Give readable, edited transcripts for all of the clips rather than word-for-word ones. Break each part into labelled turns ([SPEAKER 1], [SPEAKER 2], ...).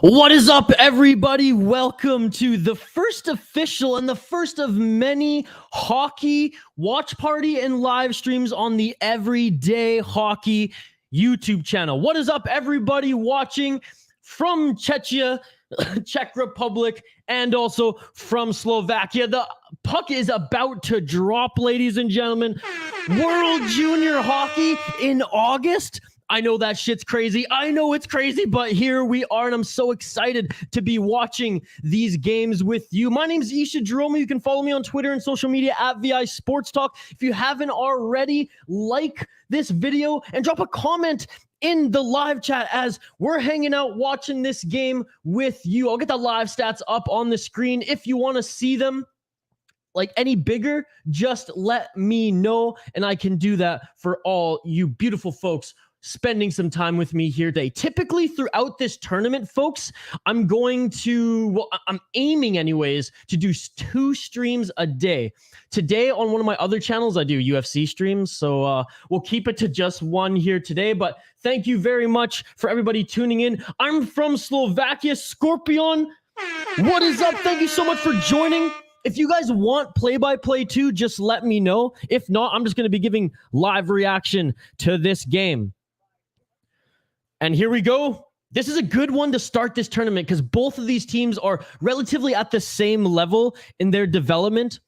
[SPEAKER 1] What is up, everybody? Welcome to the first official and the first of many hockey watch party and live streams on the Everyday Hockey YouTube channel. What is up, everybody watching from Czechia, Czech Republic, and also from Slovakia? The puck is about to drop, ladies and gentlemen. World Junior Hockey in August. I know that shit's crazy. I know it's crazy, but here we are, and I'm so excited to be watching these games with you. My name's Isha.jahromi. You can follow me on Twitter and social media at VI Sports Talk. If you haven't already, like this video and drop a comment in the live chat as we're hanging out watching this game with you. I'll get the live stats up on the screen. If you want to see them like any bigger, just let me know, and I can do that for all you beautiful folks spending some time with me here today. Typically throughout this tournament, folks, I'm aiming anyways to do 2 streams a day. Today on one of my other channels, I do UFC streams, so we'll keep it to just one here today. But thank you very much for everybody tuning in. I'm from Slovakia. Scorpion, what is up? Thank you so much for joining. If you guys want play-by-play too, just let me know. If not, I'm just going to be giving live reaction to this game. And here we go. This is a good one to start this tournament because both of these teams are relatively at the same level in their development.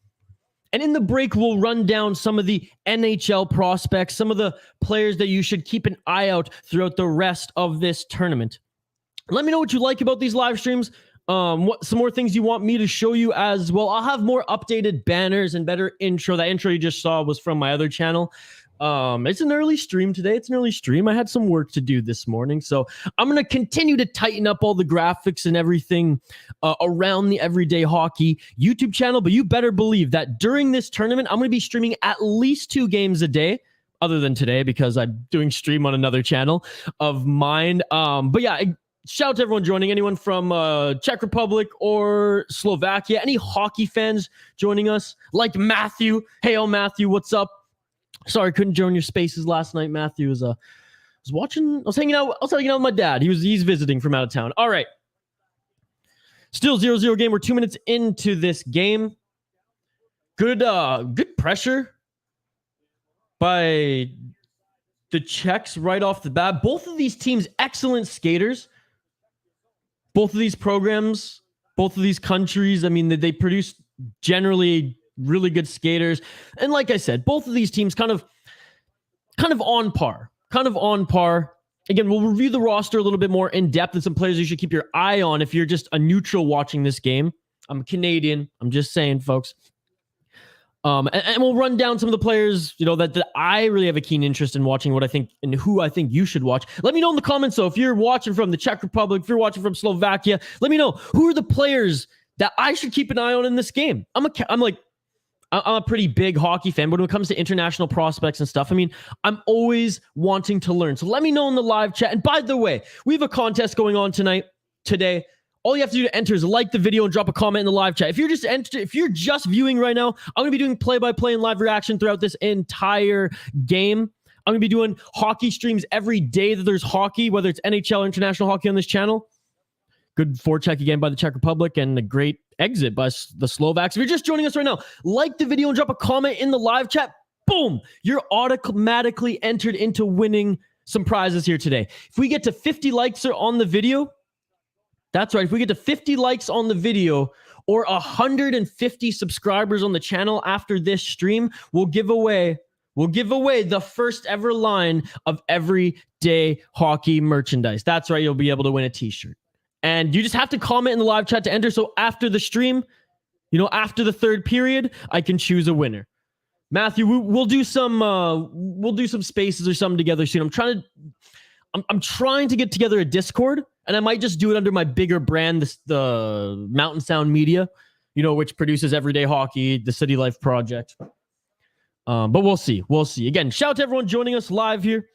[SPEAKER 1] And in the break, we'll run down some of the NHL prospects, some of the players that you should keep an eye out throughout the rest of this tournament. Let me know what you like about these live streams. What some more things you want me to show you as well. I'll have more updated banners and better intro. That intro you just saw was from my other channel. It's an early stream today. It's an early stream. I had some work to do this morning, so I'm going to continue to tighten up all the graphics and everything around the Everyday Hockey YouTube channel, but you better believe that during this tournament, I'm going to be streaming at least 2 games a day, other than today because I'm doing stream on another channel of mine. But yeah, shout out to everyone joining, anyone from Czech Republic or Slovakia, any hockey fans joining us, like Matthew. Hey, Matthew, what's up? Sorry, couldn't join your spaces last night. Matthew was hanging out with my dad. He's visiting from out of town. All right. Still 0-0 game. We're 2 minutes into this game. Good pressure by the Czechs right off the bat. Both of these teams, excellent skaters. Both of these programs, both of these countries, I mean, they produce generally really good skaters. And like I said, both of these teams kind of on par. Again, we'll review the roster a little bit more in depth and some players you should keep your eye on if you're just a neutral watching this game. I'm Canadian. I'm just saying, folks. And we'll run down some of the players, that I really have a keen interest in watching, what I think and who I think you should watch. Let me know in the comments, though, if you're watching from the Czech Republic, if you're watching from Slovakia, let me know who are the players that I should keep an eye on in this game. I'm a pretty big hockey fan, but when it comes to international prospects and stuff, I mean, I'm always wanting to learn. So let me know in the live chat. And by the way, we have a contest going on today. All you have to do to enter is like the video and drop a comment in the live chat. If you're just viewing right now, I'm going to be doing play-by-play and live reaction throughout this entire game. I'm going to be doing hockey streams every day that there's hockey, whether it's NHL or international hockey on this channel. Good forecheck again by the Czech Republic and a great exit by the Slovaks. If you're just joining us right now, like the video and drop a comment in the live chat. Boom! You're automatically entered into winning some prizes here today. If we get to 50 likes on the video, that's right. If we get to 50 likes on the video or 150 subscribers on the channel after this stream, we'll give away the first ever line of every everyday hockey merchandise. That's right. You'll be able to win a t-shirt. And you just have to comment in the live chat to enter. So after the stream, after the third period, I can choose a winner. Matthew, we'll do some spaces or something together soon. I'm trying to get together a Discord, and I might just do it under my bigger brand, the Mountain Sound Media, which produces Everyday Hockey, the City Life Project. But we'll see. Again, shout out to everyone joining us live here.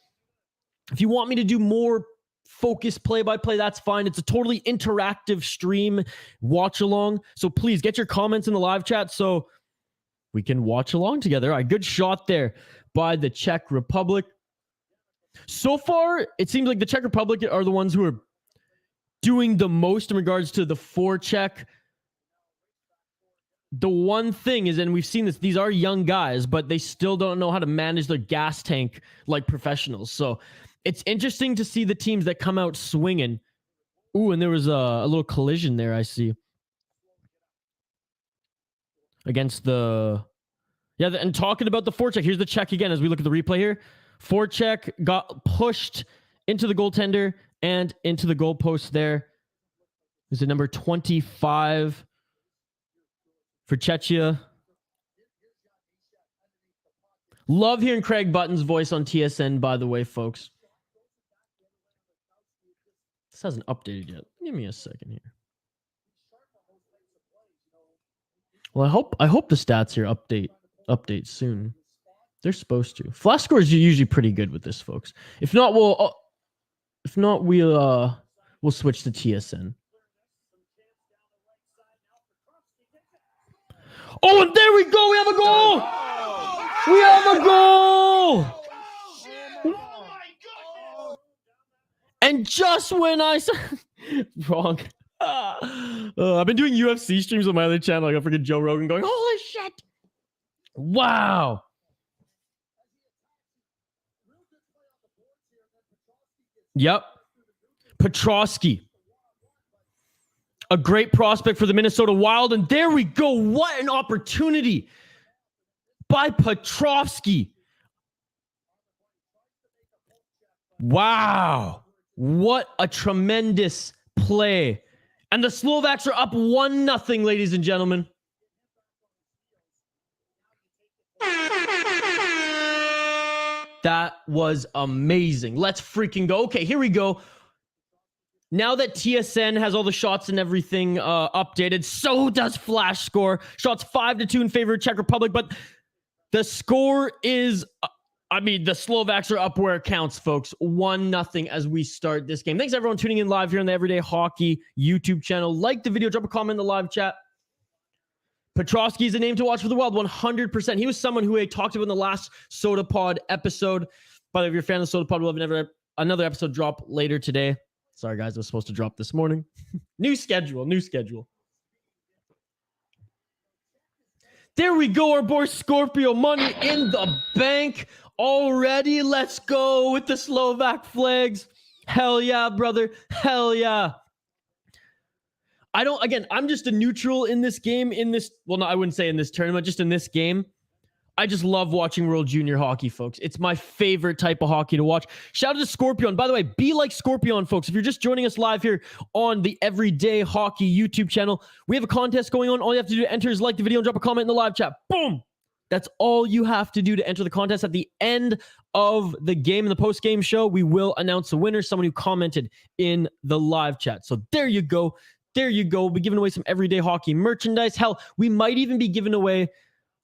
[SPEAKER 1] If you want me to do more focused play-by-play, that's fine. It's a totally interactive stream, watch along. So please get your comments in the live chat so we can watch along together. All right, good shot there by the Czech Republic. So far, it seems like the Czech Republic are the ones who are doing the most in regards to the forecheck. The one thing is, and we've seen this, these are young guys, but they still don't know how to manage their gas tank like professionals. So it's interesting to see the teams that come out swinging. Ooh, and there was a little collision there, I see. Against the... Yeah, and talking about the forecheck, here's the check again as we look at the replay here. Forecheck got pushed into the goaltender and into the goalpost there. Is it number 25 for Czechia? Love hearing Craig Button's voice on TSN, by the way, folks. This hasn't updated yet. Give me a second here. Well, I hope the stats here update soon. They're supposed to. Flash scores are usually pretty good with this, folks. If not, we'll switch to TSN. Oh, and there we go. We have a goal. We have a goal. And just when I said wrong. I've been doing UFC streams on my other channel. I got freaking Joe Rogan going, holy shit. Wow. Yep. Petrosky. A great prospect for the Minnesota Wild. And there we go. What an opportunity by Petrovsky. Wow. What a tremendous play. And the Slovaks are up 1-0, ladies and gentlemen. That was amazing. Let's freaking go. Okay, here we go. Now that TSN has all the shots and everything updated, so does Flash Score. Shots 5-2 in favor of Czech Republic, but the score is... the Slovaks are up where it counts, folks. 1-0 as we start this game. Thanks, everyone, tuning in live here on the Everyday Hockey YouTube channel. Like the video, drop a comment in the live chat. Petrovsky is a name to watch for the Wild, 100%. He was someone who I talked about in the last Soda Pod episode. By the way, if you're a fan of the Soda Pod, we'll have another episode drop later today. Sorry, guys, it was supposed to drop this morning. New schedule. There we go, our boy Scorpio. Money in the bank already. Let's go with the Slovak flags. Hell yeah, brother. Hell yeah. I'm just a neutral in this game, I wouldn't say in this tournament, just in this game. I just love watching World Junior hockey, folks. It's my favorite type of hockey to watch. Shout out to Scorpion. By the way, be like Scorpion, folks. If you're just joining us live here on the Everyday Hockey YouTube channel, we have a contest going on. All you have to do to enter is like the video and drop a comment in the live chat. Boom! That's all you have to do to enter the contest. At the end of the game, in the post-game show, we will announce a winner, someone who commented in the live chat. So there you go. There you go. We'll be giving away some Everyday Hockey merchandise. Hell, we might even be giving away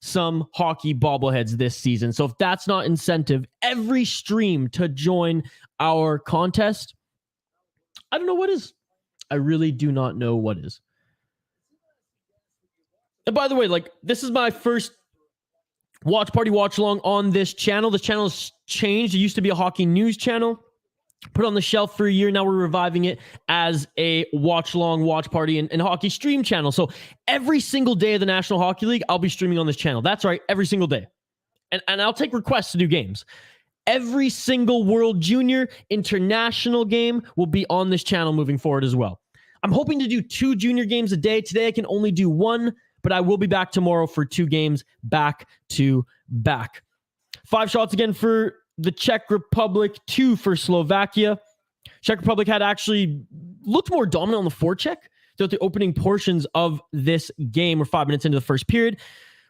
[SPEAKER 1] some hockey bobbleheads this season. So if that's not incentive, every stream to join our contest, I don't know what is. I really do not know what is. And by the way, this is my first watch party watch along on this channel. This channel has changed. It used to be a hockey news channel. Put on the shelf for a year. Now we're reviving it as a watch-along, watch party, and hockey stream channel. So every single day of the National Hockey League, I'll be streaming on this channel. That's right, every single day. And I'll take requests to do games. Every single World Junior International game will be on this channel moving forward as well. I'm hoping to do 2 junior games a day. Today I can only do 1, but I will be back tomorrow for 2 games back to back. 5 shots again for the Czech Republic, 2 for Slovakia. Czech Republic had actually looked more dominant on the forecheck throughout the opening portions of this game. We're 5 minutes into the first period.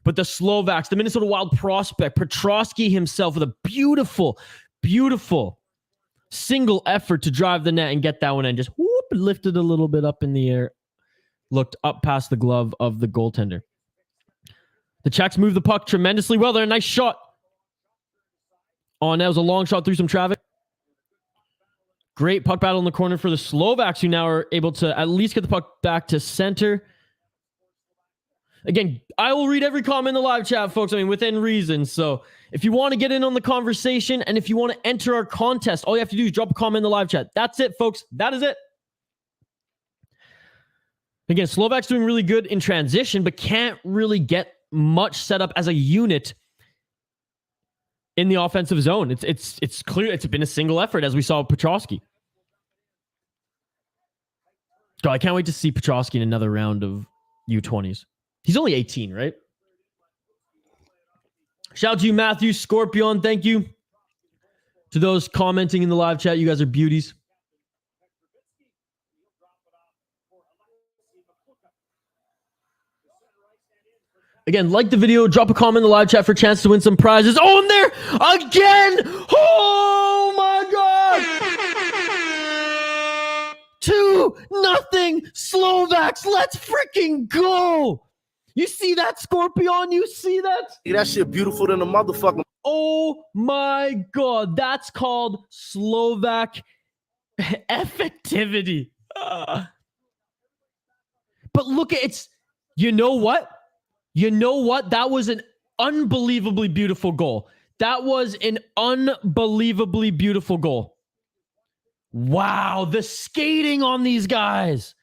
[SPEAKER 1] But the Slovaks, the Minnesota Wild prospect, Petrosky himself with a beautiful, beautiful single effort to drive the net and get that one in. Just whoop, lifted a little bit up in the air. Looked up past the glove of the goaltender. The Czechs move the puck tremendously well there. Nice shot. Oh, and that was a long shot through some traffic. Great puck battle in the corner for the Slovaks, who now are able to at least get the puck back to center. Again, I will read every comment in the live chat, folks. I mean, within reason. So if you want to get in on the conversation and if you want to enter our contest, all you have to do is drop a comment in the live chat. That's it, folks. That is it. Again, Slovaks doing really good in transition, but can't really get much set up as a unit in the offensive zone. It's clear it's been a single effort, as we saw with Petrosky. God, I can't wait to see Petrosky in another round of U20s. He's only 18, right? Shout out to you, Matthew, Scorpion. Thank you to those commenting in the live chat. You guys are beauties. Again, like the video, drop a comment in the live chat for a chance to win some prizes. Oh, and there again! Oh my God! 2-0 Slovaks. Let's freaking go! You see that, Scorpion? You see that?
[SPEAKER 2] Yeah, that shit beautiful than a motherfucker.
[SPEAKER 1] Oh my God! That's called Slovak effectivity. But look at it's. You know what? You know what? That was an unbelievably beautiful goal. That was an unbelievably beautiful goal. Wow, the skating on these guys.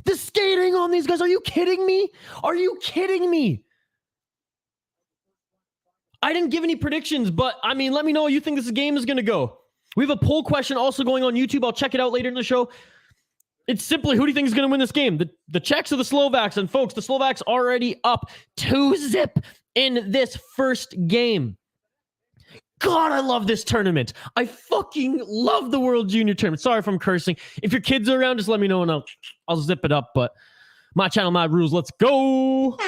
[SPEAKER 1] The skating on these guys. Are you kidding me? Are you kidding me? I didn't give any predictions, but I mean, let me know how you think this game is going to go. We have a poll question also going on YouTube. I'll check it out later in the show. It's simply, who do you think is going to win this game? The Czechs or the Slovaks? And folks, the Slovaks already up 2-0 in this first game. God, I love this tournament. I fucking love the World Junior Tournament. Sorry if I'm cursing. If your kids are around, just let me know and I'll zip it up. But my channel, my rules. Let's go.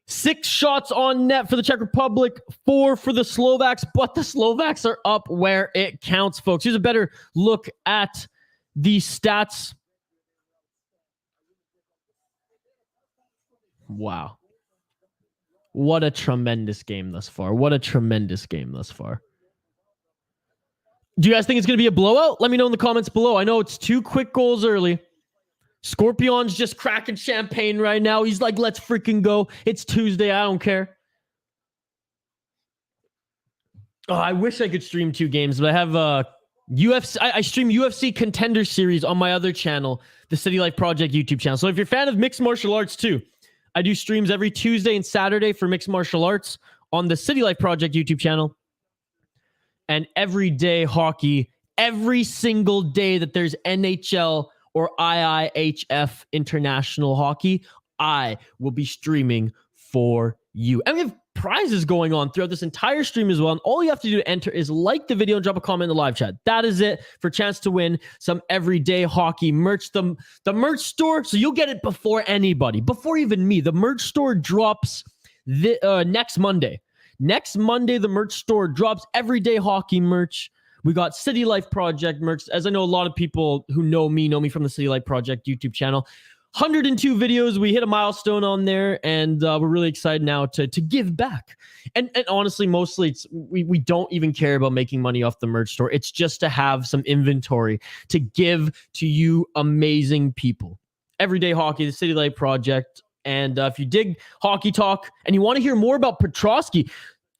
[SPEAKER 1] 6 shots on net for the Czech Republic, 4 for the Slovaks, but the Slovaks are up where it counts, folks. Here's a better look at the stats. Wow. What a tremendous game thus far. What a tremendous game thus far. Do you guys think it's going to be a blowout? Let me know in the comments below. I know it's 2 quick goals early. Scorpion's just cracking champagne right now. He's like, let's freaking go. It's Tuesday. I don't care. Oh, I wish I could stream 2 games, but I have UFC. I stream UFC Contender Series on my other channel, the City Life Project YouTube channel. So if you're a fan of mixed martial arts too, I do streams every Tuesday and Saturday for mixed martial arts on the City Life Project YouTube channel. And everyday hockey, every single day that there's NHL or IIHF international hockey, I will be streaming for you. And we have prizes going on throughout this entire stream as well. And all you have to do to enter is like the video and drop a comment in the live chat. That is it for a chance to win some everyday hockey merch. The merch store, so you'll get it before anybody, before even me. The merch store drops next Monday. Next Monday, the merch store drops everyday hockey merch. We got City Life Project merch. As I know, a lot of people who know me from the City Life Project YouTube channel. 102 videos. We hit a milestone on there, and we're really excited now to give back. And honestly, mostly we don't even care about making money off the merch store. It's just to have some inventory to give to you amazing people. Everyday Hockey, the City Life Project. And if you dig hockey talk and you want to hear more about Petrosky,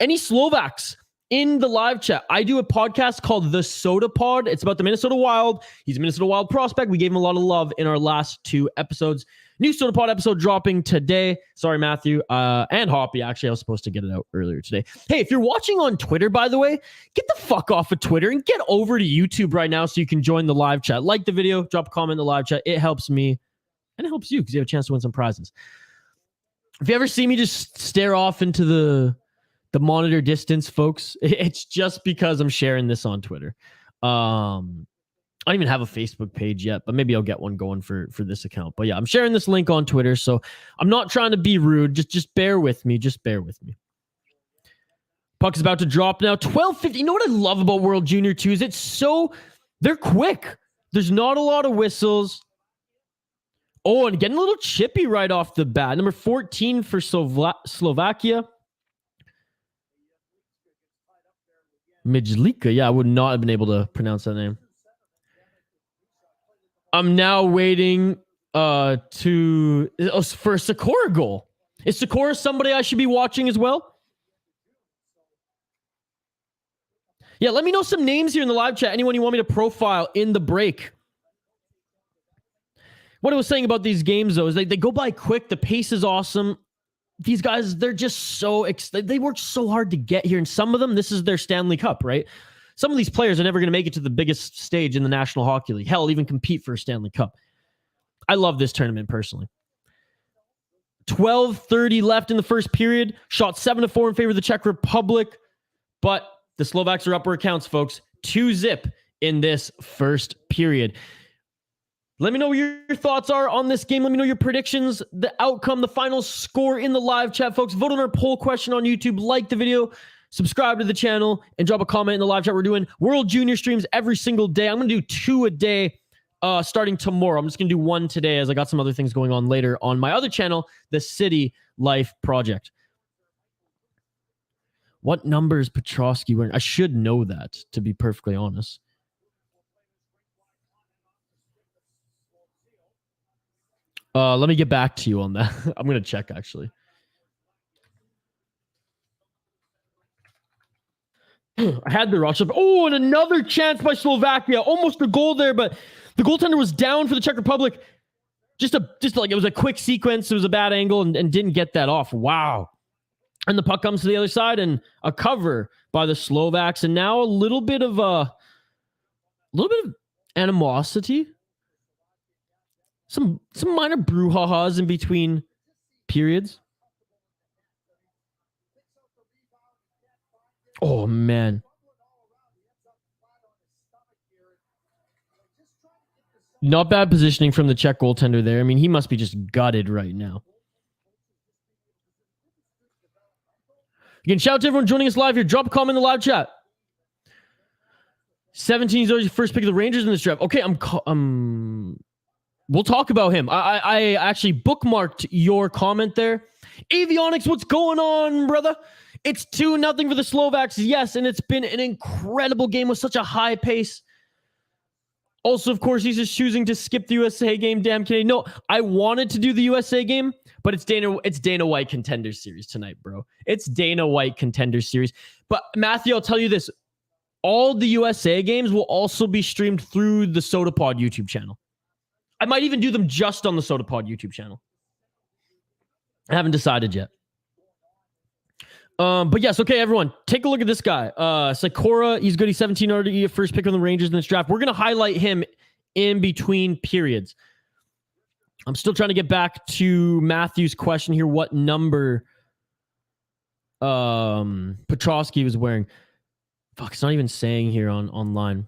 [SPEAKER 1] any Slovaks in the live chat, I do a podcast called The Soda Pod. It's about the Minnesota Wild. He's a Minnesota Wild prospect. We gave him a lot of love in our last 2 episodes. New Soda Pod episode dropping today. Sorry, Matthew. And Hoppy, actually, I was supposed to get it out earlier today. Hey, if you're watching on Twitter, by the way, get the fuck off of Twitter and get over to YouTube right now so you can join the live chat. Like the video, drop a comment in the live chat. It helps me, and it helps you because you have a chance to win some prizes. If you ever see me just stare off into the the monitor distance, folks. It's just because I'm sharing this on Twitter. I don't even have a Facebook page yet, but maybe I'll get one going for this account. But yeah, I'm sharing this link on Twitter, so I'm not trying to be rude. Just bear with me. Just bear with me. Puck is about to drop now. 12:50. You know what I love about World Junior 2 is they're quick. There's not a lot of whistles. Oh, and getting a little chippy right off the bat. Number 14 for Slovakia. Mijlika. Yeah, I would not have been able to pronounce that name. I'm now waiting for a Sakura goal. Is Sakura somebody I should be watching as well? Yeah, let me know some names here in the live chat. Anyone you want me to profile in the break. What I was saying about these games, though, is they go by quick. The pace is awesome. These guys, they're just they work so hard to get here. And some of them, this is their Stanley Cup, right? Some of these players are never going to make it to the biggest stage in the National Hockey League. Hell, even compete for a Stanley Cup. I love this tournament personally. 12:30 left in the first period. Shot 7-4 in favor of the Czech Republic. But the Slovaks are up where it counts, folks. 2-0 in this first period. Let me know what your thoughts are on this game. Let me know your predictions, the outcome, the final score in the live chat, folks. Vote on our poll question on YouTube. Like the video, subscribe to the channel, and drop a comment in the live chat. We're doing World Junior streams every single day. I'm going to do 2 a day starting tomorrow. I'm just going to do 1 today as I got some other things going on later on my other channel, the City Life Project. What number is Petrosky wearing? I should know that, to be perfectly honest. Let me get back to you on that. I'm going to check, actually. I had the rush up. Oh, and another chance by Slovakia. Almost a goal there, but the goaltender was down for the Czech Republic. Just like it was a quick sequence. It was a bad angle and didn't get that off. Wow. And the puck comes to the other side and a cover by the Slovaks. And now a little bit of animosity. Some minor brouhahas in between periods. Oh, man. Not bad positioning from the Czech goaltender there. I mean, he must be just gutted right now. Again, shout out to everyone joining us live here. Drop a comment in the live chat. 17 is always your first pick of the Rangers in this draft. Okay, we'll talk about him. I actually bookmarked your comment there. Avionics, what's going on, brother? It's 2-0 for the Slovaks. Yes, and it's been an incredible game with such a high pace. Also, of course, he's just choosing to skip the USA game. Damn Canadian. No, I wanted to do the USA game, but it's Dana White Contender Series tonight, bro. It's Dana White Contender Series. But Matthew, I'll tell you this. All the USA games will also be streamed through the SodaPod YouTube channel. I might even do them just on the SodaPod YouTube channel. I haven't decided yet. But yes, okay, everyone, take a look at this guy. Sakura, he's good. He's 17 already, first pick on the Rangers in this draft. We're going to highlight him in between periods. I'm still trying to get back to Matthew's question here. What number Petrosky was wearing? Fuck, it's not even saying here online.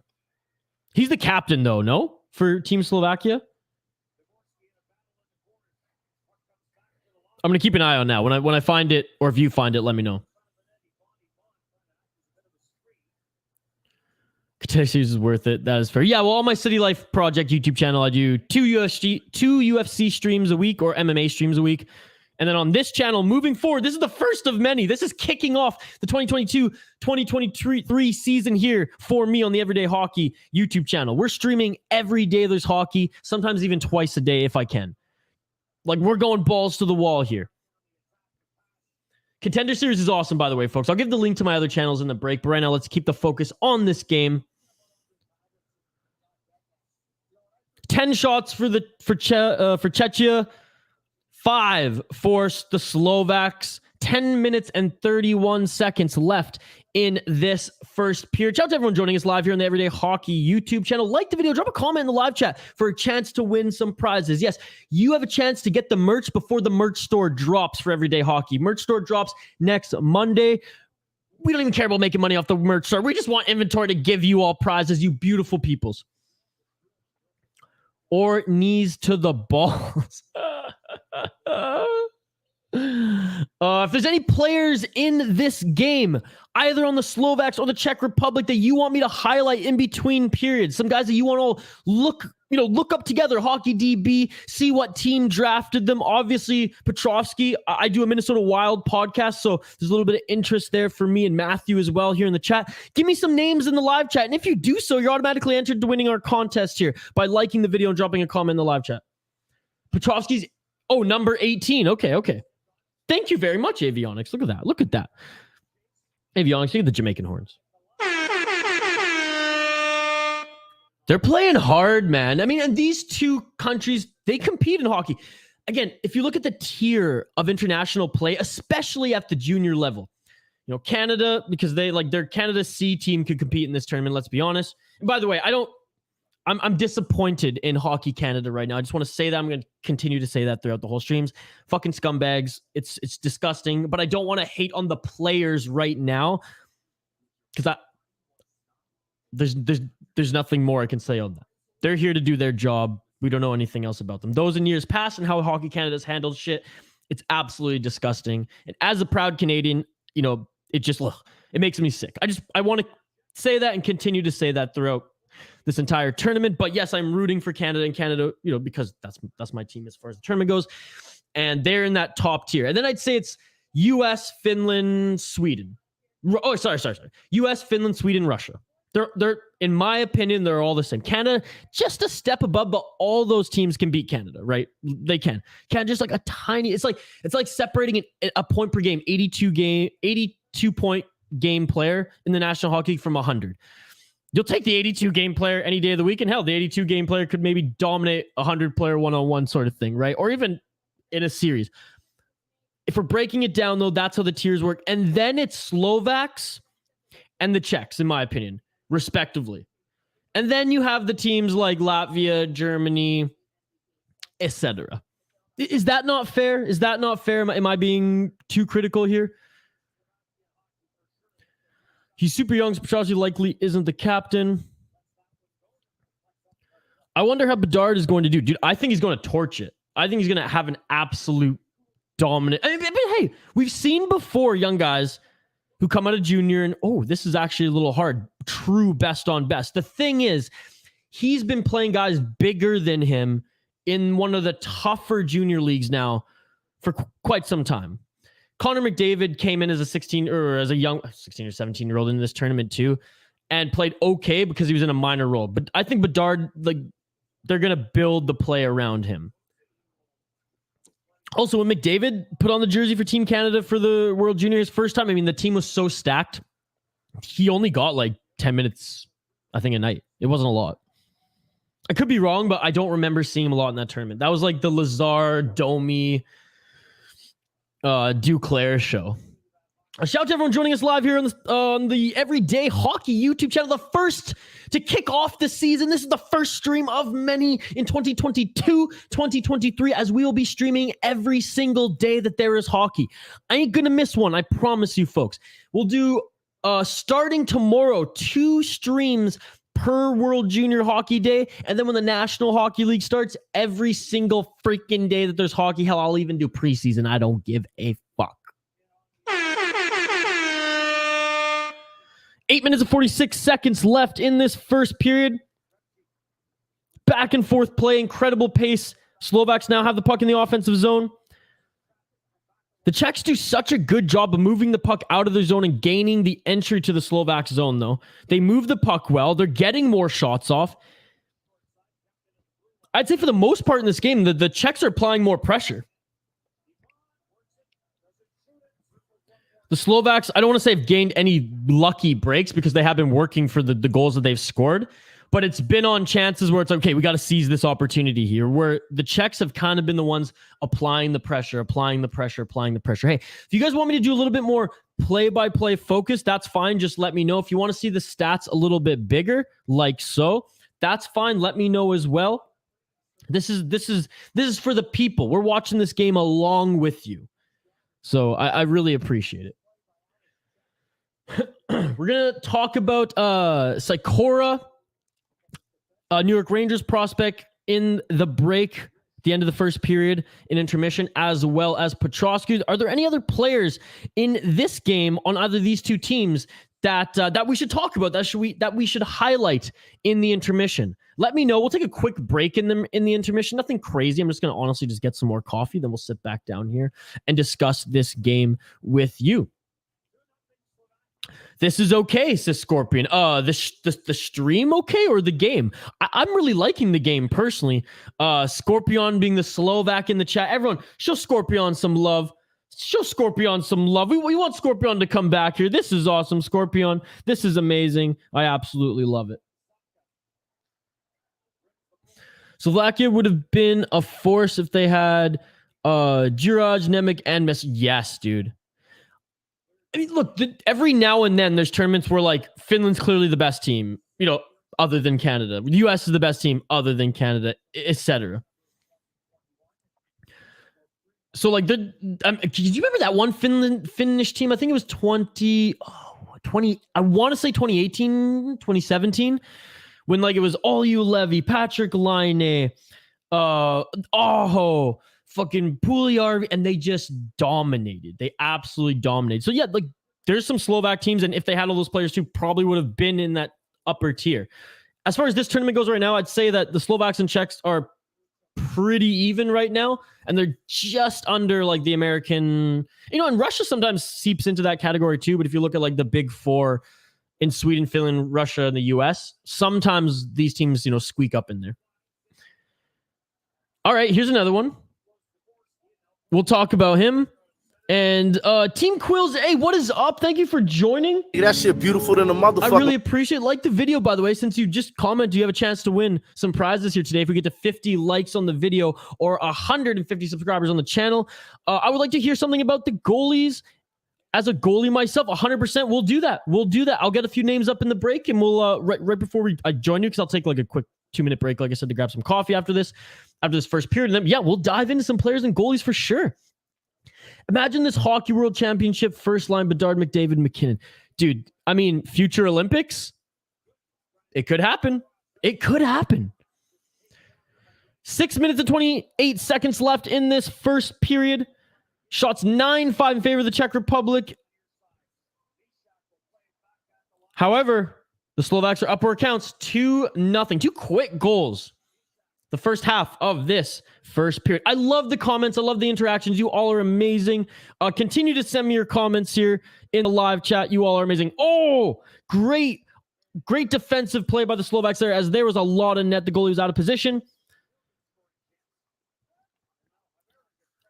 [SPEAKER 1] He's the captain, though, no? For Team Slovakia? I'm going to keep an eye on that. When I find it, or if you find it, let me know. Contender Series is worth it. That is fair. Yeah, well, on my City Life Project YouTube channel, I do two UFC streams a week or MMA streams a week. And then on this channel, moving forward, this is the first of many. This is kicking off the 2022-2023 season here for me on the Everyday Hockey YouTube channel. We're streaming every day there's hockey, sometimes even twice a day if I can. Like, we're going balls to the wall here. Contender Series is awesome, by the way, folks. I'll give the link to my other channels in the break, but right now let's keep the focus on this game. 10 shots for Czechia, 5 for the Slovaks. 10 minutes and 31 seconds left in this first period. Shout out to everyone joining us live here on the Everyday Hockey YouTube channel. Like the video, drop a comment in the live chat for a chance to win some prizes. Yes, you have a chance to get the merch before the merch store drops for Everyday Hockey. Merch store drops next Monday. We don't even care about making money off the merch store. We just want inventory to give you all prizes, you beautiful peoples. Or knees to the balls. If there's any players in this game, either on the Slovaks or the Czech Republic, that you want me to highlight in between periods, some guys that you want to look up together, Hockey DB, see what team drafted them. Obviously, Petrovsky, I do a Minnesota Wild podcast, so there's a little bit of interest there for me and Matthew as well here in the chat. Give me some names in the live chat, and if you do so, you're automatically entered to winning our contest here by liking the video and dropping a comment in the live chat. Petrovsky's, number 18. Okay. Thank you very much, Avionics. Look at that. Avionics, look at the Jamaican horns. They're playing hard, man. I mean, and these two countries, they compete in hockey. Again, if you look at the tier of international play, especially at the junior level, Canada, because their Canada C team could compete in this tournament, let's be honest. And by the way, I'm disappointed in Hockey Canada right now. I just want to say that. I'm going to continue to say that throughout the whole streams. Fucking scumbags. It's disgusting, but I don't want to hate on the players right now because there's nothing more I can say on that. They're here to do their job. We don't know anything else about them. Those in years past and how Hockey Canada's handled shit, it's absolutely disgusting. And as a proud Canadian, it makes me sick. I want to say that and continue to say that throughout this entire tournament. But yes, I'm rooting for Canada and Canada, because that's my team as far as the tournament goes. And they're in that top tier. And then I'd say it's US, Finland, Sweden. Sorry. US, Finland, Sweden, Russia. They're in my opinion, they're all the same. Canada just a step above, but all those teams can beat Canada, right? They can. Canada just like a tiny. It's like separating a point per game, 82 point game player in the National Hockey League from 100. You'll take the 82 game player any day of the week, and hell, the 82 game player could maybe dominate 100 player one-on-one sort of thing, right? Or even in a series. If we're breaking it down, though, that's how the tiers work. And then it's Slovaks and the Czechs, in my opinion, respectively. And then you have the teams like Latvia, Germany, etc. Is that not fair? Am I being too critical here? He's super young, so Petrovsky likely isn't the captain. I wonder how Bedard is going to do. Dude, I think he's going to torch it. I think he's going to have an absolute dominant. I mean, hey, we've seen before young guys who come out of junior and, this is actually a little hard. True best on best. The thing is, he's been playing guys bigger than him in one of the tougher junior leagues now for quite some time. Connor McDavid came in as a 16 or 17-year-old in this tournament too, and played okay because he was in a minor role. But I think Bedard, they're going to build the play around him. Also, when McDavid put on the jersey for Team Canada for the World Juniors first time, I mean, the team was so stacked. He only got 10 minutes, I think, a night. It wasn't a lot. I could be wrong, but I don't remember seeing him a lot in that tournament. That was the Lazar, Domi, Duclair show. A shout out to everyone joining us live here on the Everyday Hockey YouTube channel. The first to kick off the season. This is the first stream of many in 2022, 2023, as we will be streaming every single day that there is hockey. I ain't gonna miss one, I promise you folks. We'll do, starting tomorrow, 2 streams per World Junior Hockey Day. And then when the National Hockey League starts, every single freaking day that there's hockey. Hell, I'll even do preseason. I don't give a fuck. 8 minutes and 46 seconds left in this first period. Back and forth play, incredible pace. Slovaks now have the puck in the offensive zone. The Czechs do such a good job of moving the puck out of their zone and gaining the entry to the Slovak zone, though. They move the puck well. They're getting more shots off. I'd say for the most part in this game, the Czechs are applying more pressure. The Slovaks, I don't want to say have gained any lucky breaks because they have been working for the goals that they've scored. But it's been on chances where it's okay, we got to seize this opportunity here, where the Czechs have kind of been the ones applying the pressure. Hey, if you guys want me to do a little bit more play-by-play focus, that's fine. Just let me know. If you want to see the stats a little bit bigger, like so, that's fine. Let me know as well. This is for the people. We're watching this game along with you. So I really appreciate it. We're going to talk about Sikora, New York Rangers prospect in the break, the end of the first period in intermission, as well as Petrosky. Are there any other players in this game on either of these two teams that we should talk about, that we should highlight in the intermission? Let me know. We'll take a quick break in the intermission. Nothing crazy. I'm just going to honestly just get some more coffee. Then we'll sit back down here and discuss this game with you. This is okay, says Scorpion. The stream okay, or the game? I'm really liking the game personally. Scorpion being the Slovak in the chat. Everyone, show Scorpion some love. Show Scorpion some love. We want Scorpion to come back here. This is awesome, Scorpion. This is amazing. I absolutely love it. Slovakia would have been a force if they had Jiraj, Nemec, and Messi. Yes, dude. I mean, look, every now and then there's tournaments where like Finland's clearly the best team, other than Canada. The US is the best team other than Canada, etc. So like, do you remember that one Finnish team? I think it was 20, I want to say 2018, 2017, when like it was Olju Levy, Patrick Laine, Aho, fucking Puljujärvi, and they just dominated. They absolutely dominated. So yeah, like there's some Slovak teams, and if they had all those players too, probably would have been in that upper tier. As far as this tournament goes right now, I'd say that the Slovaks and Czechs are pretty even right now, and they're just under like the American, and Russia sometimes seeps into that category too. But if you look at like the big four in Sweden, Finland, Russia, and the US, sometimes these teams, squeak up in there. All right, here's another one. We'll talk about him. And Team Quills, hey, what is up? Thank you for joining.
[SPEAKER 2] That shit beautiful than a motherfucker.
[SPEAKER 1] I really appreciate it. Like the video, by the way. Since you just commented, you have a chance to win some prizes here today. If we get to 50 likes on the video or 150 subscribers on the channel, I would like to hear something about the goalies. As a goalie myself, 100%, we'll do that. I'll get a few names up in the break, and we'll right before I join you, because I'll take like a quick 2-minute break, like I said, to grab some coffee after this first period. And then, yeah, we'll dive into some players and goalies for sure. Imagine this Hockey World Championship first line: Bedard, McDavid, McKinnon. Dude, I mean, future Olympics, it could happen. 6 minutes and 28 seconds left in this first period. Shots 9-5 in favor of the Czech Republic. However, the Slovaks are up where it counts 2-0. 2 quick goals the first half of this first period. I love the comments. I love the interactions. You all are amazing. Continue to send me your comments here in the live chat. You all are amazing. Oh, great defensive play by the Slovaks there, as there was a lot of net. The goalie was out of position.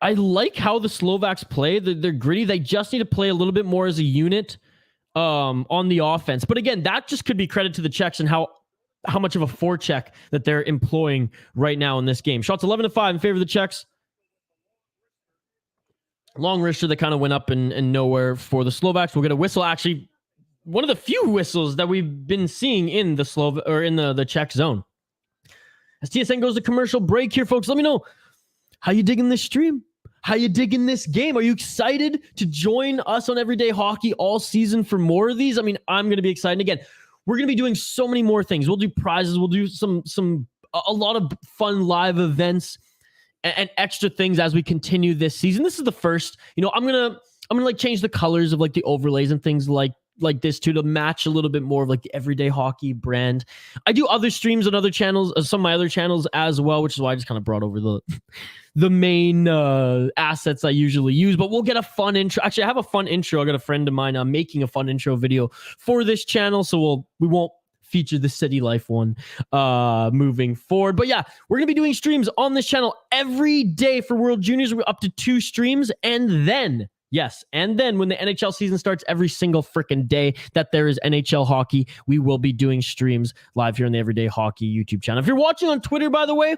[SPEAKER 1] I like how the Slovaks play. They're gritty. They just need to play a little bit more as a unit on the offense. But again, that just could be credit to the Czechs and how much of a forecheck that they're employing right now in this game. Shots 11-5 in favor of the Czechs. Long wrister that kind of went up and nowhere for the Slovaks. We'll get a whistle. Actually, one of the few whistles that we've been seeing in the the Czech zone. As TSN goes to commercial break here, folks, let me know how you digging this stream. How you digging this game? Are you excited to join us on Everyday Hockey all season for more of these? I mean, I'm going to be excited. Again, we're going to be doing so many more things. We'll do prizes. We'll do a lot of fun live events and extra things as we continue this season. This is the first, I'm going to like change the colors of like the overlays and things like this too, to match a little bit more of like the Everyday Hockey brand. I do other streams on other channels, some of my other channels as well, which is why I just kind of brought over the main assets I usually use. But we'll get a fun intro. Actually, I have a fun intro. I got a friend of mine making a fun intro video for this channel, so we won't feature the City Life one moving forward. But yeah, we're gonna be doing streams on this channel every day for World Juniors. We're up to 2 streams, and then when the NHL season starts, every single freaking day that there is NHL hockey, we will be doing streams live here on the Everyday Hockey YouTube channel. If you're watching on Twitter, by the way,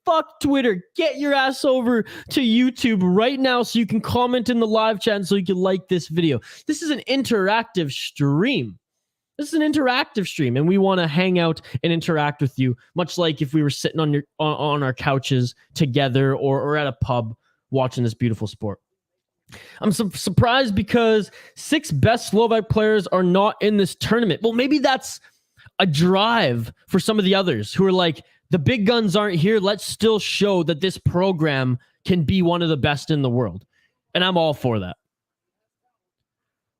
[SPEAKER 1] fuck Twitter. Get your ass over to YouTube right now so you can comment in the live chat and so you can like this video. This is an interactive stream. And we want to hang out and interact with you, much like if we were sitting on our couches together or at a pub watching this beautiful sport. I'm surprised because 6 best Slovak players are not in this tournament. Well, maybe that's a drive for some of the others who are like, the big guns aren't here. Let's still show that this program can be one of the best in the world. And I'm all for that.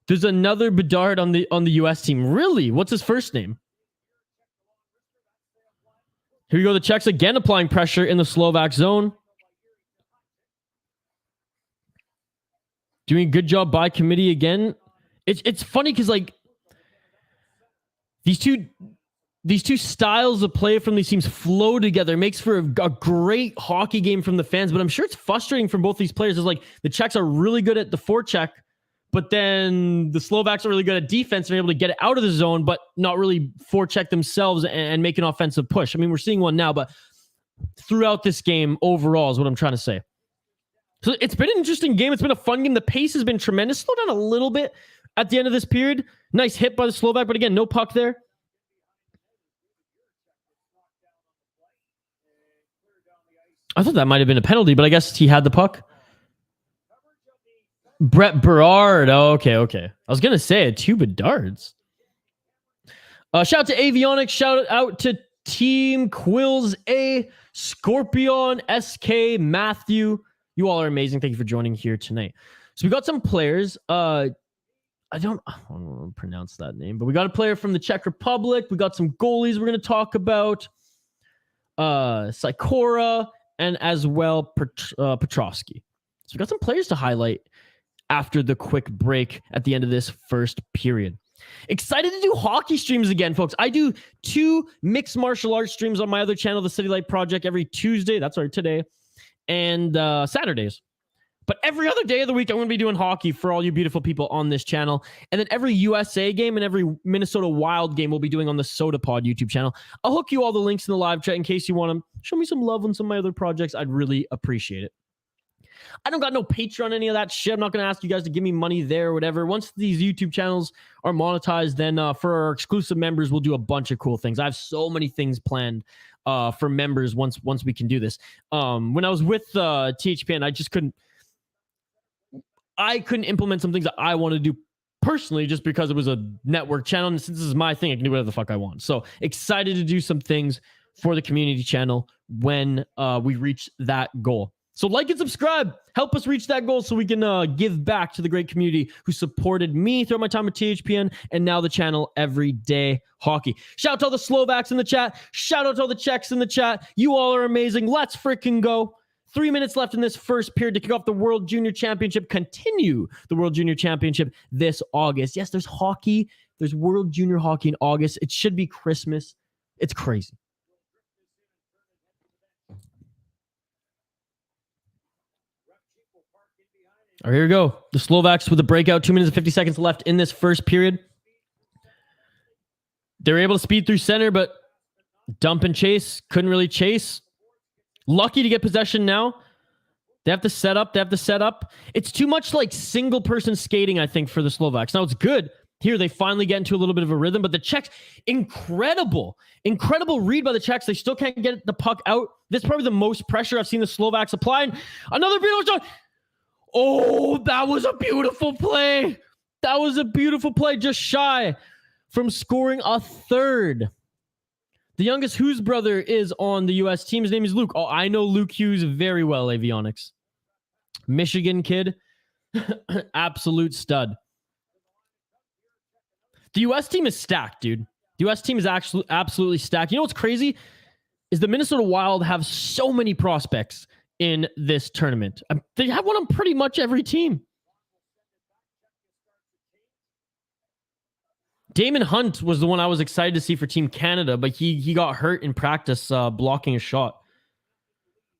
[SPEAKER 1] There's another Bedard on the US team. Really? What's his first name? Here you go. The Czechs again applying pressure in the Slovak zone. Doing a good job by committee again. It's funny because like these two styles of play from these teams flow together. It makes for a great hockey game from the fans, but I'm sure it's frustrating from both these players. It's like the Czechs are really good at the forecheck, but then the Slovaks are really good at defense and are able to get it out of the zone, but not really forecheck themselves and make an offensive push. I mean, we're seeing one now, but throughout this game overall is what I'm trying to say. So it's been an interesting game. It's been a fun game. The pace has been tremendous. Slow down a little bit at the end of this period. Nice hit by the Slovak, but again, no puck there. I thought that might have been a penalty, but I guess he had the puck. Brett Berard. Oh, okay. I was going to say 2 Bedards. Shout out to Avionics. Shout out to Team Quills A, Scorpion, SK, Matthew. You all are amazing. Thank you for joining here tonight. So we got some players. I don't want to pronounce that name, but we got a player from the Czech Republic. We got some goalies we're going to talk about. Sikora and as well Petrovsky. So we got some players to highlight after the quick break at the end of this first period. Excited to do hockey streams again, folks. I do 2 mixed martial arts streams on my other channel, the City Light Project, every Tuesday. That's right, today. And Saturdays. But every other day of the week, I'm going to be doing hockey for all you beautiful people on this channel. And then every USA game and every Minnesota Wild game we'll be doing on the SodaPod YouTube channel. I'll hook you all the links in the live chat in case you want to show me some love on some of my other projects. I'd really appreciate it. I don't got no Patreon, any of that shit. I'm not going to ask you guys to give me money there or whatever. Once these YouTube channels are monetized, then for our exclusive members, we'll do a bunch of cool things. I have so many things planned for members once we can do this. When I was with THPN, I couldn't implement some things that I want to do personally just because it was a network channel. And since this is my thing, I can do whatever the fuck I want. So excited to do some things for the community channel when we reach that goal. So like and subscribe. Help us reach that goal so we can give back to the great community who supported me throughout my time at THPN and now the channel Everyday Hockey. Shout out to all the Slovaks in the chat. Shout out to all the Czechs in the chat. You all are amazing. Let's freaking go. 3 minutes left in this first period to kick off the World Junior Championship. Continue the World Junior Championship this August. Yes, there's hockey. There's World Junior Hockey in August. It should be Christmas. It's crazy. All right, here we go. The Slovaks with a breakout. 2 minutes and 50 seconds left in this first period. They were able to speed through center, but dump and chase. Couldn't really chase. Lucky to get possession now. They have to set up. It's too much like single person skating, I think, for the Slovaks. Now it's good. Here, they finally get into a little bit of a rhythm, but the Czechs, incredible read by the Czechs. They still can't get the puck out. This is probably the most pressure I've seen the Slovaks apply. And another beautiful shot. Oh, that was a beautiful play. Just shy from scoring a third. The youngest Hughes brother is on the U.S. team. His name is Luke. Oh, I know Luke Hughes very well, Avionics. Michigan kid. Absolute stud. The U.S. team is stacked, dude. The U.S. team is actually absolutely stacked. You know what's crazy? Is the Minnesota Wild have so many prospects in this tournament. They have one on pretty much every team. Damon Hunt was the one I was excited to see for Team Canada, but he got hurt in practice blocking a shot.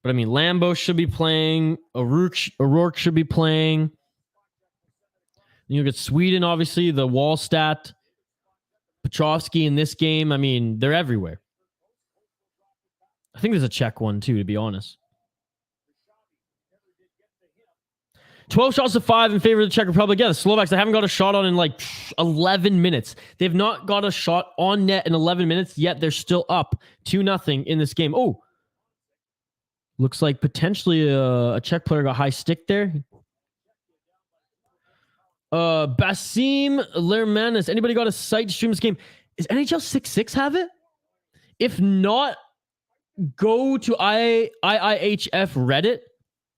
[SPEAKER 1] But I mean, Lambo should be playing. O'Rourke should be playing. You get Sweden, obviously, the Wallstat, Petrovsky in this game. I mean, they're everywhere. I think there's a Czech one too, to be honest. 12 shots to 5 in favor of the Czech Republic. Yeah, the Slovaks, they haven't got a shot on in like 11 minutes. They've not got a shot on net in 11 minutes, yet they're still up 2-0 in this game. Oh, looks like potentially a Czech player got high stick there. Basim Lermanis. Anybody got a site to stream this game? Is NHL 66 have it? If not, go to IIHF Reddit.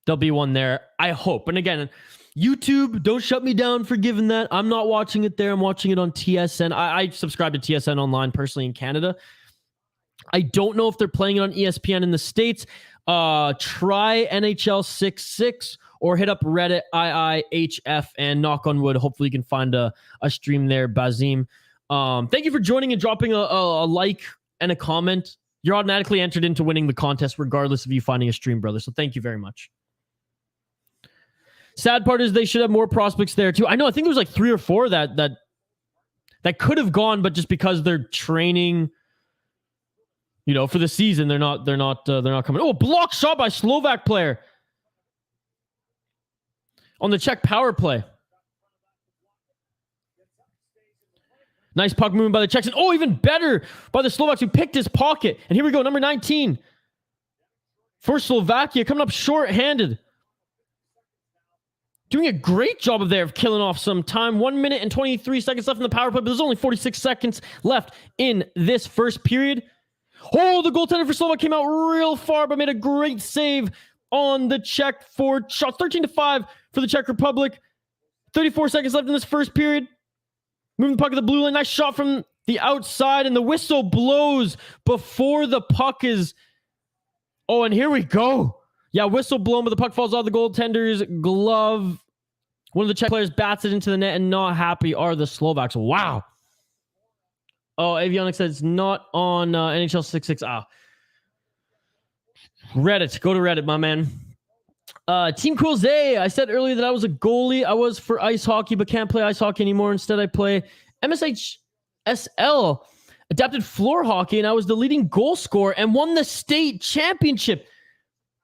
[SPEAKER 1] There'll be one there, I hope. And again, YouTube, don't shut me down for giving that. I'm not watching it there. I'm watching it on TSN. I subscribe to TSN online personally in Canada. I don't know if they're playing it on ESPN in the States. Try NHL 66 or hit up Reddit IIHF and knock on wood. Hopefully you can find a stream there, Bazim. Thank you for joining and dropping a like and a comment. You're automatically entered into winning the contest regardless of you finding a stream, brother. So thank you very much. Sad part is they should have more prospects there too. I know. I think there was like 3 or 4 that could have gone, but just because they're training, for the season, they're not coming. Oh, block shot by Slovak player on the Czech power play. Nice puck movement by the Czechs. And even better by the Slovaks who picked his pocket. And here we go, number 19 for Slovakia, coming up short-handed. Doing a great job of killing off some time. 1 minute and 23 seconds left in the power play, but there's only 46 seconds left in this first period. Oh, the goaltender for Slovak came out real far, but made a great save on the Czech for shots. 13-5 for the Czech Republic. 34 seconds left in this first period. Moving the puck at the blue line. Nice shot from the outside, and the whistle blows before the puck is... Oh, and here we go. Yeah, whistle blown, but the puck falls out of the goaltender's glove. One of the Czech players bats it into the net, and not happy are the Slovaks. Wow. Oh, Avionics said it's not on NHL 66. Reddit. Go to Reddit, my man. Team Quills A. I said earlier that I was a goalie. I was for ice hockey, but can't play ice hockey anymore. Instead, I play MSHSL, adapted floor hockey, and I was the leading goal scorer and won the state championship.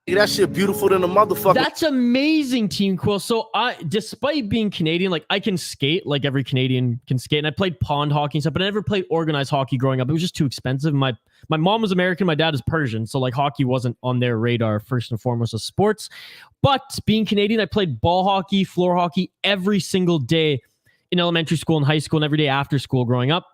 [SPEAKER 2] That shit beautiful than a motherfucker.
[SPEAKER 1] That's amazing, Team Quill. So despite being Canadian, like I can skate like every Canadian can skate. And I played pond hockey and stuff, but I never played organized hockey growing up. It was just too expensive. My mom was American. My dad is Persian. So like hockey wasn't on their radar first and foremost as sports. But being Canadian, I played ball hockey, floor hockey every single day in elementary school and high school and every day after school growing up.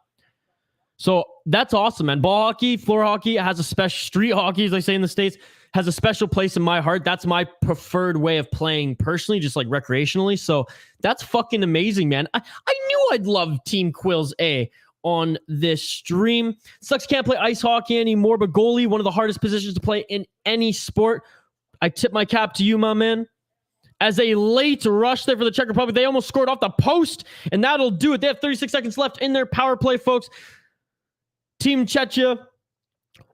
[SPEAKER 1] So that's awesome, man. Ball hockey, floor hockey has a special, street hockey, as they say in the States, has a special place in my heart. That's my preferred way of playing personally, just like recreationally. So that's fucking amazing, man. I knew I'd love Team Quills A on this stream. Sucks can't play ice hockey anymore, but goalie, one of the hardest positions to play in any sport. I tip my cap to you, my man. As a late rush there for the Czech Republic, they almost scored off the post, and that'll do it. They have 36 seconds left in their power play, folks. Team Czechia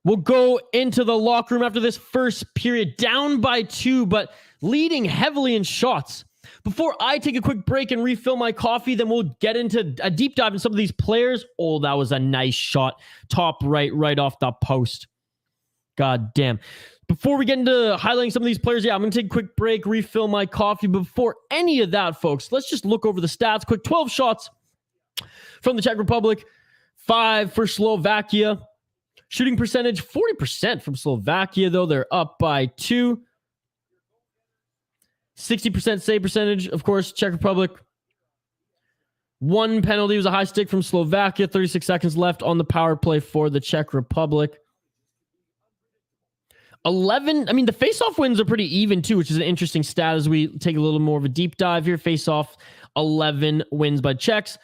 [SPEAKER 1] will go into the locker room after this first period, down by 2, but leading heavily in shots. Before I take a quick break and refill my coffee, then we'll get into a deep dive in some of these players. Oh, that was a nice shot. Top right off the post. God damn. Before we get into highlighting some of these players, I'm going to take a quick break, refill my coffee. But before any of that, folks, let's just look over the stats quick. 12 shots from the Czech Republic, 5 for Slovakia. Shooting percentage, 40% from Slovakia, though. They're up by 2. 60% save percentage, of course, Czech Republic. 1 penalty was a high stick from Slovakia. 36 seconds left on the power play for the Czech Republic. 11, the face-off wins are pretty even, too, which is an interesting stat as we take a little more of a deep dive here. Face-off, 11 wins by Czechs,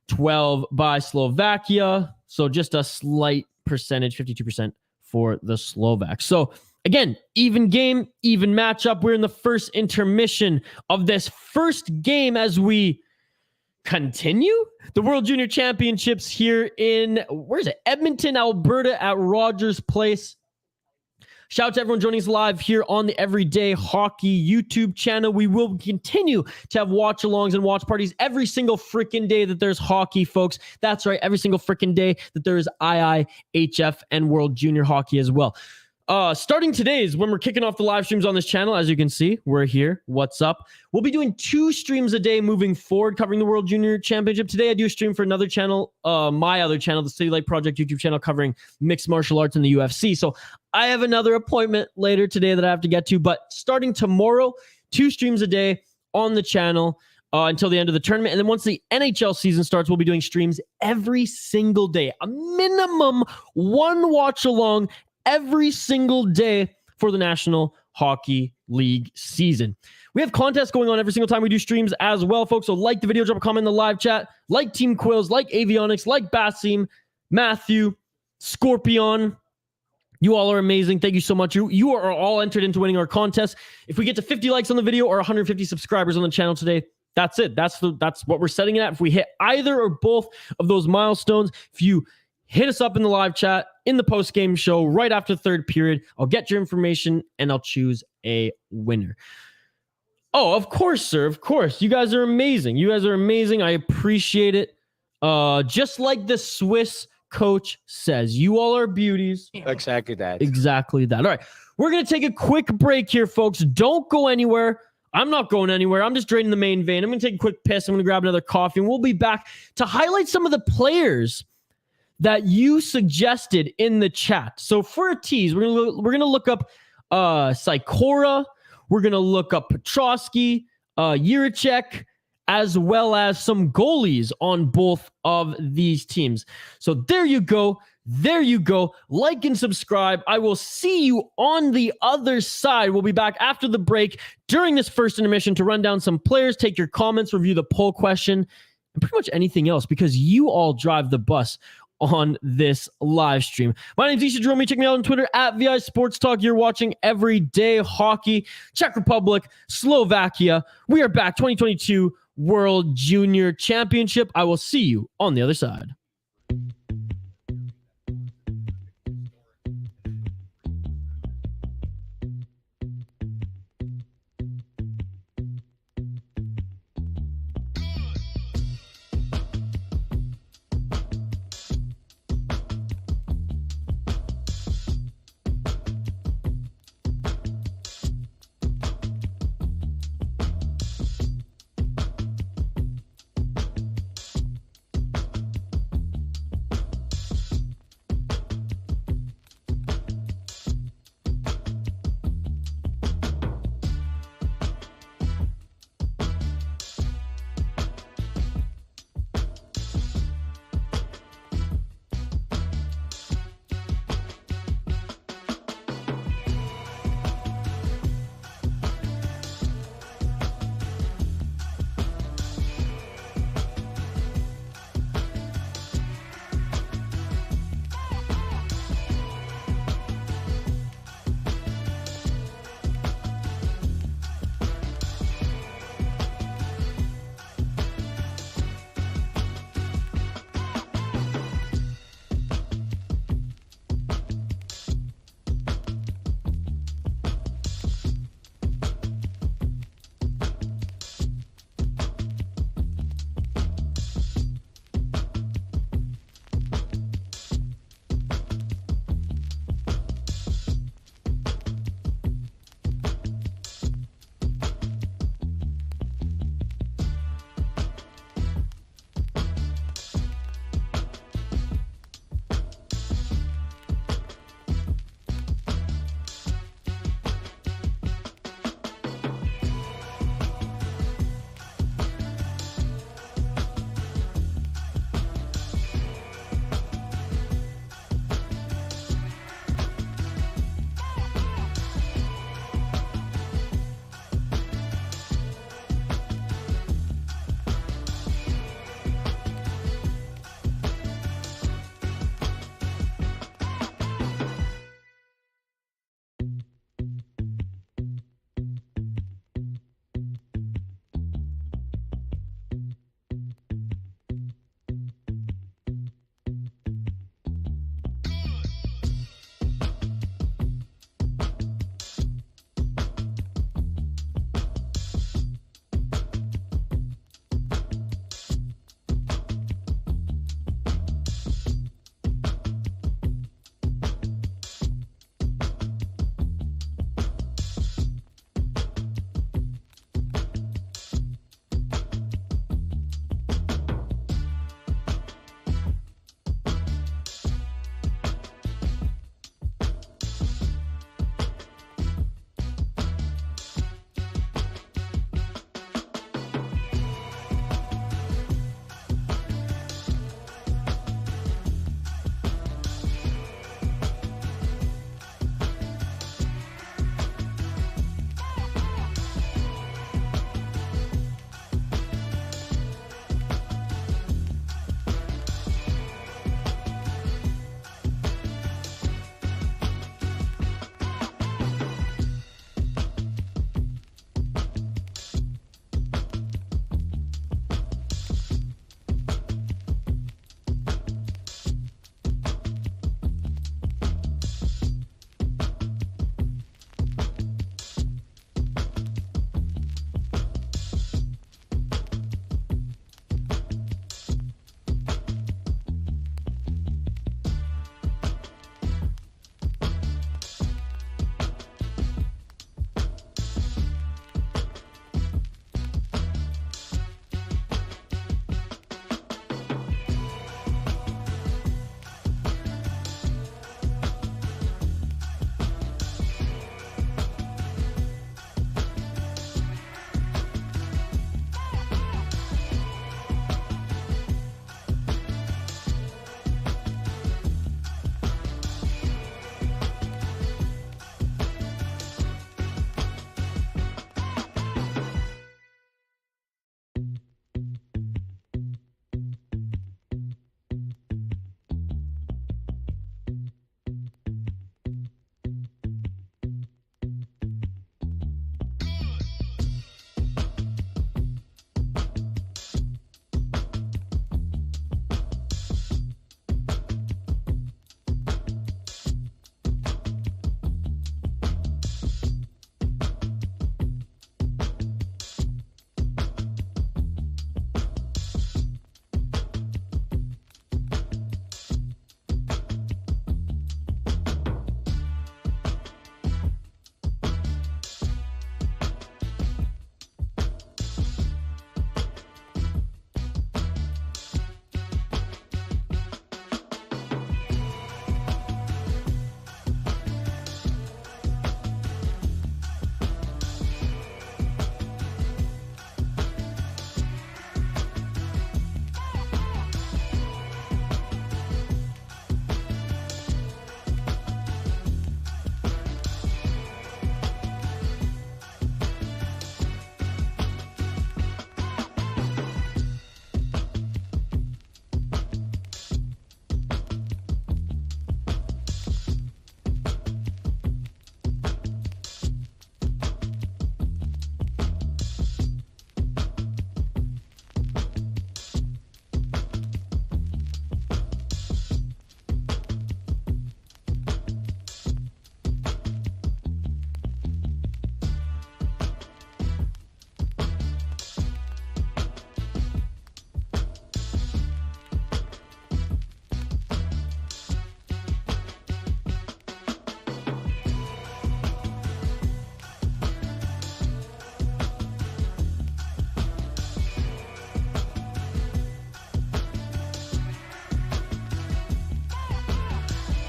[SPEAKER 1] 12 by Slovakia. So just a slight percentage, 52% for the Slovaks. So again, even game, even matchup. We're in the first intermission of this first game as we continue the World Junior Championships here in, Edmonton, Alberta at Rogers Place. Shout out to everyone joining us live here on the Everyday Hockey YouTube channel. We will continue to have watch-alongs and watch parties every single freaking day that there's hockey, folks. That's right, every single freaking day that there is IIHF and World Junior Hockey as well. Starting today is when we're kicking off the live streams on this channel. As you can see, we're here. What's up? We'll be doing 2 streams a day moving forward, covering the World Junior Championship. Today, I do a stream for another channel, my other channel, the City Light Project YouTube channel, covering mixed martial arts and the UFC. So I have another appointment later today that I have to get to. But starting tomorrow, 2 streams a day on the channel. until the end of the tournament. And then once the NHL season starts, we'll be doing streams every single day. A minimum one watch along every single day for the National Hockey League season. We have contests going on every single time we do streams as well, folks. So like the video, drop a comment in the live chat, like Team Quills, like Avionics, like Basim, Matthew, Scorpion. You all are amazing. Thank you so much. You are all entered into winning our contest. If we get to 50 likes on the video or 150 subscribers on the channel today, that's it. That's what we're setting it at. If we hit either or both of those milestones, if you hit us up in the live chat, in the post-game show, right after the third period, I'll get your information and I'll choose a winner. Oh, of course, sir. Of course. You guys are amazing. You guys are amazing. I appreciate it. Just like the Swiss coach says, you all are beauties.
[SPEAKER 3] Exactly that.
[SPEAKER 1] Exactly that. All right. We're going to take a quick break here, folks. Don't go anywhere. I'm not going anywhere. I'm just draining the main vein. I'm going to take a quick piss. I'm going to grab another coffee, and we'll be back to highlight some of the players that you suggested in the chat. So for a tease, we're going to look up Sikora. We're going to look up Petrosky, Jiricek, as well as some goalies on both of these teams. So there you go. There you go. Like and subscribe. I will see you on the other side. We'll be back after the break during this first intermission to run down some players, take your comments, review the poll question, and pretty much anything else, because you all drive the bus on this live stream. My name is Isha.jahromi. Check me out on Twitter at VI Sports Talk. You're watching Everyday Hockey. Czech Republic, Slovakia. We are back. 2022 World Junior Championship. I will see you on the other side.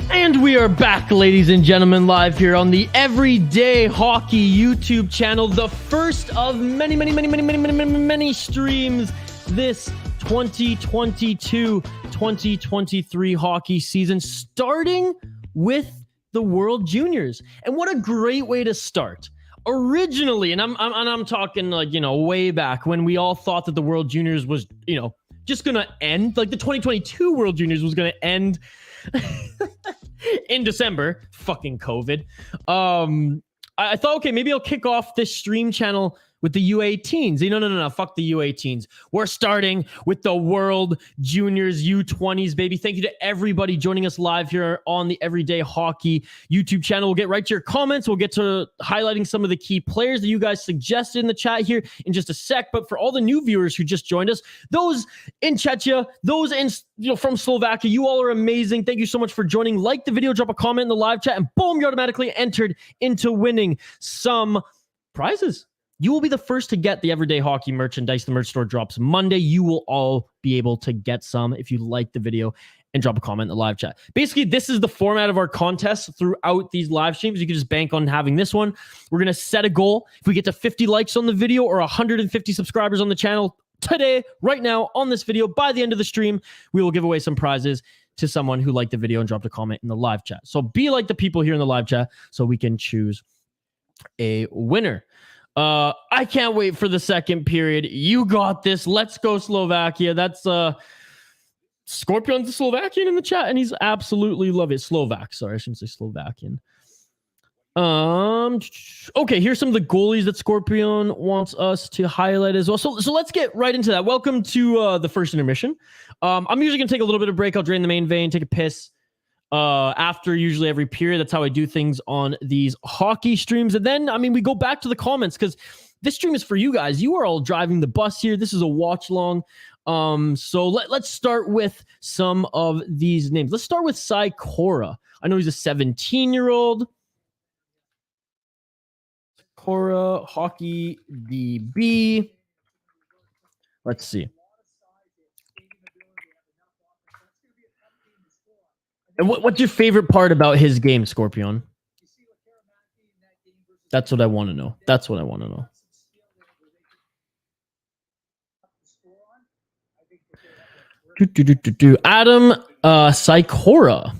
[SPEAKER 1] And we are back, ladies and gentlemen, live here on the Everyday Hockey YouTube channel. The first of many streams this 2022-2023 hockey season, starting with the World Juniors. And what a great way to start. Originally, and I'm talking like, way back when we all thought that the World Juniors was, just going to end, like the 2022 World Juniors was going to end in December. Fucking COVID. I thought, okay, maybe I'll kick off this stream channel with the U18s. No, fuck the U18s. We're starting with the World Juniors U20s, baby. Thank you to everybody joining us live here on the Everyday Hockey YouTube channel. We'll get right to your comments. We'll get to highlighting some of the key players that you guys suggested in the chat here in just a sec. But for all the new viewers who just joined us, those in Czechia, those in from Slovakia, you all are amazing. Thank you so much for joining. Like the video, drop a comment in the live chat, and boom, you're automatically entered into winning some prizes. You will be the first to get the Everyday Hockey merchandise. The merch store drops Monday. You will all be able to get some if you like the video and drop a comment in the live chat. Basically, this is the format of our contest throughout these live streams. You can just bank on having this one. We're going to set a goal. If we get to 50 likes on the video or 150 subscribers on the channel today, right now, on this video, by the end of the stream, we will give away some prizes to someone who liked the video and dropped a comment in the live chat. So be like the people here in the live chat so we can choose a winner. I can't wait for the second period. You got this. Let's go Slovakia. That's Scorpion's Slovakian in the chat, and he's absolutely love it. Slovak. Sorry, I shouldn't say Slovakian. Okay, here's some of the goalies that Scorpion wants us to highlight as well. So let's get right into that. Welcome to the first intermission. I'm usually gonna take a little bit of break. I'll drain the main vein, take a piss. After usually every period. That's how I do things on these hockey streams. And then, we go back to the comments because this stream is for you guys. You are all driving the bus here. This is a watch long. So let's start with some of these names. Let's start with Cora. I know he's a 17-year-old. Cora, hockey DB. Let's see. And what's your favorite part about his game, Scorpion? That's what I want to know. That's what I want to know. Adam Cora.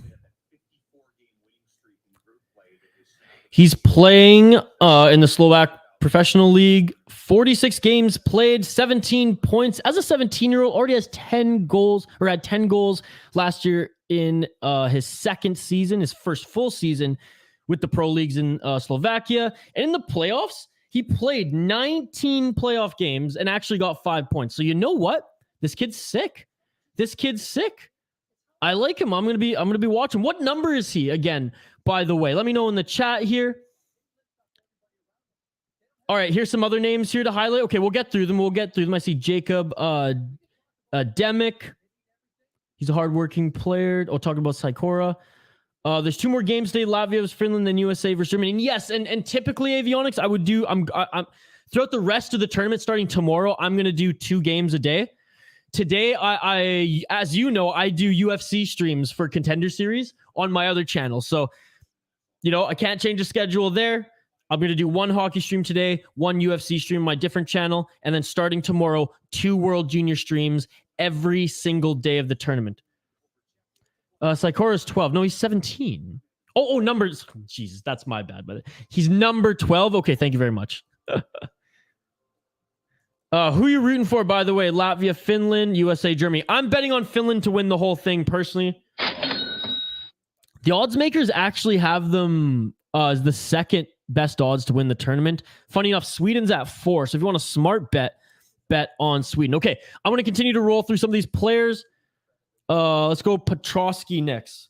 [SPEAKER 1] He's playing in the Slovak Professional League. 46 games played, 17 points. As a 17-year-old, already has 10 goals, or had 10 goals last year in his second season, his first full season with the pro leagues in Slovakia. And in the playoffs, he played 19 playoff games and actually got 5 points. So you know what? This kid's sick. I like him. I'm gonna be watching. What number is he again? By the way, let me know in the chat here. All right, here's some other names here to highlight. Okay, we'll get through them. I see Jacob Demick. He's a hardworking player. I'll talk about Cora. There's 2 more games today. Latvia versus Finland, then USA versus Germany. And yes, and typically Avionics, I would do. I'm throughout the rest of the tournament, starting tomorrow. I'm gonna do 2 games a day. Today, I as you know, I do UFC streams for Contender Series on my other channel. So, I can't change the schedule there. I'm going to do 1 hockey stream today, 1 UFC stream on my different channel, and then starting tomorrow, 2 World Junior streams every single day of the tournament. Cora's 12. No, he's 17. Oh, numbers. Jesus, that's my bad. But he's number 12. Okay, thank you very much. Who are you rooting for, by the way? Latvia, Finland, USA, Germany. I'm betting on Finland to win the whole thing, personally. The odds makers actually have them as the second best odds to win the tournament. Funny enough, Sweden's at 4. So if you want a smart bet on Sweden. Okay, I'm going to continue to roll through some of these players. Let's go Petrosky next.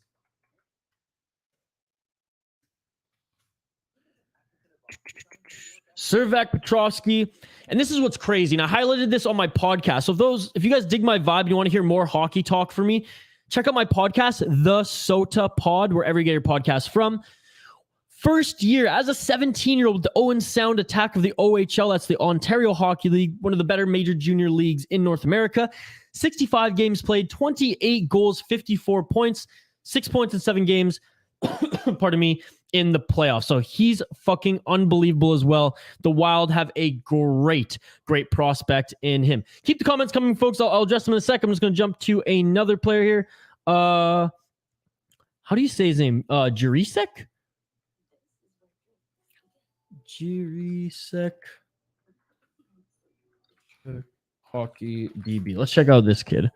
[SPEAKER 1] Servac Petrovsky. And this is what's crazy. And I highlighted this on my podcast. So if you guys dig my vibe and you want to hear more hockey talk from me, check out my podcast, The Sota Pod, wherever you get your podcast from. First year as a 17-year-old, the Owen Sound Attack of the OHL. That's the Ontario Hockey League, one of the better major junior leagues in North America. 65 games played, 28 goals, 54 points. 6 points in 7 games, pardon me, in the playoffs. So he's fucking unbelievable as well. The Wild have a great prospect in him. Keep the comments coming, folks. I'll address them in a sec. I'm just going to jump to another player here. How do you say his name? Jirisek? Jirisek. Hockey DB. Let's check out this kid.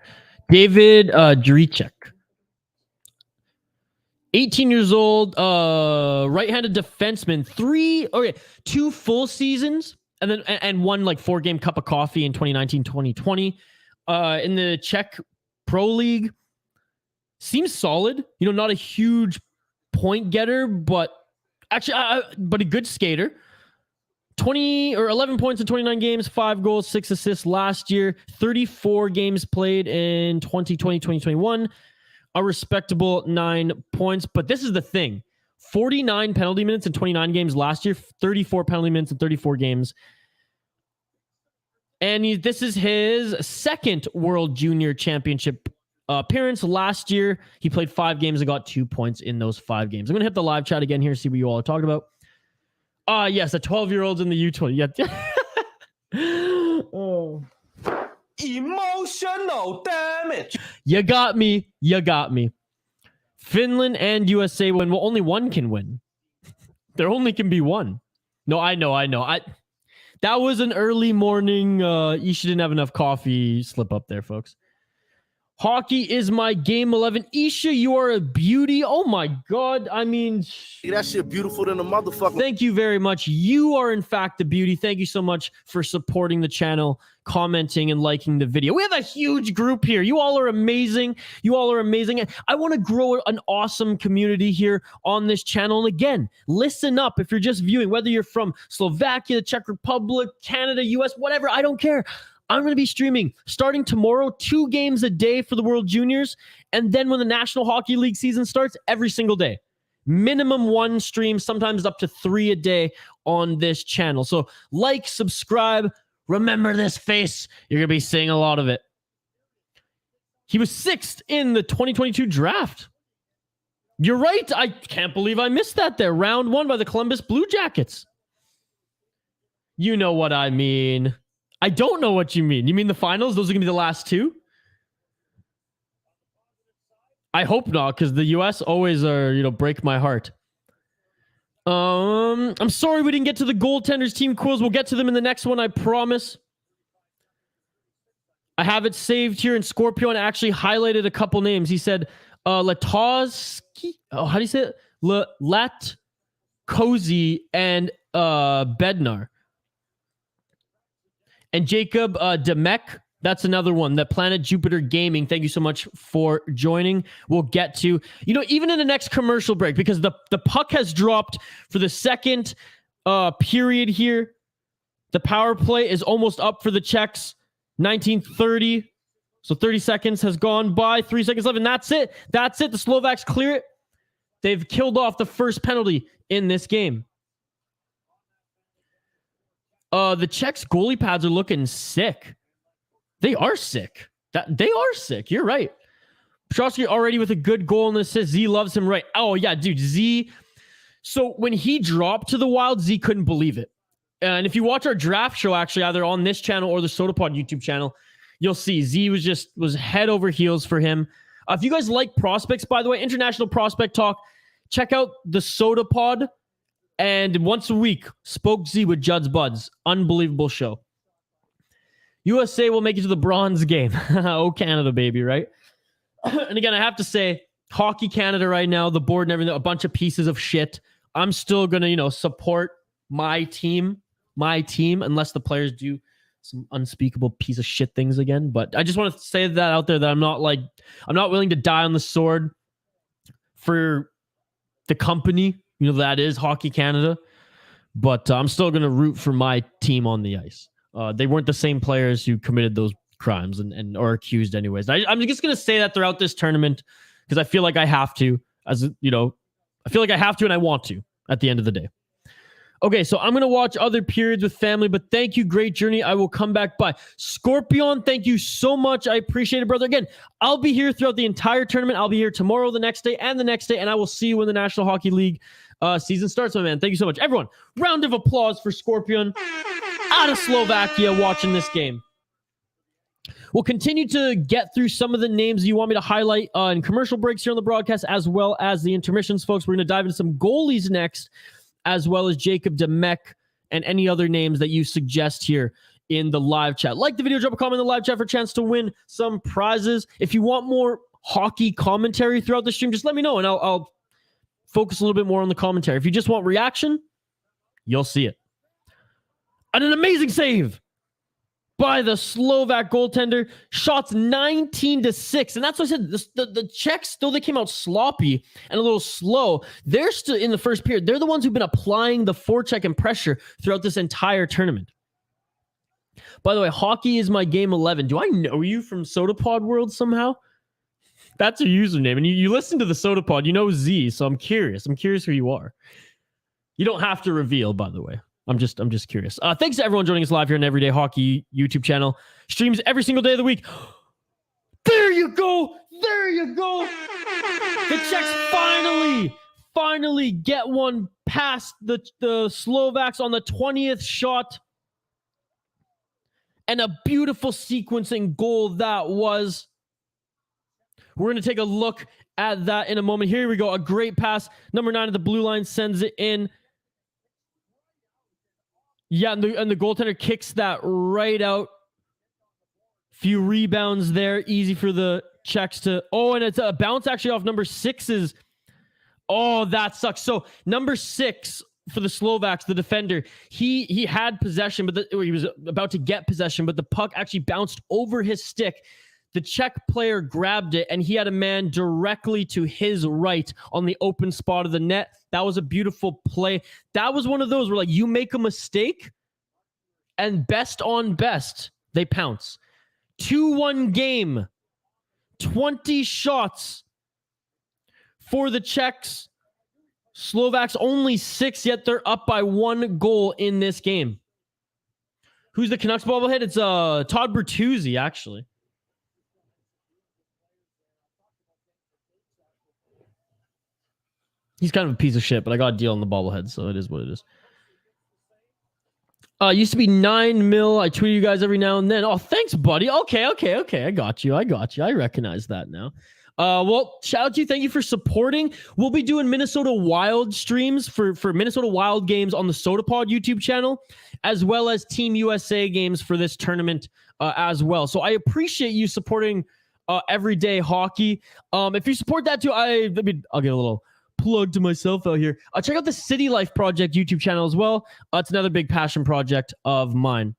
[SPEAKER 1] David Jiricek. 18 years old, right-handed defenseman, 2 full seasons, and one like 4-game cup of coffee in 2019-2020. In the Czech Pro League, seems solid. You know, not a huge point getter, but actually, but a good skater. 11 points in 29 games, 5 goals, 6 assists last year. 34 games played in 2020-2021. A respectable 9 points. But this is the thing. 49 penalty minutes in 29 games last year. 34 penalty minutes in 34 games. And this is his second World Junior Championship appearance. Last year, he played 5 games and got 2 points in those 5 games. I'm going to hit the live chat again here, see what you all are talking about. Yes, the 12-year-olds in the U20. Yeah. Oh.
[SPEAKER 3] Emotional damage.
[SPEAKER 1] You got me. Finland and USA win. Well, only one can win. There only can be one. No, I know. That was an early morning. Isha didn't have enough coffee slip up there, folks. Hockey is my game 11. Isha, you are a beauty. Oh my God. I mean,
[SPEAKER 2] That shit beautiful than a motherfucker.
[SPEAKER 1] thank you very much. You are in fact a beauty. Thank you so much for supporting the channel, commenting and liking the video. We have a huge group here. You all are amazing. I want to grow an awesome community here on this channel. And again, listen up if you're just viewing, whether you're from Slovakia, the Czech Republic, Canada, US, whatever, I don't care. I'm going to be streaming starting tomorrow, 2 games a day for the World Juniors. And then when the National Hockey League season starts, every single day. Minimum 1 stream, sometimes up to 3 a day on this channel. So like, subscribe, remember this face. You're going to be seeing a lot of it. He was 6th in the 2022 draft. You're right. I can't believe I missed that there. Round 1 by the Columbus Blue Jackets. You know what I mean. I don't know what you mean. You mean the finals? Those are going to be the last 2? I hope not, because the US always are, break my heart. I'm sorry we didn't get to the goaltenders team quiz. We'll get to them in the next one, I promise. I have it saved here in Scorpio and actually highlighted a couple names. He said Latowski. Oh, how do you say it? Latkozy and Bednar. And Jacob Demek, that's another one. That Planet Jupiter Gaming. Thank you so much for joining. We'll get to, even in the next commercial break, because the puck has dropped for the second period here. The power play is almost up for the Czechs. 19:30. So 30 seconds has gone by. 3 seconds left, and that's it. The Slovaks clear it. They've killed off the first penalty in this game. The Czechs goalie pads are looking sick. They are sick. You're right. Petrosky already with a good goal and assist. Z loves him, right? Oh yeah, dude. Z. So when he dropped to the Wild, Z couldn't believe it. And if you watch our draft show, actually, either on this channel or the SodaPod YouTube channel, you'll see Z was head over heels for him. If you guys like prospects, by the way, International Prospect Talk, check out the SodaPod. And once a week, Spoke Z with Judd's Buds. Unbelievable show. USA will make it to the bronze game. Oh, Canada, baby, right? And again, I have to say, Hockey Canada right now, the board and everything, a bunch of pieces of shit. I'm still going to, support my team, unless the players do some unspeakable piece of shit things again. But I just want to say that out there that I'm not willing to die on the sword for the company. That is Hockey Canada. But I'm still going to root for my team on the ice. They weren't the same players who committed those crimes and are accused anyways. I'm just going to say that throughout this tournament because I feel like I have to. I feel like I have to and I want to at the end of the day. Okay, so I'm going to watch other periods with family, but thank you. Great journey. I will come back by. Scorpion, thank you so much. I appreciate it, brother. Again, I'll be here throughout the entire tournament. I'll be here tomorrow, the next day, and the next day, and I will see you when the National Hockey League season starts, my man. Thank you so much. Everyone, round of applause for Scorpion out of Slovakia watching this game. We'll continue to get through some of the names you want me to highlight in commercial breaks here on the broadcast, as well as the intermissions, folks. We're going to dive into some goalies next, as well as Jacob Demek and any other names that you suggest here in the live chat. Like the video, drop a comment in the live chat for a chance to win some prizes. If you want more hockey commentary throughout the stream, just let me know, and I'll focus a little bit more on the commentary. If you just want reaction, you'll see it. And an amazing save by the Slovak goaltender. Shots 19-6. And that's what I said. The Czechs, though they came out sloppy and a little slow, they're still in the first period. They're the ones who've been applying the forecheck and pressure throughout this entire tournament. By the way, hockey is my game 11. Do I know you from SodaPod World somehow? That's your username. And you listen to the SodaPod. You know Z, so I'm curious. I'm curious who you are. You don't have to reveal, by the way. I'm just curious. Thanks to everyone joining us live here on Everyday Hockey YouTube channel. Streams every single day of the week. There you go. There you go. The Czechs finally get one past the Slovaks on the 20th shot. And a beautiful sequencing goal that was. We're going to take a look at that in a moment. Here we go. A great pass. Number 9 at the blue line sends it in. Yeah, and the goaltender kicks that right out. Few rebounds there. Easy for the Czechs to... Oh, and it's a bounce actually off number 6's. Oh, that sucks. So number 6 for the Slovaks, the defender, he had possession, but he was about to get possession, but the puck actually bounced over his stick. The Czech player grabbed it, and he had a man directly to his right on the open spot of the net. That was a beautiful play. That was one of those where, like, you make a mistake, and best on best, they pounce. 2-1 game. 20 shots for the Czechs. Slovaks only 6, yet they're up by 1 goal in this game. Who's the Canucks bobblehead? It's Todd Bertuzzi, actually. He's kind of a piece of shit, but I got a deal on the bobblehead, so it is what it is. Used to be 9 mil. I tweet you guys every now and then. Oh, thanks, buddy. Okay. I got you. I recognize that now. Well, shout out to you. Thank you for supporting. We'll be doing Minnesota Wild streams for Minnesota Wild games on the SodaPod YouTube channel, as well as Team USA games for this tournament as well. So I appreciate you supporting Everyday Hockey. If you support that too, I'll get a little plug to myself out here. Check out the City Life Project YouTube channel as well. It's another big passion project of mine.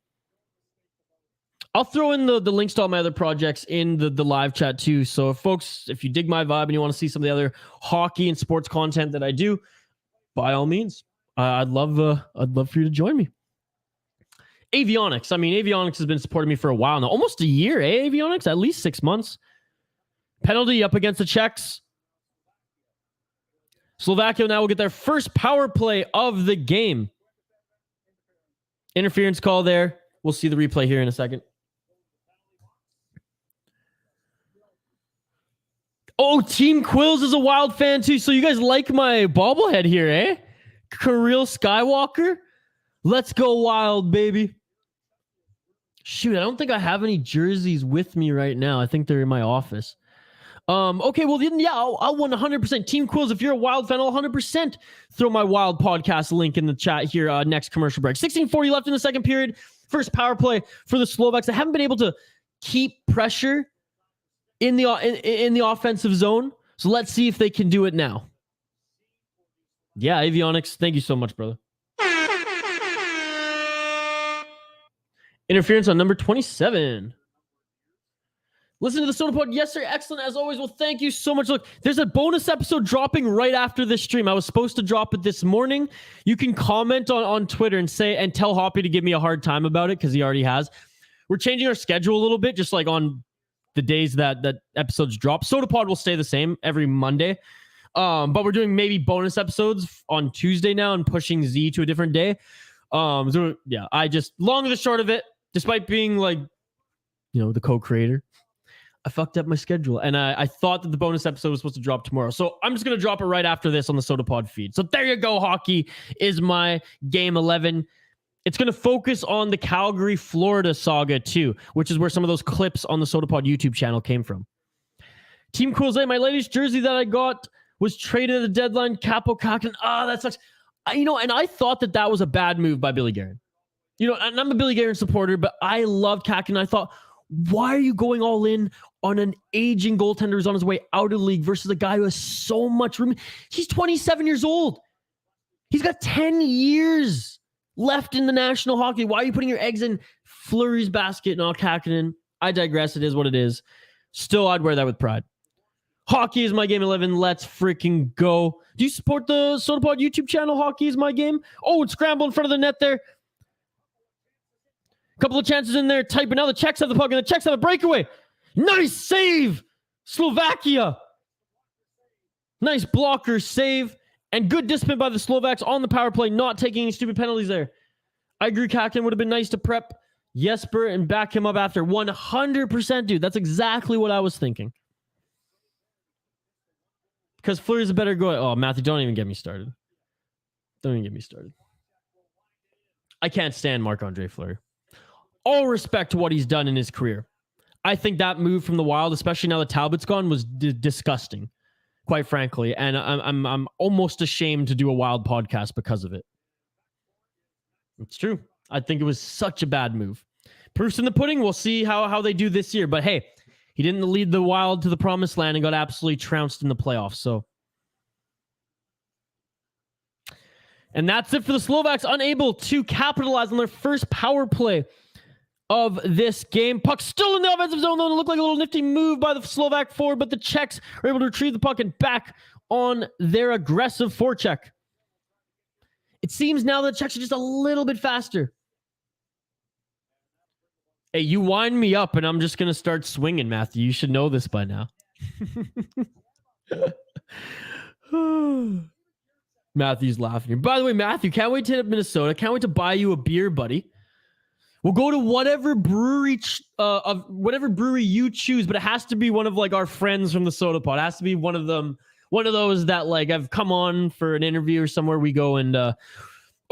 [SPEAKER 1] I'll throw in the links to all my other projects in the live chat too. So folks, if you dig my vibe and you want to see some of the other hockey and sports content that I do, by all means, I'd love for you to join me. Avionics. I mean, Avionics has been supporting me for a while now. Almost a year, eh, Avionics? At least 6 months. Penalty up against the Czechs. Slovakia now will get their first power play of the game. Interference call there. We'll see the replay here in a second. Oh, Team Quills is a Wild fan too. So you guys like my bobblehead here, eh? Kirill Skywalker. Let's go Wild, baby. Shoot, I don't think I have any jerseys with me right now. I think they're in my office. Okay, well, then, yeah, I'll 100%. Team Quills, if you're a Wild fan, I'll 100% throw my Wild podcast link in the chat here next commercial break. 16:40 left in the second period. First power play for the Slovaks. I haven't been able to keep pressure in the offensive zone, so let's see if they can do it now. Yeah, Avionics, thank you so much, brother. Interference on number 27. Listen to the SodaPod. Yes, sir. Excellent as always. Well, thank you so much. Look, there's a bonus episode dropping right after this stream. I was supposed to drop it this morning. You can comment on Twitter and tell Hoppy to give me a hard time about it because he already has. We're changing our schedule a little bit, just like on the days that episodes drop. SodaPod will stay the same every Monday. But we're doing maybe bonus episodes on Tuesday now and pushing Z to a different day. So yeah, I just, long and the short of it, despite being like, the co-creator, I fucked up my schedule, and I thought that the bonus episode was supposed to drop tomorrow. So I'm just going to drop it right after this on the SodaPod feed. So there you go. Hockey is my game 11. It's going to focus on the Calgary, Florida saga too, which is where some of those clips on the SodaPod YouTube channel came from. Team Coolsay, my latest jersey that I got was traded at the deadline. Capo Kakinen. That sucks. And I thought that was a bad move by Billy Guerin. And I'm a Billy Guerin supporter, but I loved Kakinen. I thought, why are you going all in on an aging goaltender who's on his way out of the league versus a guy who has so much room? He's 27 years old. He's got 10 years left in the National Hockey. Why are you putting your eggs in Fleury's basket, not Kakinen? I digress. It is what it is. Still, I'd wear that with pride. Hockey is my game 11. Let's freaking go. Do you support the SodaPod YouTube channel? Hockey is my game. Oh, it's scramble in front of the net there. Couple of chances in there. Type, but now the Czechs have the puck, and the Czechs have a breakaway. Nice save, Slovakia. Nice blocker save, and good discipline by the Slovaks on the power play, not taking any stupid penalties there. I agree, Kakinen would have been nice to prep Jesper and back him up after. 100%, dude. That's exactly what I was thinking. Because Fleury's a better goalie. Oh, Matthew, don't even get me started. Don't even get me started. I can't stand Marc-Andre Fleury. All respect to what he's done in his career. I think that move from the Wild, especially now that Talbot's gone, was disgusting, quite frankly. And I'm almost ashamed to do a Wild podcast because of it. It's true. I think it was such a bad move. Proof's in the pudding. We'll see how they do this year. But hey, he didn't lead the Wild to the promised land and got absolutely trounced in the playoffs. So, and that's it for the Slovaks, unable to capitalize on their first power play of this game. Puck still in the offensive zone, though. It looked like a little nifty move by the Slovak forward, but the Czechs are able to retrieve the puck and back on their aggressive forecheck. It seems now the Czechs are just a little bit faster. Hey, you wind me up, and I'm just going to start swinging, Matthew. You should know this by now. Matthew's laughing. By the way, Matthew, can't wait to hit up Minnesota. Can't wait to buy you a beer, buddy. We'll go to whatever brewery you choose, but it has to be one of like our friends from the Soda Pod. It has to be one of them, one of those that like have come on for an interview or somewhere we go and or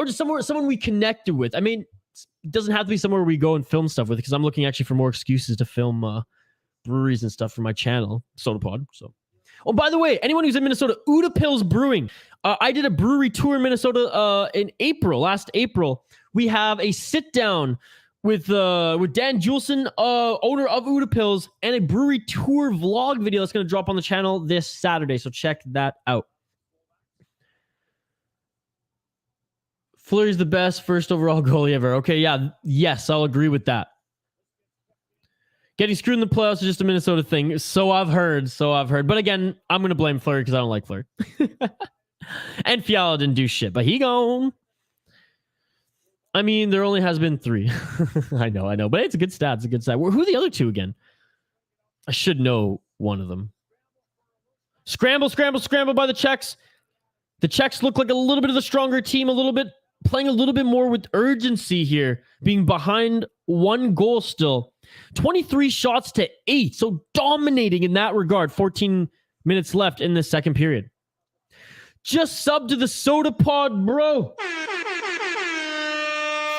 [SPEAKER 1] just someone we connected with. I mean, it doesn't have to be somewhere we go and film stuff with, because I'm looking actually for more excuses to film breweries and stuff for my channel, Soda Pod. So, oh, by the way, anyone who's in Minnesota, Uda Pills Brewing. I did a brewery tour in Minnesota in last April. We have a sit down with Dan Juleson, owner of Uda Pills, and a brewery tour vlog video that's going to drop on the channel this Saturday. So check that out. Fleury's the best first overall goalie ever. Okay, yeah, yes, I'll agree with that. Getting screwed in the playoffs is just a Minnesota thing. So I've heard. But again, I'm going to blame Fleury because I don't like Fleury. And Fiala didn't do shit, but he gone. I mean, there only has been 3. I know. But it's a good stat. Who are the other 2 again? I should know one of them. Scramble by the Czechs. The Czechs look like a little bit of the stronger team, playing a little bit more with urgency here, being behind 1 goal still. 23 shots to 8, so dominating in that regard. 14 minutes left in the second period. Just sub to the Soda Pod, bro.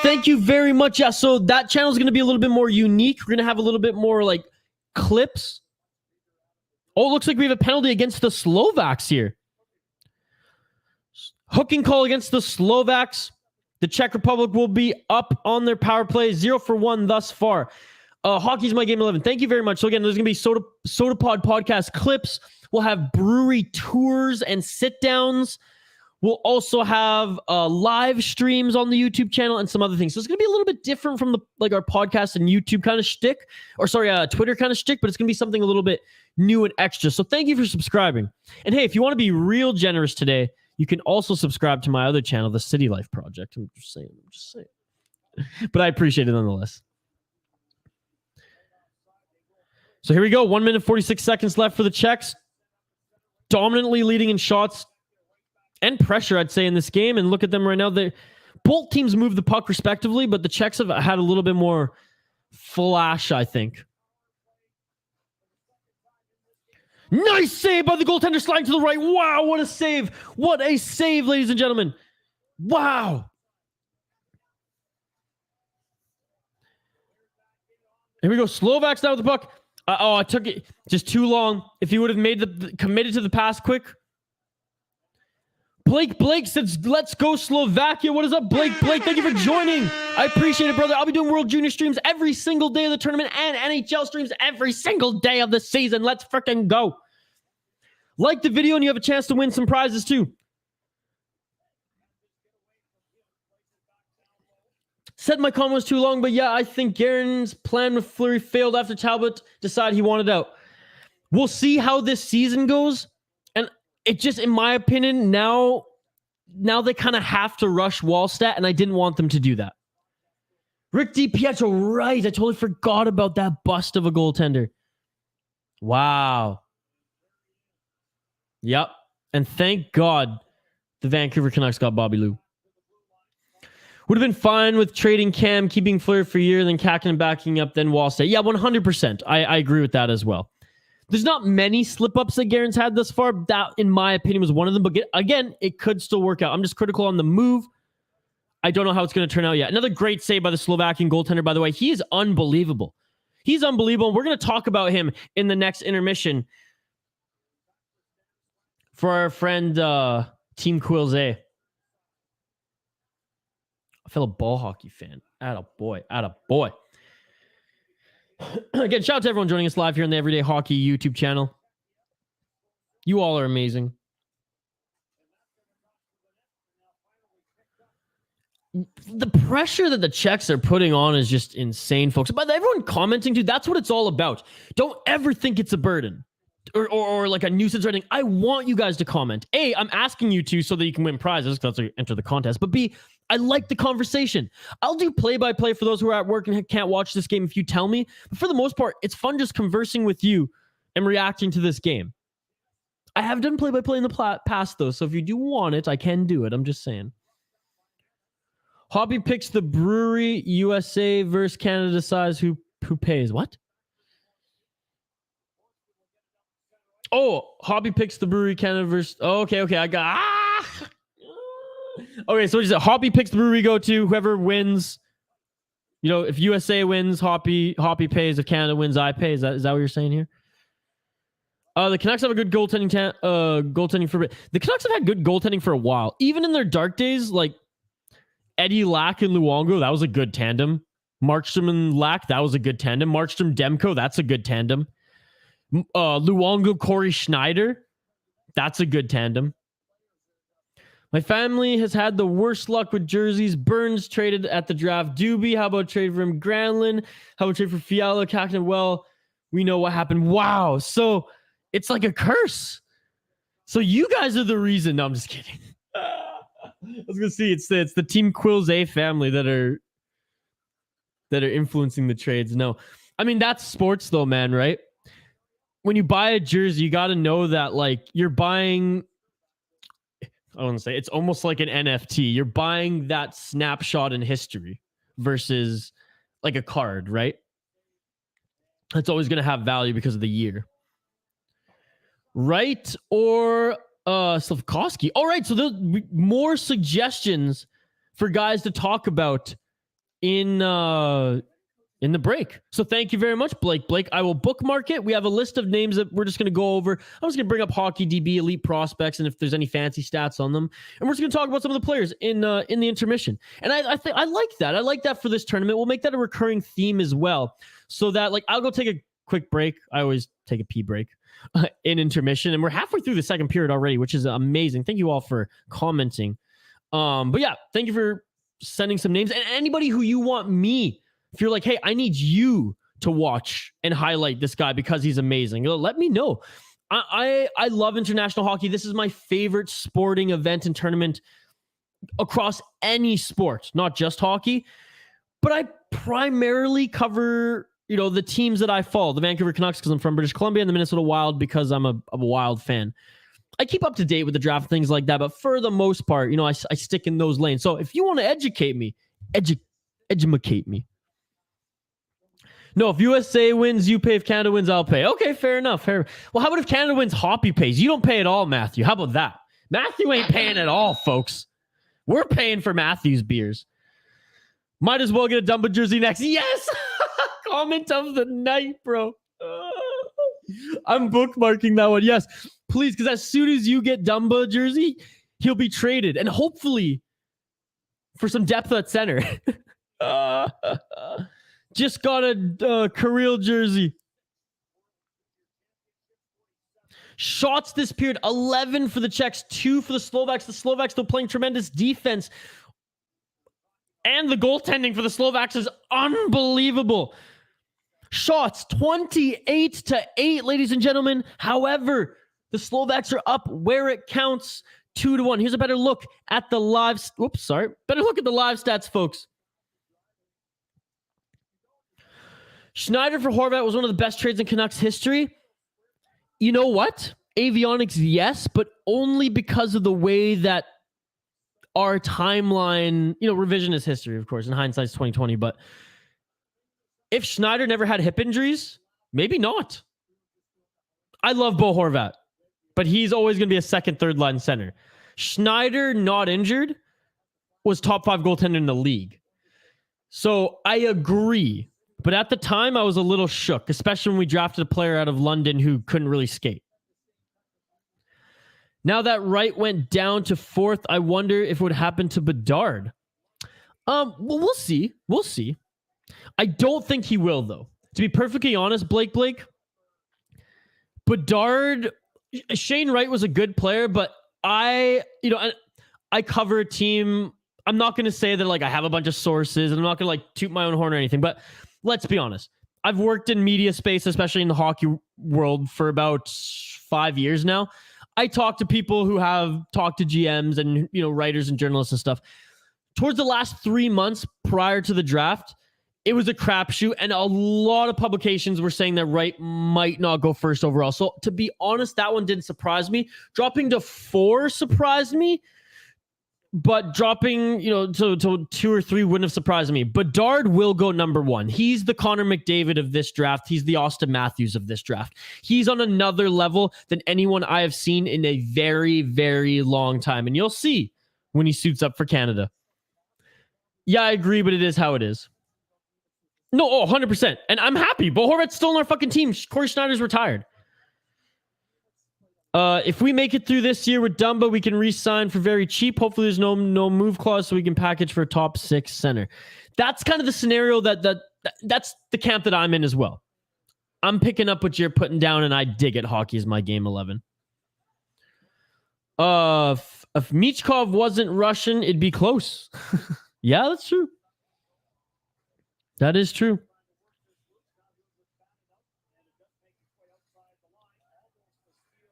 [SPEAKER 1] Thank you very much. Yeah, so that channel is going to be a little bit more unique. We're going to have a little bit more like clips. Oh, it looks like we have a penalty against the Slovaks here. Hooking call against the Slovaks. The Czech Republic will be up on their power play. 0 for 1 thus far. Hockey's my game 11. Thank you very much. So again, there's going to be Soda Pod podcast clips. We'll have brewery tours and sit downs. We'll also have live streams on the YouTube channel and some other things. So it's going to be a little bit different from our podcast and YouTube kind of shtick, Twitter kind of shtick, but it's going to be something a little bit new and extra. So thank you for subscribing. And hey, if you want to be real generous today, you can also subscribe to my other channel, the City Life Project. I'm just saying. But I appreciate it nonetheless. So here we go. 1 minute, 46 seconds left for the Czechs. dominantly leading in shots and pressure, I'd say, in this game. And look at them right now. Both teams move the puck respectively, but the Czechs have had a little bit more flash, I think. Nice save by the goaltender, sliding to the right. Wow, what a save. What a save, ladies and gentlemen. Wow. Here we go. Slovaks now with the puck. I took it just too long. If he would have committed to the pass quick. Blake says, let's go Slovakia. What is up, Blake? Thank you for joining. I appreciate it, brother. I'll be doing World Junior streams every single day of the tournament and NHL streams every single day of the season. Let's freaking go. Like the video and you have a chance to win some prizes too. Said my comment was too long, but yeah, I think Guerin's plan with Fleury failed after Talbot decided he wanted out. We'll see how this season goes. And it just, in my opinion, now they kind of have to rush Wallstat, and I didn't want them to do that. Rick DiPietro, right. I totally forgot about that bust of a goaltender. Wow. Yep. And thank God the Vancouver Canucks got Bobby Lou. Would have been fine with trading Cam, keeping Fleury for a year, then Kakinen backing up, then Wallstat. Yeah, 100%. I agree with that as well. There's not many slip-ups that Guerin's had thus far. That, in my opinion, was one of them. But again, it could still work out. I'm just critical on the move. I don't know how it's going to turn out yet. Another great save by the Slovakian goaltender, by the way. He is unbelievable. He's unbelievable. We're going to talk about him in the next intermission for our friend Team Quilze. A fellow ball hockey fan. Atta boy. Again, shout out to everyone joining us live here on the Everyday Hockey YouTube channel. You all are amazing. The pressure that the Czechs are putting on is just insane, folks. But everyone commenting, dude, that's what it's all about. Don't ever think it's a burden or like a nuisance or anything. I want you guys to comment. A, I'm asking you to so that you can win prizes because that's how you enter the contest. But B, I like the conversation. I'll do play-by-play for those who are at work and can't watch this game if you tell me. But for the most part, it's fun just conversing with you and reacting to this game. I have done play-by-play in the past, though, so if you do want it, I can do it. I'm just saying. Hobby picks the brewery, USA versus Canada decides who pays. What? Oh, Hobby picks the brewery, Canada versus... Oh, okay, I got... Okay, so what is it? Hoppy picks the brewery go to. Whoever wins, you know, if USA wins, Hoppy pays. If Canada wins, I pay. Is that what you're saying here? The Canucks have a good goaltending for a bit. The Canucks have had good goaltending for a while. Even in their dark days, like Eddie Lack and Luongo, that was a good tandem. Markstrom and Lack, that was a good tandem. Markstrom Demko, that's a good tandem. Luongo Corey Schneider, that's a good tandem. My family has had the worst luck with jerseys. Burns traded at the draft. Doobie, how about trade for him? Granlund, how about trade for Fiala? Kakinen, well, we know what happened. Wow. So it's like a curse. So you guys are the reason. No, I'm just kidding. I was going to see it's the Team Quilze family that are influencing the trades. No, I mean, that's sports though, man, right? When you buy a jersey, you got to know that like you're buying... I want to say it's almost like an NFT. You're buying that snapshot in history versus like a card, right? It's always going to have value because of the year. Right? Or Slavkovsky. All right. So there's more suggestions for guys to talk about in the break. So thank you very much, Blake. I will bookmark it. We have a list of names that we're just going to go over. I'm just going to bring up Hockey DB, elite prospects, and if there's any fancy stats on them. And we're just going to talk about some of the players in the intermission. And I think I like that. I like that for this tournament. We'll make that a recurring theme as well. So that like I'll go take a quick break. I always take a pee break in intermission. And we're halfway through the second period already, which is amazing. Thank you all for commenting. But yeah, thank you for sending some names. And anybody who you want me, if you're like, hey, I need you to watch and highlight this guy because he's amazing, let me know. I love international hockey. This is my favorite sporting event and tournament across any sport, not just hockey. But I primarily cover, you know, the teams that I follow, the Vancouver Canucks because I'm from British Columbia, and the Minnesota Wild because I'm a Wild fan. I keep up to date with the draft, things like that. But for the most part, you know, I stick in those lanes. So if you want to educate me, educate me. No, if USA wins, you pay. If Canada wins, I'll pay. Okay, fair enough. Fair. Well, how about if Canada wins, Hoppy pays? You don't pay at all, Matthew. How about that? Matthew ain't paying at all, folks. We're paying for Matthew's beers. Might as well get a Dumba jersey next. Yes! Comment of the night, bro. I'm bookmarking that one. Yes, please, because as soon as you get Dumba jersey, he'll be traded. And hopefully for some depth at center. Just got a Kirill jersey. Shots this period, 11 for the Czechs, 2 for the Slovaks. The Slovaks still playing tremendous defense. And the goaltending for the Slovaks is unbelievable. Shots, 28-8, ladies and gentlemen. However, the Slovaks are up where it counts, 2-1. Here's a better look at the live... Better look at the live stats, folks. Schneider for Horvat was one of the best trades in Canucks history. You know what? Avionics, yes, but only because of the way that our timeline, you know, revisionist history, of course, in hindsight's 2020, but if Schneider never had hip injuries, maybe not. I love Bo Horvat, but he's always going to be a second, third line center. Schneider, not injured, was top 5 goaltender in the league. So I agree. But at the time, I was a little shook, especially when we drafted a player out of London who couldn't really skate. Now that Wright went down to 4th, I wonder if it would happen to Bedard. Well, we'll see. We'll see. I don't think he will, though. To be perfectly honest, Blake, Bedard, Shane Wright was a good player, but I cover a team. I'm not going to say that like I have a bunch of sources, and I'm not going to like toot my own horn or anything, but let's be honest. I've worked in media space, especially in the hockey world, for about 5 years now. I talk to people who have talked to GMs and, you know, writers and journalists and stuff. Towards the last 3 months prior to the draft, it was a crapshoot, and a lot of publications were saying that Wright might not go first overall. So to be honest, that one didn't surprise me. Dropping to 4 surprised me, but dropping, you know, to 2 or 3 wouldn't have surprised me. Bedard will go number 1. He's the Connor McDavid of this draft. He's the Austin Matthews of this draft. He's on another level than anyone I have seen in a very, very long time. And you'll see when he suits up for Canada. Yeah, I agree, but it is how it is. No, 100%. And I'm happy. Bo Horvat's still on our fucking team. Corey Schneider's retired. If we make it through this year with Dumba, we can re-sign for very cheap. Hopefully there's no move clause, so we can package for a top 6 center. That's kind of the scenario that's the camp that I'm in as well. I'm picking up what you're putting down, and I dig it. Hockey is my game 11. If Michkov wasn't Russian, it'd be close. Yeah, that's true. That is true.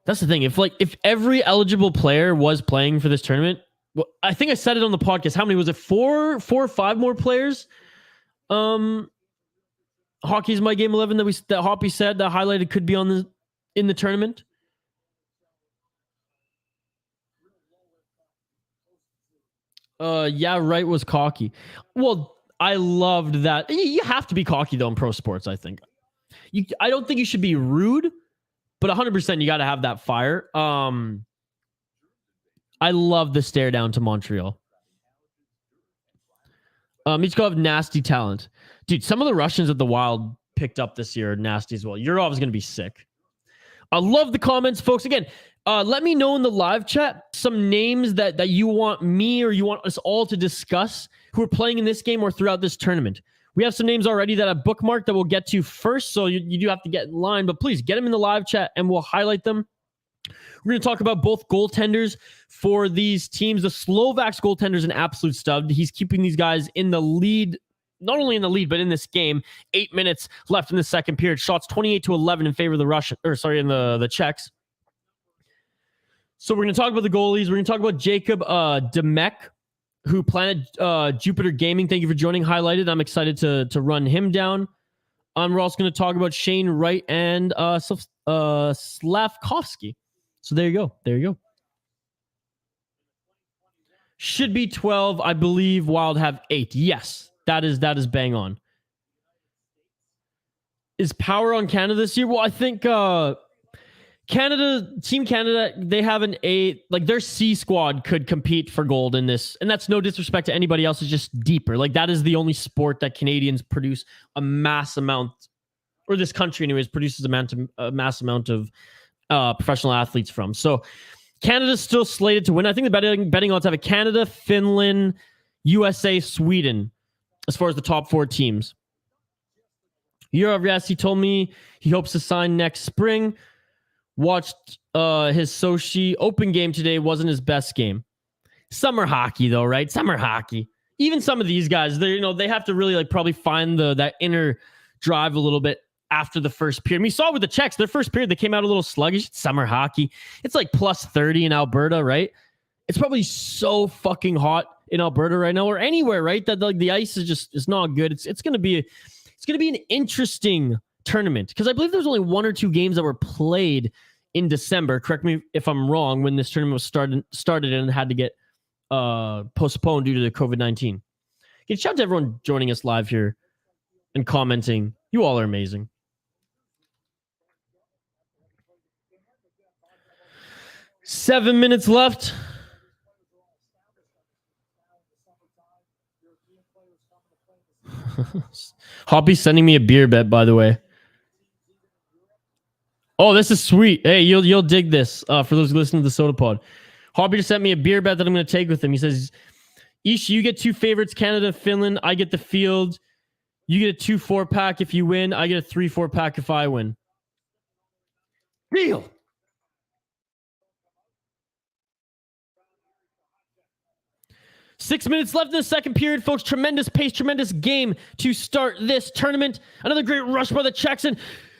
[SPEAKER 1] That's the thing. If every eligible player was playing for this tournament, well, I think I said it on the podcast. How many was it? 4 or 5 more players. Hockey's my game 11 that Hoppy said that highlighted could be in the tournament. Yeah, Wright was cocky. Well, I loved that. You have to be cocky though in pro sports, I think. I don't think you should be rude, but 100% you got to have that fire. I love the stare down to Montreal. Michkov, nasty talent. Dude, some of the Russians that the Wild picked up this year are nasty as well. Yurov's going to be sick. I love the comments, folks. Again, let me know in the live chat some names that you want me or you want us all to discuss who are playing in this game or throughout this tournament. We have some names already that I've bookmarked that we'll get to first, so you do have to get in line, but please get them in the live chat and we'll highlight them. We're going to talk about both goaltenders for these teams. The Slovaks goaltender's an absolute stud. He's keeping these guys in the lead, not only in the lead, but in this game. 8 minutes left in the second period. Shots 28-11 in favor of the Czechs. So we're going to talk about the goalies. We're going to talk about Jacob Demek, who Planet Jupiter Gaming, thank you for joining, highlighted. I'm excited to run him down. We're also going to talk about Shane Wright and Slavkovsky. So there you go. There you go. Should be 12. I believe Wild have 8. Yes, that is bang on. Is power on Canada this year? Well, I think Team Canada, they have an A, like their C squad could compete for gold in this. And that's no disrespect to anybody else. It's just deeper. Like that is the only sport that Canadians produce a mass amount, or this country anyways, produces a mass amount of professional athletes from. So Canada's still slated to win. I think the betting odds have it Canada, Finland, USA, Sweden, as far as the top 4 teams. Yurov, yes, he told me he hopes to sign next spring. Watched his Sochi Open game today. Wasn't his best game. Summer hockey, though, right? Summer hockey. Even some of these guys, they have to really probably find that inner drive a little bit after the first period. We saw with the Czechs, their first period, they came out a little sluggish. It's summer hockey. It's like plus 30 in Alberta, right? It's probably so fucking hot in Alberta right now, or anywhere, right? That the ice is not good. It's gonna be an interesting tournament, because I believe there's only 1 or 2 games that were played in December. Correct me if I'm wrong, when this tournament was started and had to get postponed due to the COVID-19. Okay, shout out to everyone joining us live here and commenting. You all are amazing. Seven minutes left. Hoppy's sending me a beer bet, by the way. Oh, this is sweet. Hey, you'll dig this. For those listening to the Soda Pod, Hoppy just sent me a beer bet that I'm going to take with him. He says, Isha, you get 2 favorites, Canada, Finland. I get the field. You get a 2 4-pack if you win. I get a 3 4-pack if I win. Deal. Six minutes left in the second period, folks. Tremendous pace, tremendous game to start this tournament. Another great rush by the Czechs, and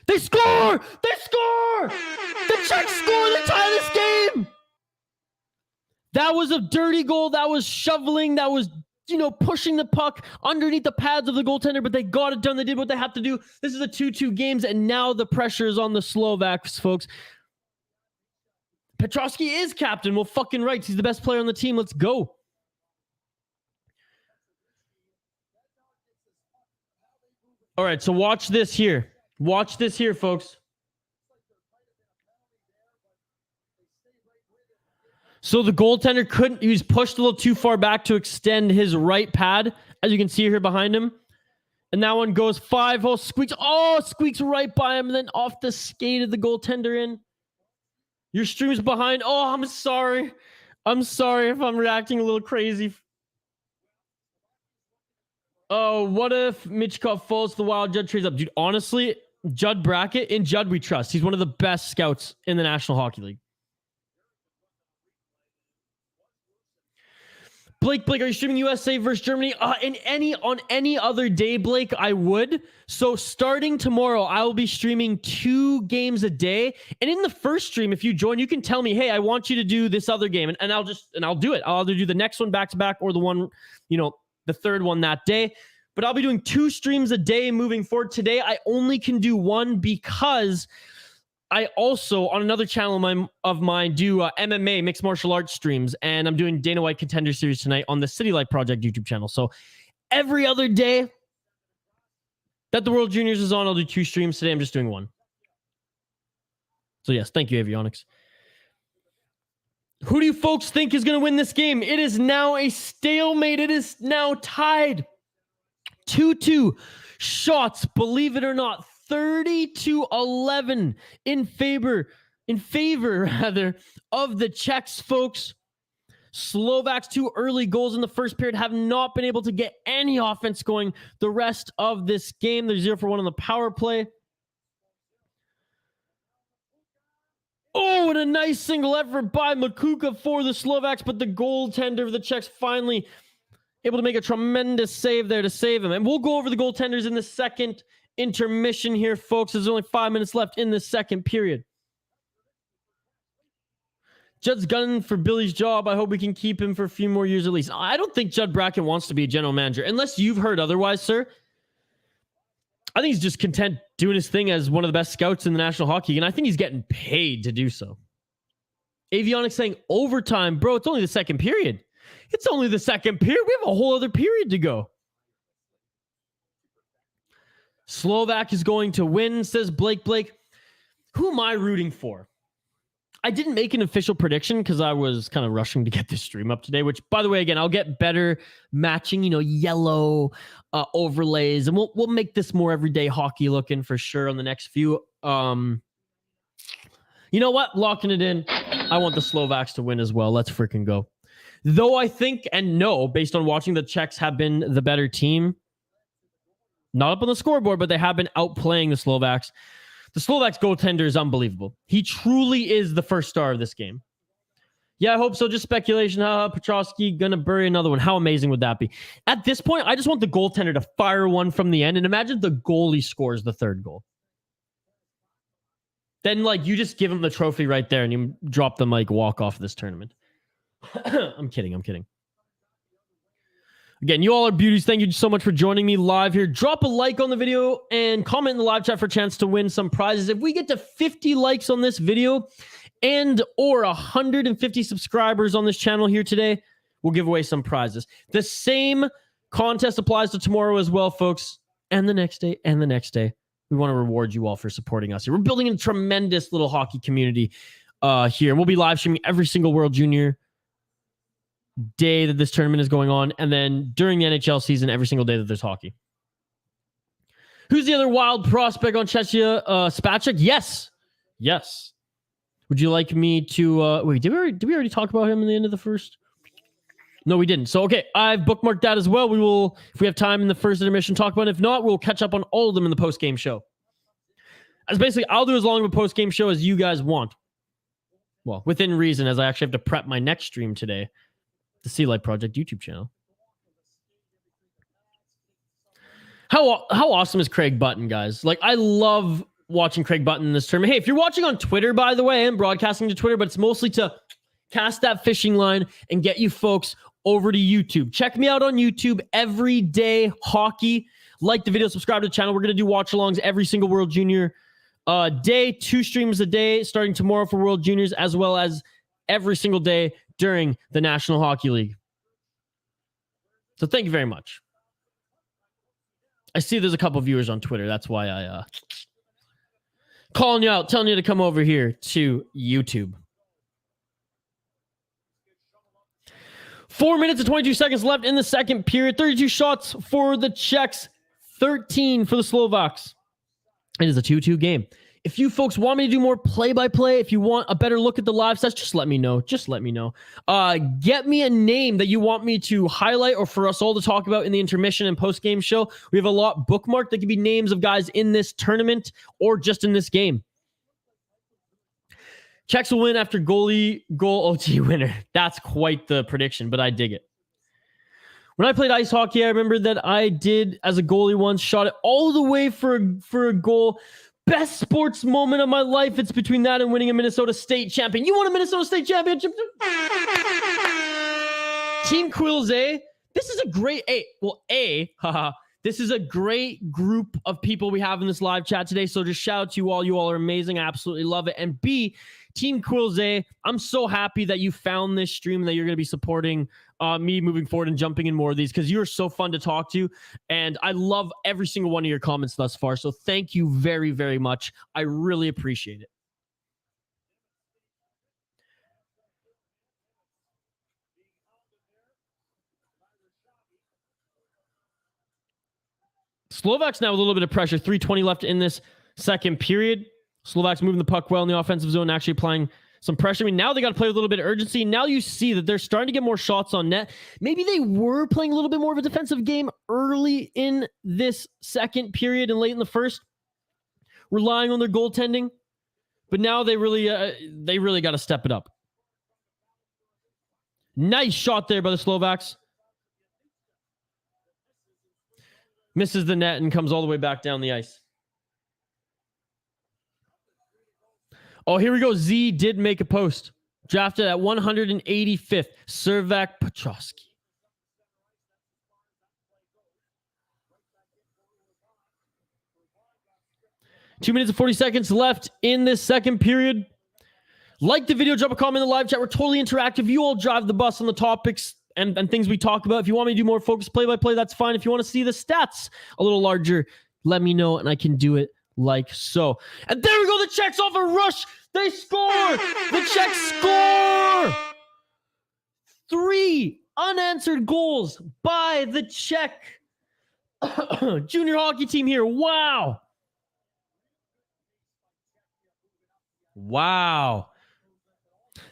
[SPEAKER 1] they score! They score! The Czechs score! They tie this game! That was a dirty goal. That was shoveling. That was, pushing the puck underneath the pads of the goaltender, but they got it done. They did what they have to do. This is a 2-2 games, and now the pressure is on the Slovaks, folks. Petrovsky is captain. Well, fucking right. He's the best player on the team. Let's go. All right, so watch this here. Watch this here, folks. So the goaltender he was pushed a little too far back to extend his right pad, as you can see here behind him. And that one goes 5-0, squeaks right by him, and then off the skate of the goaltender in. Your stream's behind. Oh, I'm sorry. I'm sorry if I'm reacting a little crazy. Oh, what if Michkov falls to the Wild, Judd trades up? Dude, honestly, Judd Brackett, in Judd we trust. He's one of the best scouts in the National Hockey League. Blake, are you streaming USA versus Germany? On any other day, Blake, I would. So starting tomorrow, I will be streaming 2 games a day. And in the first stream, if you join, you can tell me, hey, I want you to do this other game. And I'll do it. I'll either do the next one back to back or the one, the third one that day. But I'll be doing 2 streams a day moving forward. Today, I only can do 1 because I also, on another channel of mine, do MMA, mixed martial arts streams. And I'm doing Dana White Contender Series tonight on the City Light Project YouTube channel. So every other day that the World Juniors is on, I'll do 2 streams. Today, I'm just doing 1. So yes, thank you, Avionics. Who do you folks think is going to win this game? It is now a stalemate. It is now tied. 2-2 shots, believe it or not, 30-11 in favor of the Czechs, folks. Slovaks, 2 early goals in the first period, have not been able to get any offense going the rest of this game. They're 0 for 1 on the power play. Oh, and a nice single effort by Makuka for the Slovaks, but the goaltender of the Czechs finally able to make a tremendous save there to save him. And we'll go over the goaltenders in the second intermission here, folks. There's only 5 minutes left in the second period. Judd's gunning for Billy's job. I hope we can keep him for a few more years at least. I don't think Judd Brackett wants to be a general manager, unless you've heard otherwise, sir. I think he's just content doing his thing as one of the best scouts in the National Hockey League, and I think he's getting paid to do so. Avionics saying overtime. Bro, it's only the second period. It's only the second period. We have a whole other period to go. Slovak is going to win, says Blake. Who am I rooting for? I didn't make an official prediction because I was kind of rushing to get this stream up today, which, by the way, again, I'll get better matching, yellow overlays, and we'll make this more everyday hockey looking for sure on the next few. You know what? Locking it in. I want the Slovaks to win as well. Let's freaking go. Though I think and know, based on watching, the Czechs have been the better team. Not up on the scoreboard, but they have been outplaying the Slovaks. The Slovaks goaltender is unbelievable. He truly is the first star of this game. Yeah, I hope so. Just speculation. Petrovsky gonna bury another one. How amazing would that be? At this point, I just want the goaltender to fire one from the end, and imagine the goalie scores the third goal. Then, you just give him the trophy right there, and you drop the mic, walk off this tournament. I'm kidding. Again, you all are beauties. Thank you so much for joining me live here. Drop a like on the video and comment in the live chat for a chance to win some prizes. If we get to 50 likes on this video and or 150 subscribers on this channel here today, we'll give away some prizes. The same contest applies to tomorrow as well, folks, and the next day and the next day. We want to reward you all for supporting us here. We're building a tremendous little hockey community here. We'll be live streaming every single World Junior day that this tournament is going on, and then during the NHL season, every single day that there's hockey. Who's the other wild prospect on Czechia? Spacek? Yes. Would you like me to wait, did we already talk about him in the end of the first? No, we didn't. So okay, I've bookmarked that as well. We will, if we have time in the first intermission, talk about it. If not, we'll catch up on all of them in the post-game show. As basically, I'll do as long of a post-game show as you guys want. Well, within reason, as I actually have to prep my next stream today. The Sea Light Project YouTube channel. How awesome is Craig Button, guys? I love watching Craig Button in this tournament. Hey, if you're watching on Twitter, by the way, I'm broadcasting to Twitter, but it's mostly to cast that fishing line and get you folks over to YouTube. Check me out on YouTube, everyday hockey. Like the video, subscribe to the channel. We're going to do watch-alongs every single World Junior day, 2 streams a day, starting tomorrow for World Juniors, as well as every single day during the National Hockey League. So thank you very much. I see there's a couple viewers on Twitter. That's why I calling you out, telling you to come over here to YouTube. 4 minutes and 22 seconds left in the second period. 32 shots for the Czechs, 13 for the Slovaks. It is a 2-2 game. If you folks want me to do more play-by-play, if you want a better look at the live sets, just let me know. Get me a name that you want me to highlight or for us all to talk about in the intermission and post-game show. We have a lot bookmarked. That could be names of guys in this tournament or just in this game. Czechs will win after goal OT winner. That's quite the prediction, but I dig it. When I played ice hockey, I remember that I did, as a goalie once, shot it all the way for a goal. Best sports moment of my life. It's between that and winning a Minnesota State champion. You want a Minnesota State championship? Team Quills, this is a great this is a great group of people we have in this live chat today. So just shout out to you all. You all are amazing. I absolutely love it. And B, Team Quills, I'm so happy that you found this stream and that you're going to be supporting me moving forward and jumping in more of these, because you're so fun to talk to. And I love every single one of your comments thus far. So thank you very, very much. I really appreciate it. Slovaks now with a little bit of pressure. 3:20 left in this second period. Slovaks moving the puck well in the offensive zone, actually applying some pressure. I mean, now they got to play with a little bit of urgency. Now you see that they're starting to get more shots on net. Maybe they were playing a little bit more of a defensive game early in this second period and late in the first, relying on their goaltending. But now they really got to step it up. Nice shot there by the Slovaks. Misses the net and comes all the way back down the ice. Oh, here we go. Z did make a post. Drafted at 185th. Servac Petrovsky. .2 minutes and 40 seconds left in this second period. Like the video, drop a comment in the live chat. We're totally interactive. You all drive the bus on the topics and things we talk about. If you want me to do more focused play-by-play, that's fine. If you want to see the stats a little larger, let me know, and I can do it like so. And there we go. The Czechs off a rush. They score. The Czechs score. 3 unanswered goals by the Czech junior hockey team here. Wow. Wow.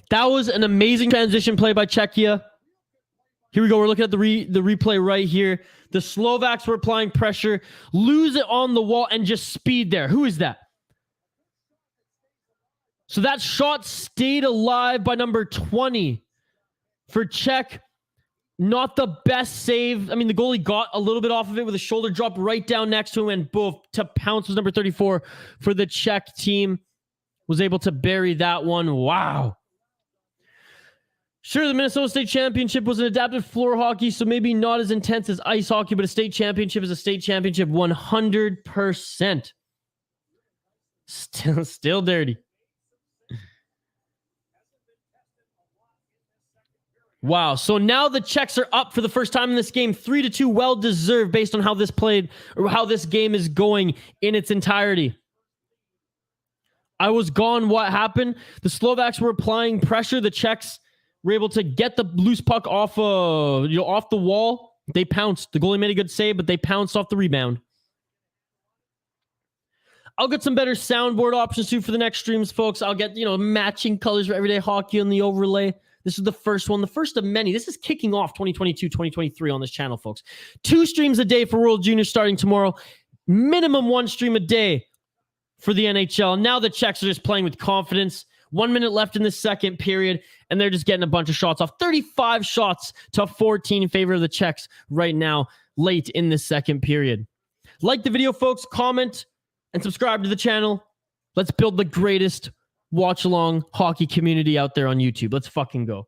[SPEAKER 1] That was an amazing transition play by Czechia. Here we go. We're looking at the replay right here. The Slovaks were applying pressure, lose it on the wall, and just speed there. Who is that? So that shot stayed alive by number 20 for Czech. Not the best save. I mean, the goalie got a little bit off of it with a shoulder drop right down next to him, and boom, to pounce was number 34 for the Czech team. Was able to bury that one. Wow. Sure, the Minnesota State Championship was an adapted floor hockey, so maybe not as intense as ice hockey, but a state championship is a state championship 100%. Still dirty. Wow, so now the Czechs are up for the first time in this game, 3-2, well-deserved based on how this played, or how this game is going in its entirety. I was gone. What happened? The Slovaks were applying pressure. The Czechs were able to get the loose puck off the wall. They pounced. The goalie made a good save, but they pounced off the rebound. I'll get some better soundboard options too for the next streams, folks. I'll get, matching colors for everyday hockey on the overlay. This is the first one, the first of many. This is kicking off 2022-2023 on this channel, folks. 2 streams a day for World Junior starting tomorrow. Minimum 1 stream a day for the NHL. Now the Czechs are just playing with confidence. 1 minute left in the second period, and they're just getting a bunch of shots off. 35 shots to 14 in favor of the Czechs right now, late in the second period. Like the video, folks. Comment and subscribe to the channel. Let's build the greatest watch-along hockey community out there on YouTube. Let's fucking go.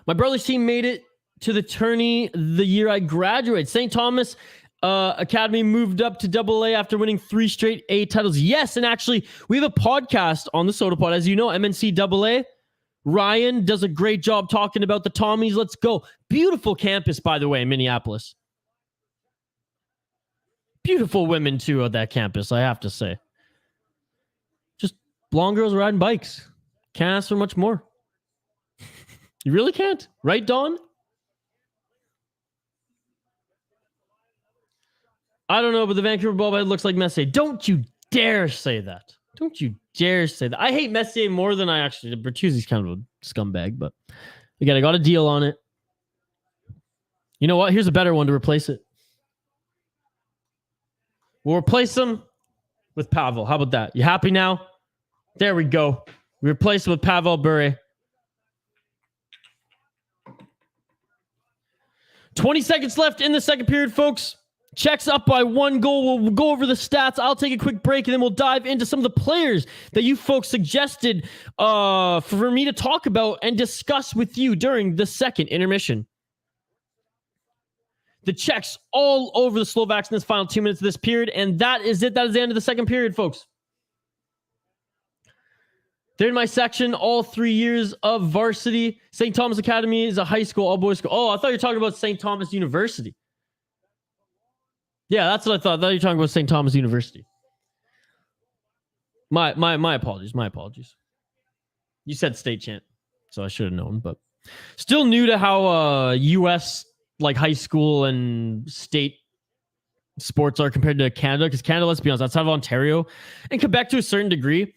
[SPEAKER 1] My brother's team made it to the tourney the year I graduated. St. Thomas Academy moved up to AA after winning 3 straight A titles. Yes, and actually, we have a podcast on the Soda Pod. As you know, MNC AA. Ryan does a great job talking about the Tommies. Let's go. Beautiful campus, by the way, in Minneapolis. Beautiful women, too, at that campus, I have to say. Just blonde girls riding bikes. Can't ask for much more. You really can't. Right, Dawn? I don't know, but the Vancouver Bobblehead looks like Messier. Don't you dare say that. Don't you dare say that. I hate Messier more than I actually did. Bertuzzi's kind of a scumbag, but again, I got a deal on it. You know what? Here's a better one to replace it. We'll replace him with Pavel. How about that? You happy now? There we go. We replace him with Pavel Bure. 20 seconds left in the second period, folks. Czechs up by 1 goal. We'll go over the stats. I'll take a quick break, and then we'll dive into some of the players that you folks suggested for me to talk about and discuss with you during the second intermission. The Czechs all over the Slovaks in this final 2 minutes of this period, and that is it. That is the end of the second period, folks. They're in my section, all 3 years of varsity. St. Thomas Academy is a high school, all-boys school. Oh, I thought you were talking about St. Thomas University. Yeah, that's what I thought. I thought you were talking about St. Thomas University. My apologies. My apologies. You said state champ, so I should have known, but still new to how U.S. like high school and state sports are compared to Canada, because Canada, let's be honest, outside of Ontario and Quebec to a certain degree,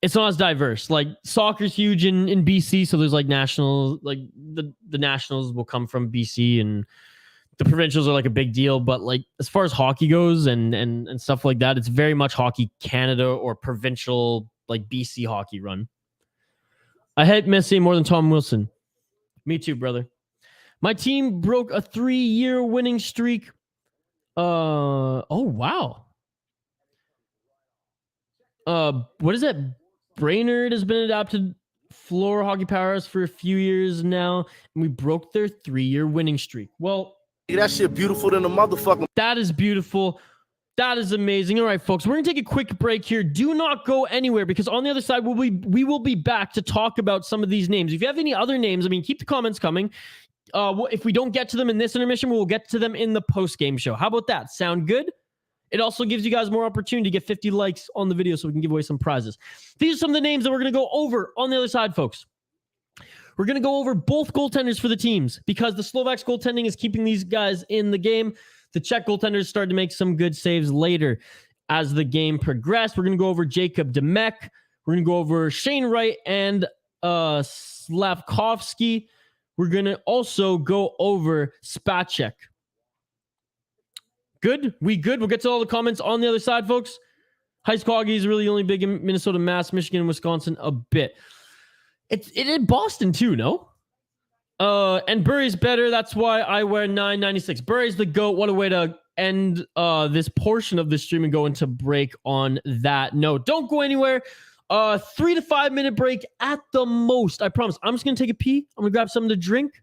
[SPEAKER 1] it's not as diverse. Like soccer's huge in BC, so there's like national, like the nationals will come from BC, and the provincials are like a big deal. But like as far as hockey goes and stuff like that, it's very much Hockey Canada or provincial, like BC hockey run. I hate Messi more than Tom Wilson. Me too, brother. My team broke a 3-year winning streak. Oh wow. What is that? Brainerd has been adopted floor hockey powers for a few years now, and we broke their 3-year winning streak. Well,
[SPEAKER 2] that shit beautiful than a motherfucker.
[SPEAKER 1] That is beautiful. That is amazing. All right, folks, we're going to take a quick break here. Do not go anywhere because on the other side, we will be back to talk about some of these names. If you have any other names, I mean, keep the comments coming. If we don't get to them in this intermission, we'll get to them in the post-game show. How about that? Sound good? It also gives you guys more opportunity to get 50 likes on the video so we can give away some prizes. These are some of the names that we're going to go over on the other side, folks. We're going to go over both goaltenders for the teams because the Slovaks goaltending is keeping these guys in the game. The Czech goaltenders started to make some good saves later as the game progressed. We're going to go over Jacob Demek. We're going to go over Shane Wright and Slavkovsky. We're going to also go over Spacek. Good? We good? We'll get to all the comments on the other side, folks. Heiskoggy is really only big in Minnesota, Mass, Michigan, and Wisconsin a bit. It in Boston too, no? And Burry's better. That's why I wear 996. Burry's the GOAT. What a way to end this portion of the stream and go into break on that note. Don't go anywhere. 3 to 5 minute break at the most. I promise. I'm just going to take a pee. I'm going to grab something to drink.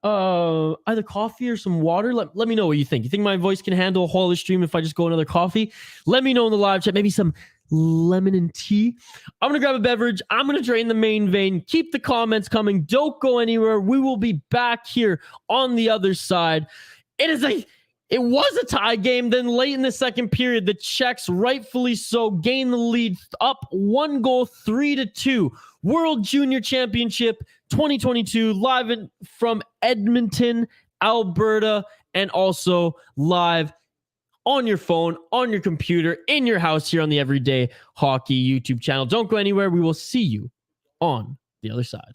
[SPEAKER 1] Either coffee or some water. Let me know what you think. You think my voice can handle a whole other stream if I just go another coffee? Let me know in the live chat. Maybe some lemon and tea. I'm going to grab a beverage. I'm going to drain the main vein. Keep the comments coming. Don't go anywhere. We will be back here on the other side. It was a tie game. Then late in the second period, the Czechs, rightfully so, gain the lead up 1 goal, 3-2. World Junior Championship 2022, live from Edmonton, Alberta, and also live on your phone, on your computer, in your house here on the Everyday Hockey YouTube channel. Don't go anywhere. We will see you on the other side.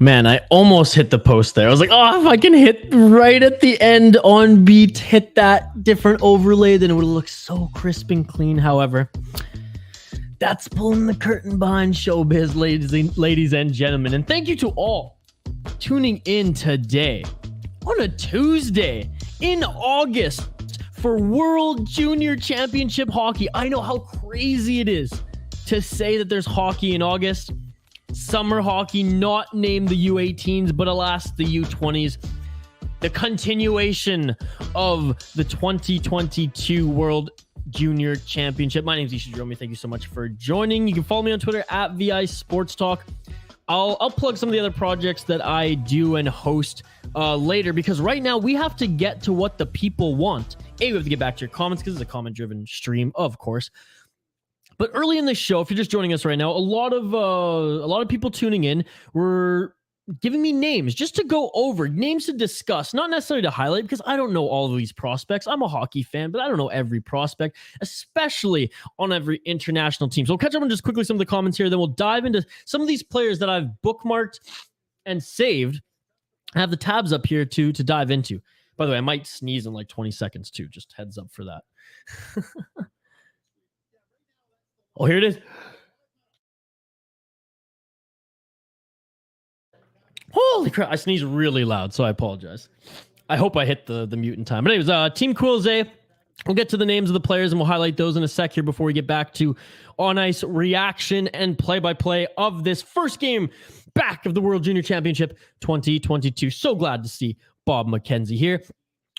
[SPEAKER 1] Man, I almost hit the post there. I was like, oh, if I can hit right at the end on beat, hit that different overlay, then it would look so crisp and clean. However, that's pulling the curtain behind showbiz, ladies and gentlemen. And thank you to all tuning in today on a Tuesday in August for World Junior Championship Hockey. I know how crazy it is to say that there's hockey in August. Summer hockey, not named the U18s, but alas, the U20s. The continuation of the 2022 World Junior Championship. My name is Isha.jahromi. Thank you so much for joining. You can follow me on Twitter at VI Sports Talk. I'll plug some of the other projects that I do and host later, because right now we have to get to what the people want. We have to get back to your comments because it's a comment-driven stream, of course. But early in the show, if you're just joining us right now, a lot of people tuning in were giving me names just to go over, names to discuss, not necessarily to highlight, because I don't know all of these prospects. I'm a hockey fan, but I don't know every prospect, especially on every international team. So we'll catch up on just quickly some of the comments here, then we'll dive into some of these players that I've bookmarked and saved. I have the tabs up here to dive into. By the way, I might sneeze in like 20 seconds too. Just heads up for that. Oh, here it is. Holy crap. I sneezed really loud, so I apologize. I hope I hit the mute in time. But anyways, Team Quilze. We'll get to the names of the players and we'll highlight those in a sec here before we get back to on-ice reaction and play-by-play of this first game back of the World Junior Championship 2022. So glad to see Bob McKenzie here.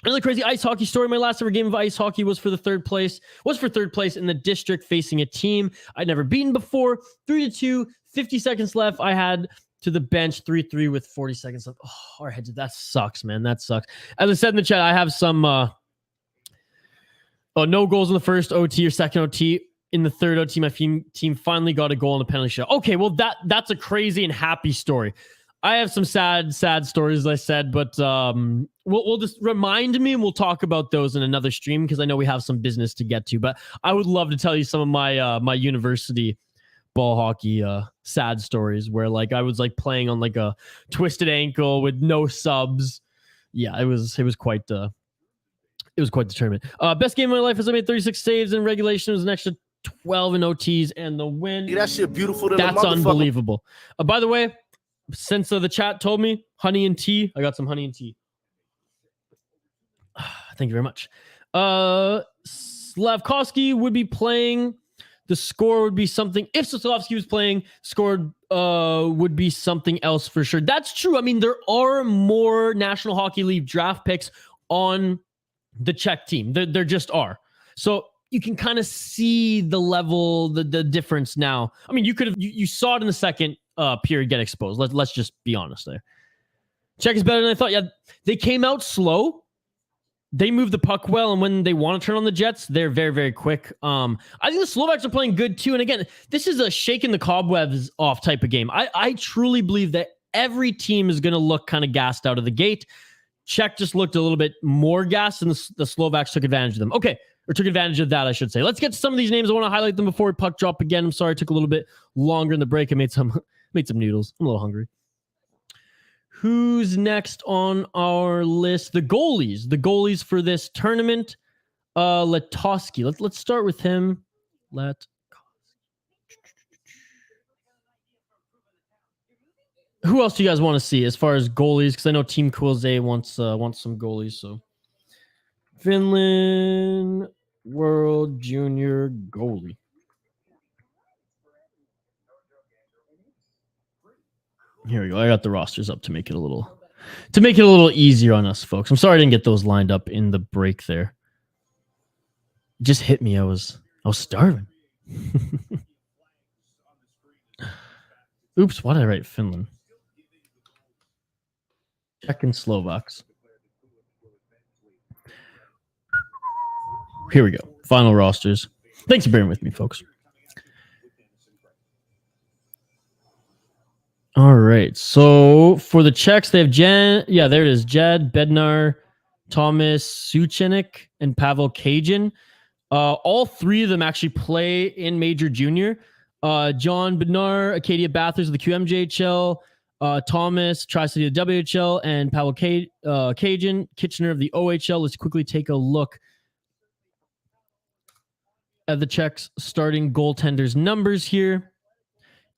[SPEAKER 1] Really crazy ice hockey story. My last ever game of ice hockey was for third place in the district facing a team I'd never beaten before. 3-2, 50 seconds left. I had to the bench 3-3 with 40 seconds left. Oh, our heads. That sucks, man. That sucks. As I said in the chat, I have some no goals in the first OT or second OT. In the third OT, my team finally got a goal in the penalty shot. Okay, well, that's a crazy and happy story. I have some sad stories, as I said, but we'll just remind me and we'll talk about those in another stream because I know we have some business to get to. But I would love to tell you some of my my university ball hockey sad stories where like I was like playing on like a twisted ankle with no subs. Yeah, it was quite the tournament. Best game of my life is I made 36 saves in regulation. It was an extra 12 in OTs and the win.
[SPEAKER 2] Yeah, that shit beautiful.
[SPEAKER 1] That's unbelievable. By the way, since the chat told me honey and tea, I got some honey and tea. Thank you very much. Slavkovsky would be playing. The score would be something. If Slavkovsky was playing, scored would be something else for sure. That's true. I mean, there are more National Hockey League draft picks on the Czech team. There just are. So you can kind of see the level, the difference now. I mean, you saw it in the second period get exposed. Let's just be honest there. Czech is better than I thought. Yeah, they came out slow. They move the puck well, and when they want to turn on the Jets, they're very, very quick. I think the Slovaks are playing good too. And again, this is a shaking the cobwebs off type of game. I truly believe that every team is going to look kind of gassed out of the gate. Czech just looked a little bit more gassed, and the Slovaks took advantage of them. Okay, or took advantage of that, I should say. Let's get to some of these names. I want to highlight them before we puck drop again. I'm sorry it took a little bit longer in the break. I made some noodles. I'm a little hungry. Who's next on our list? The goalies for this tournament. Letosky. Let's start with him. Who else do you guys want to see as far as goalies? Because I know Team Quilze wants some goalies. So Finland World Junior goalie. Here we go. I got the rosters up to make it a little easier on us, folks. I'm sorry I didn't get those lined up in the break there. It just hit me. I was starving. Oops, why did I write Finland? Czech and Slovaks. Here we go. Final rosters. Thanks for bearing with me, folks. All right. So for the Czechs, they have there it is. Jed, Bednar, Thomas Suchenik, and Pavel Kajin. All three of them actually play in Major Junior. John Bednar, Acadia Bathurst of the QMJHL. Thomas, Tri-City of the WHL, and Pavel Cajun, Kitchener of the OHL. Let's quickly take a look at the Czechs starting goaltenders numbers here.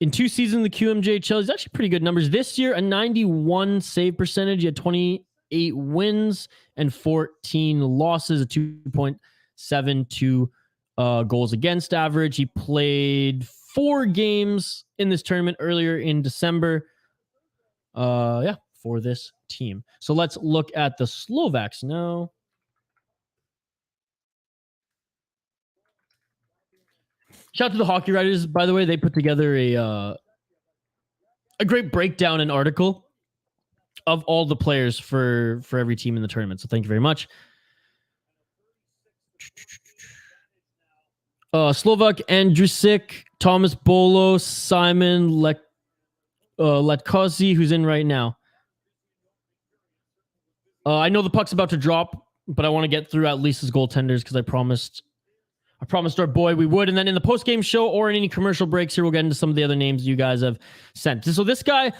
[SPEAKER 1] In 2 seasons in the QMJHL, he's actually pretty good numbers. This year, a 91 save percentage. He had 28 wins and 14 losses, a 2.72 goals against average. He played 4 games in this tournament earlier in December. For this team. So let's look at the Slovaks now. Shout out to the Hockey Writers, by the way. They put together a great breakdown and article of all the players for every team in the tournament. So thank you very much. Slovak Andrusik, Thomas Bolo, Simon Letkozy, who's in right now. I know the puck's about to drop, but I want to get through at least his goaltenders because I promised our boy we would. And then in the post-game show or in any commercial breaks here, we'll get into some of the other names you guys have sent. So this guy,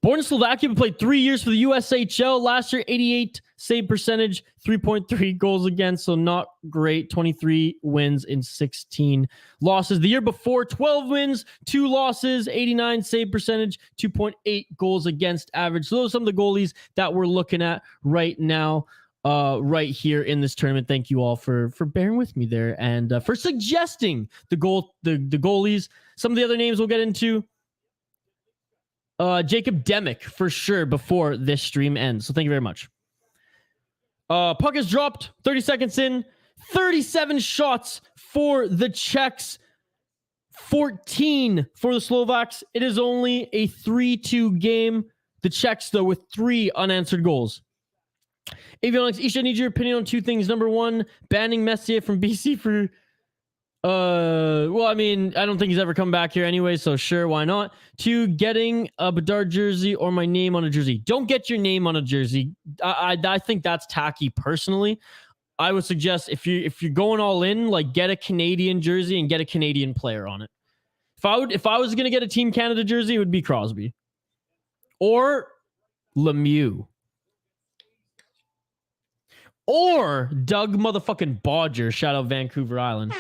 [SPEAKER 1] born in Slovakia, but played 3 years for the USHL. Last year, 88 save percentage, 3.3 goals against, so not great. 23 wins in 16 losses. The year before, 12 wins, 2 losses, 89 save percentage, 2.8 goals against average. So those are some of the goalies that we're looking at right now. Right here in this tournament. Thank you all for bearing with me there and for suggesting the goalies. Some of the other names we'll get into. Jacob Demick for sure before this stream ends. So thank you very much. Puck is dropped. 30 seconds in. 37 shots for the Czechs. 14 for the Slovaks. It is only a 3-2 game. The Czechs, though, with 3 unanswered goals. Avionics, Isha, I need your opinion on 2 things. Number 1, banning Messier from BC for... well, I mean, I don't think he's ever come back here anyway, so sure, why not? 2, getting a Bedard jersey or my name on a jersey. Don't get your name on a jersey. I think that's tacky personally. I would suggest if you're going all in, like get a Canadian jersey and get a Canadian player on it. If I was going to get a Team Canada jersey, it would be Crosby. Or Lemieux. Or Doug motherfucking Bodger. Shout out Vancouver Island.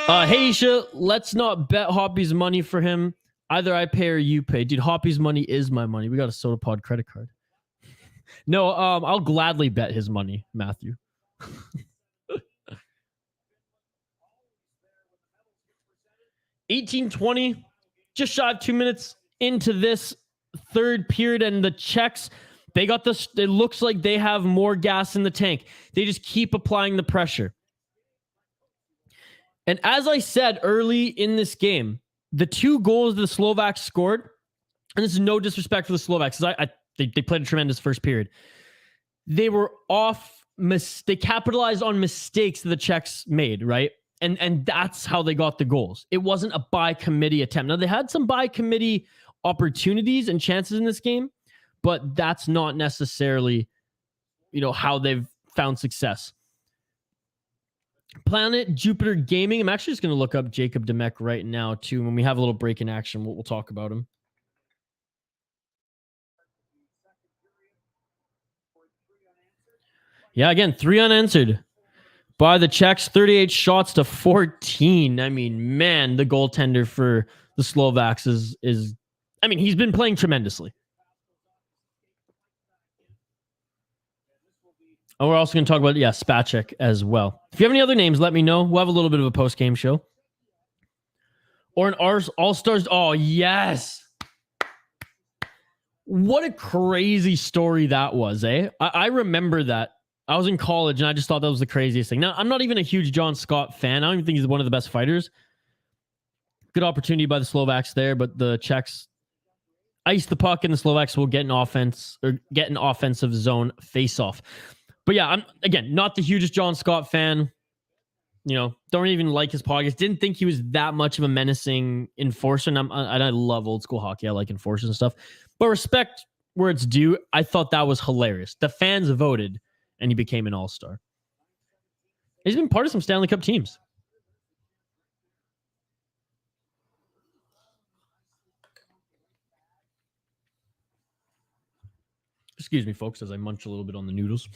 [SPEAKER 1] Hey, Isha, let's not bet Hoppy's money for him. Either I pay or you pay. Dude, Hoppy's money is my money. We got a SodaPod credit card. No, I'll gladly bet his money, Matthew. 18-20, just shy of 2 minutes into this third period, and the Czechs, they got this. It looks like they have more gas in the tank. They just keep applying the pressure. And as I said early in this game, the 2 goals the Slovaks scored, and this is no disrespect for the Slovaks, because they played a tremendous first period. They were off. They capitalized on mistakes that the Czechs made, right? And that's how they got the goals. It wasn't a by committee attempt. Now, they had some by committee opportunities and chances in this game, but that's not necessarily, how they've found success. Planet Jupiter Gaming. I'm actually just going to look up Jacob Demek right now, too. When we have a little break in action, we'll talk about him. Yeah, again, 3 unanswered by the Czechs. 38 shots to 14. I mean, man, the goaltender for the Slovaks is he's been playing tremendously. And we're also going to talk about, Spacek as well. If you have any other names, let me know. We'll have a little bit of a post-game show. Or an All-Stars. Oh, yes. What a crazy story that was, eh? I remember that. I was in college, and I just thought that was the craziest thing. Now, I'm not even a huge John Scott fan. I don't even think he's one of the best fighters. Good opportunity by the Slovaks there, but the Czechs ice the puck, and the Slovaks will get an offensive zone face-off. But yeah, I'm, again, not the hugest John Scott fan. Don't even like his podcast. Didn't think he was that much of a menacing enforcer. And I love old school hockey. I like enforcers and stuff. But respect where it's due. I thought that was hilarious. The fans voted, and he became an all-star. He's been part of some Stanley Cup teams. Excuse me, folks, as I munch a little bit on the noodles.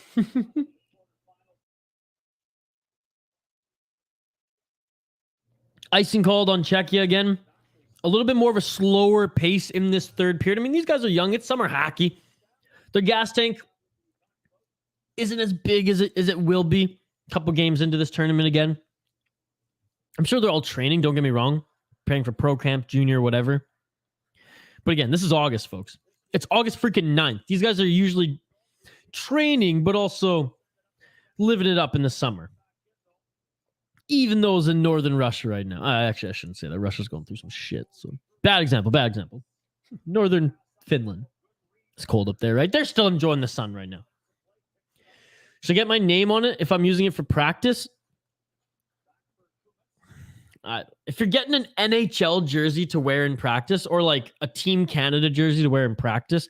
[SPEAKER 1] Icing called on Czechia again. A little bit more of a slower pace in this third period. I mean, these guys are young. Some are hacky. Their gas tank isn't as big as it will be a couple games into this tournament again. I'm sure they're all training, don't get me wrong. Preparing for pro camp, junior, whatever. But again, this is August, folks. It's August freaking 9th. These guys are usually training, but also living it up in the summer. Even those in northern Russia right now. I shouldn't say that. Russia's going through some shit. So bad example. Northern Finland. It's cold up there, right? They're still enjoying the sun right now. Should I get my name on it if I'm using it for practice? If you're getting an NHL jersey to wear in practice or like a Team Canada jersey to wear in practice,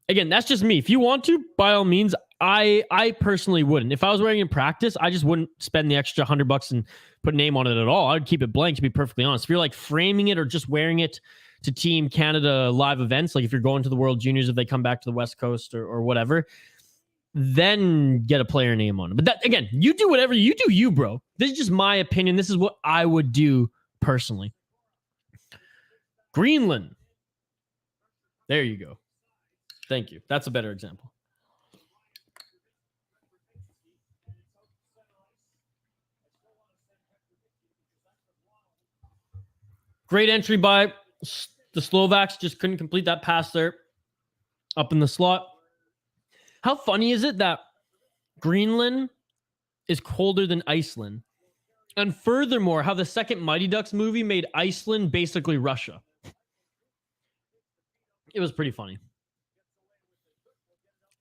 [SPEAKER 1] again, that's just me. If you want to, by all means, I personally wouldn't. If I was wearing it in practice, I just wouldn't spend the extra $100 and put a name on it at all. I'd keep it blank, to be perfectly honest. If you're like framing it or just wearing it to Team Canada live events, like if you're going to the World Juniors, if they come back to the West Coast or whatever, then get a player name on it. But that, again, you do whatever you do, you, bro. This is just my opinion. This is what I would do personally. Greenland. There you go. Thank you. That's a better example. Great entry by the Slovaks. Just couldn't complete that pass there. Up in the slot. How funny is it that Greenland is colder than Iceland? And furthermore, how the second Mighty Ducks movie made Iceland basically Russia. It was pretty funny.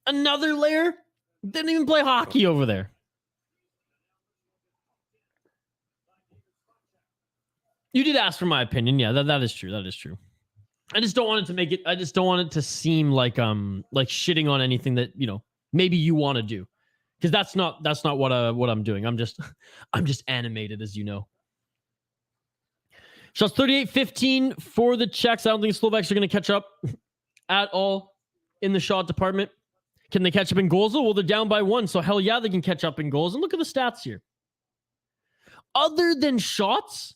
[SPEAKER 1] Another layer? Didn't even play hockey over there. You did ask for my opinion. Yeah, that is true. That is true. I just don't want it to seem like shitting on anything that, you know, maybe you want to do. Because that's not what I'm doing. I'm just animated, as you know. Shots 38-15 for the Czechs. I don't think the Slovaks are going to catch up at all in the shot department. Can they catch up in goals? Well, they're down by 1, so hell yeah, they can catch up in goals. And look at the stats here. Other than shots,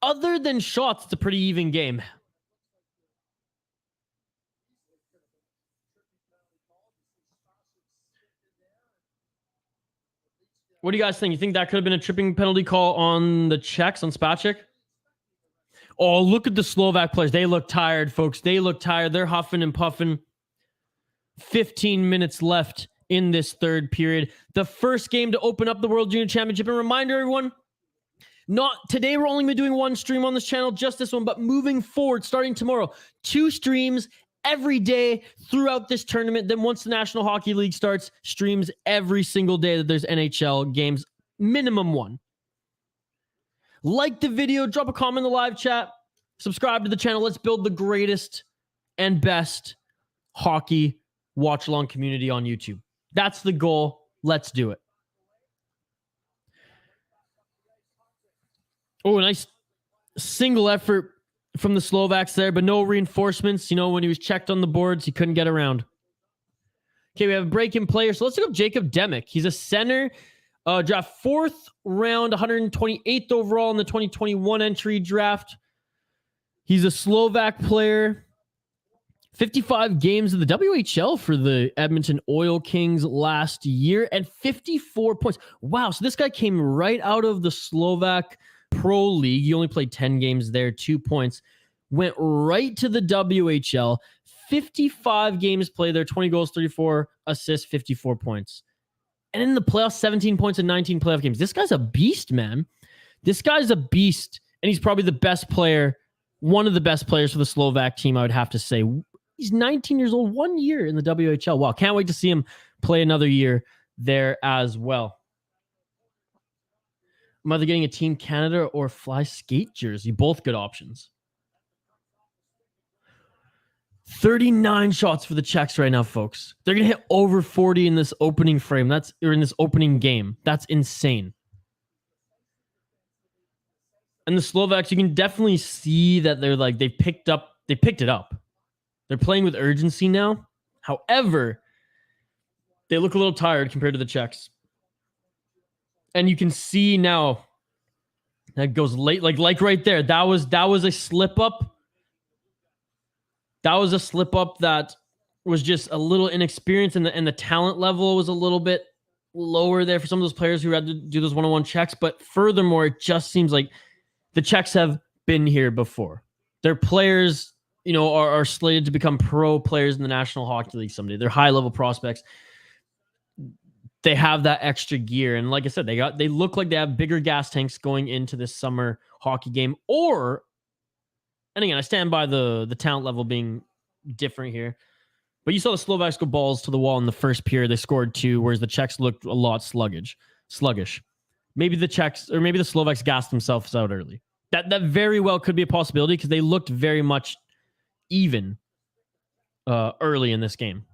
[SPEAKER 1] it's a pretty even game. What do you guys think? You think that could have been a tripping penalty call on the Czechs, on Spacek? Oh, look at the Slovak players. They look tired, folks. They look tired. They're huffing and puffing. 15 minutes left in this third period. The first game to open up the World Junior Championship. And reminder, everyone, not today, we're only doing one stream on this channel, just this one, but moving forward, starting tomorrow, 2 streams every day throughout this tournament. Then once the National Hockey League starts, streams every single day that there's NHL games, minimum 1. Like the video, drop a comment in the live chat, subscribe to the channel. Let's build the greatest and best hockey watch-along community on YouTube. That's the goal. Let's do it. Oh, a nice single effort from the Slovaks there, but no reinforcements. You know, when he was checked on the boards, he couldn't get around. Okay, we have a break in player. So let's look up Jacob Demick. He's a center. Draft 4th round, 128th overall in the 2021 entry draft. He's a Slovak player. 55 games of the WHL for the Edmonton Oil Kings last year and 54 points. Wow, so this guy came right out of the Slovak Pro League. He only played 10 games there, 2 points. Went right to the WHL. 55 games played there, 20 goals, 34 assists, 54 points. And in the playoffs, 17 points in 19 playoff games. This guy's a beast, man. This guy's a beast. And he's probably the best player, one of the best players for the Slovak team, I would have to say. He's 19 years old, 1 year in the WHL. Wow, can't wait to see him play another year there as well. I'm either getting a Team Canada or Fly Skate jersey. Both good options. 39 shots for the Czechs right now, folks. They're going to hit over 40 in this opening frame. Or in this opening game. That's insane. And the Slovaks, you can definitely see that they're like, they picked it up. They're playing with urgency now. However, they look a little tired compared to the Czechs. And you can see now that goes late, like right there. That was a slip up. That was a slip up that was just a little inexperienced, and the talent level was a little bit lower there for some of those players who had to do those one-on-one checks. But furthermore, it just seems like the Czechs have been here before. Their players, are slated to become pro players in the National Hockey League someday. They're high-level prospects. They have that extra gear. And like I said, they look like they have bigger gas tanks going into this summer hockey game. And again, I stand by the talent level being different here. But you saw the Slovaks go balls to the wall in the first period. They scored 2, whereas the Czechs looked a lot sluggish. Maybe the Czechs or maybe the Slovaks gassed themselves out early. That very well could be a possibility because they looked very much even early in this game.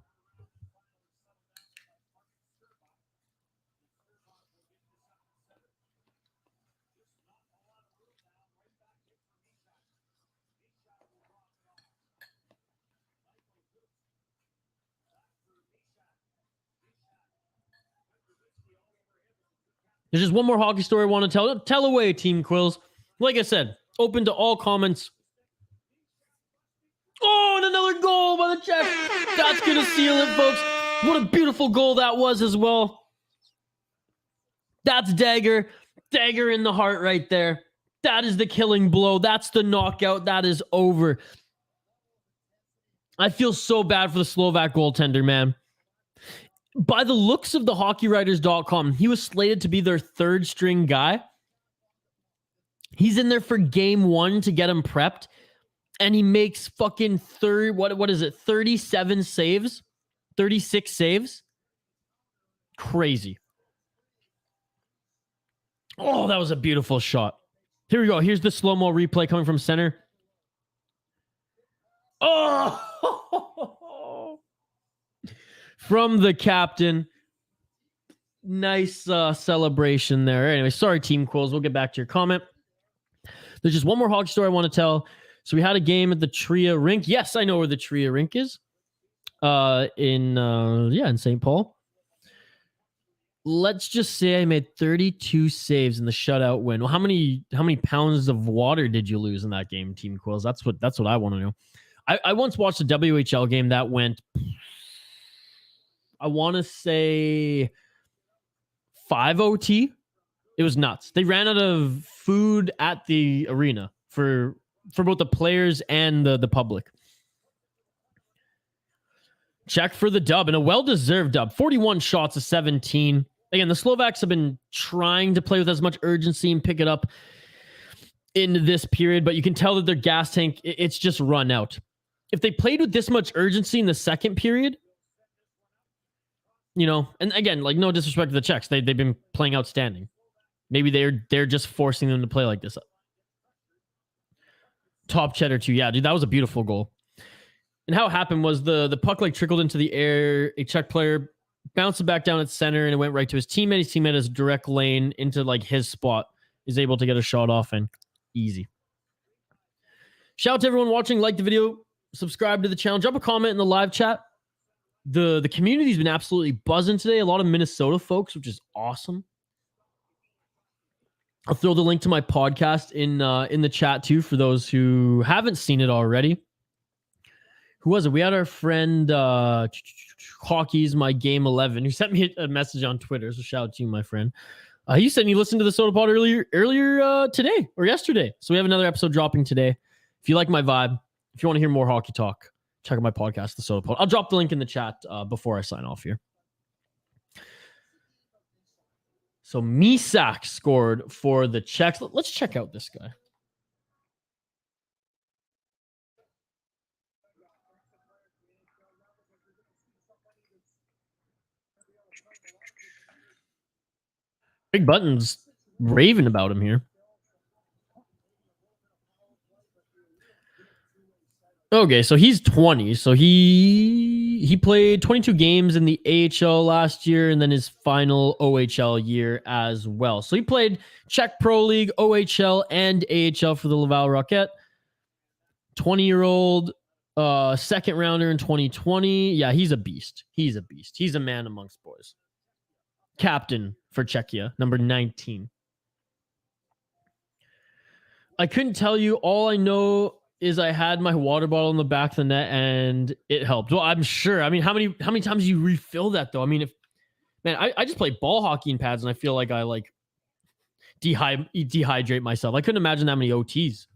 [SPEAKER 1] There's just one more hockey story I want to tell. Tell away, Team Quills. Like I said, open to all comments. Oh, and another goal by the Czechs. That's going to seal it, folks. What a beautiful goal that was as well. That's dagger. Dagger in the heart right there. That is the killing blow. That's the knockout. That is over. I feel so bad for the Slovak goaltender, man. By the looks of the hockeywriters.com, he was slated to be their third string guy. He's in there for game 1 to get him prepped. And he makes fucking 37 saves? 36 saves? Crazy. Oh, that was a beautiful shot. Here we go. Here's the slow-mo replay coming from center. Oh! From the captain. Nice celebration there. Anyway, sorry, Team Quills. We'll get back to your comment. There's just one more hockey story I want to tell. So we had a game at the Tria rink. Yes, I know where the Tria rink is. In St. Paul. Let's just say I made 32 saves in the shutout win. Well, how many pounds of water did you lose in that game, Team Quills? That's what I want to know. I once watched a WHL game that went, I want to say 5 OT. It was nuts. They ran out of food at the arena for both the players and the public. Check for the dub, and a well-deserved dub. 41 shots to 17. Again, the Slovaks have been trying to play with as much urgency and pick it up in this period, but you can tell that their gas tank, it's just run out. If they played with this much urgency in the second period, and again, like, no disrespect to the Czechs, they've been playing outstanding. Maybe they're just forcing them to play like this. Top cheddar too. Yeah, dude, that was a beautiful goal. And how it happened was the puck trickled into the air. A Czech player bounced it back down at center, and it went right to his teammate. His teammate has direct lane into his spot. Is able to get a shot off, and easy. Shout out to everyone watching. Like the video, subscribe to the channel, drop a comment in the live chat. The community's been absolutely buzzing today. A lot of Minnesota folks, which is awesome. I'll throw the link to my podcast in the chat too for those who haven't seen it already. Who was it? We had our friend Hockey's My Game 11 who sent me a message on Twitter. So shout out to you, my friend. He said he listened to the Soda Pod earlier today or yesterday. So we have another episode dropping today. If you like my vibe, if you want to hear more hockey talk, check out my podcast, The Soda Pod. I'll drop the link in the chat before I sign off here. So Misak scored for the Czechs. Let's check out this guy. Big Button's raving about him here. Okay, so he's 20. So he played 22 games in the AHL last year and then his final OHL year as well. So he played Czech Pro League, OHL, and AHL for the Laval Rocket. 20-year-old Second rounder in 2020. Yeah, he's a beast. He's a man amongst boys. Captain for Czechia, number 19. I couldn't tell you. All I know is I had my water bottle in the back of the net and it helped. Well, I'm sure. I mean, how many times do you refill that though? I mean, I just play ball hockey in pads and I feel like I like dehydrate myself. I couldn't imagine that many OTs.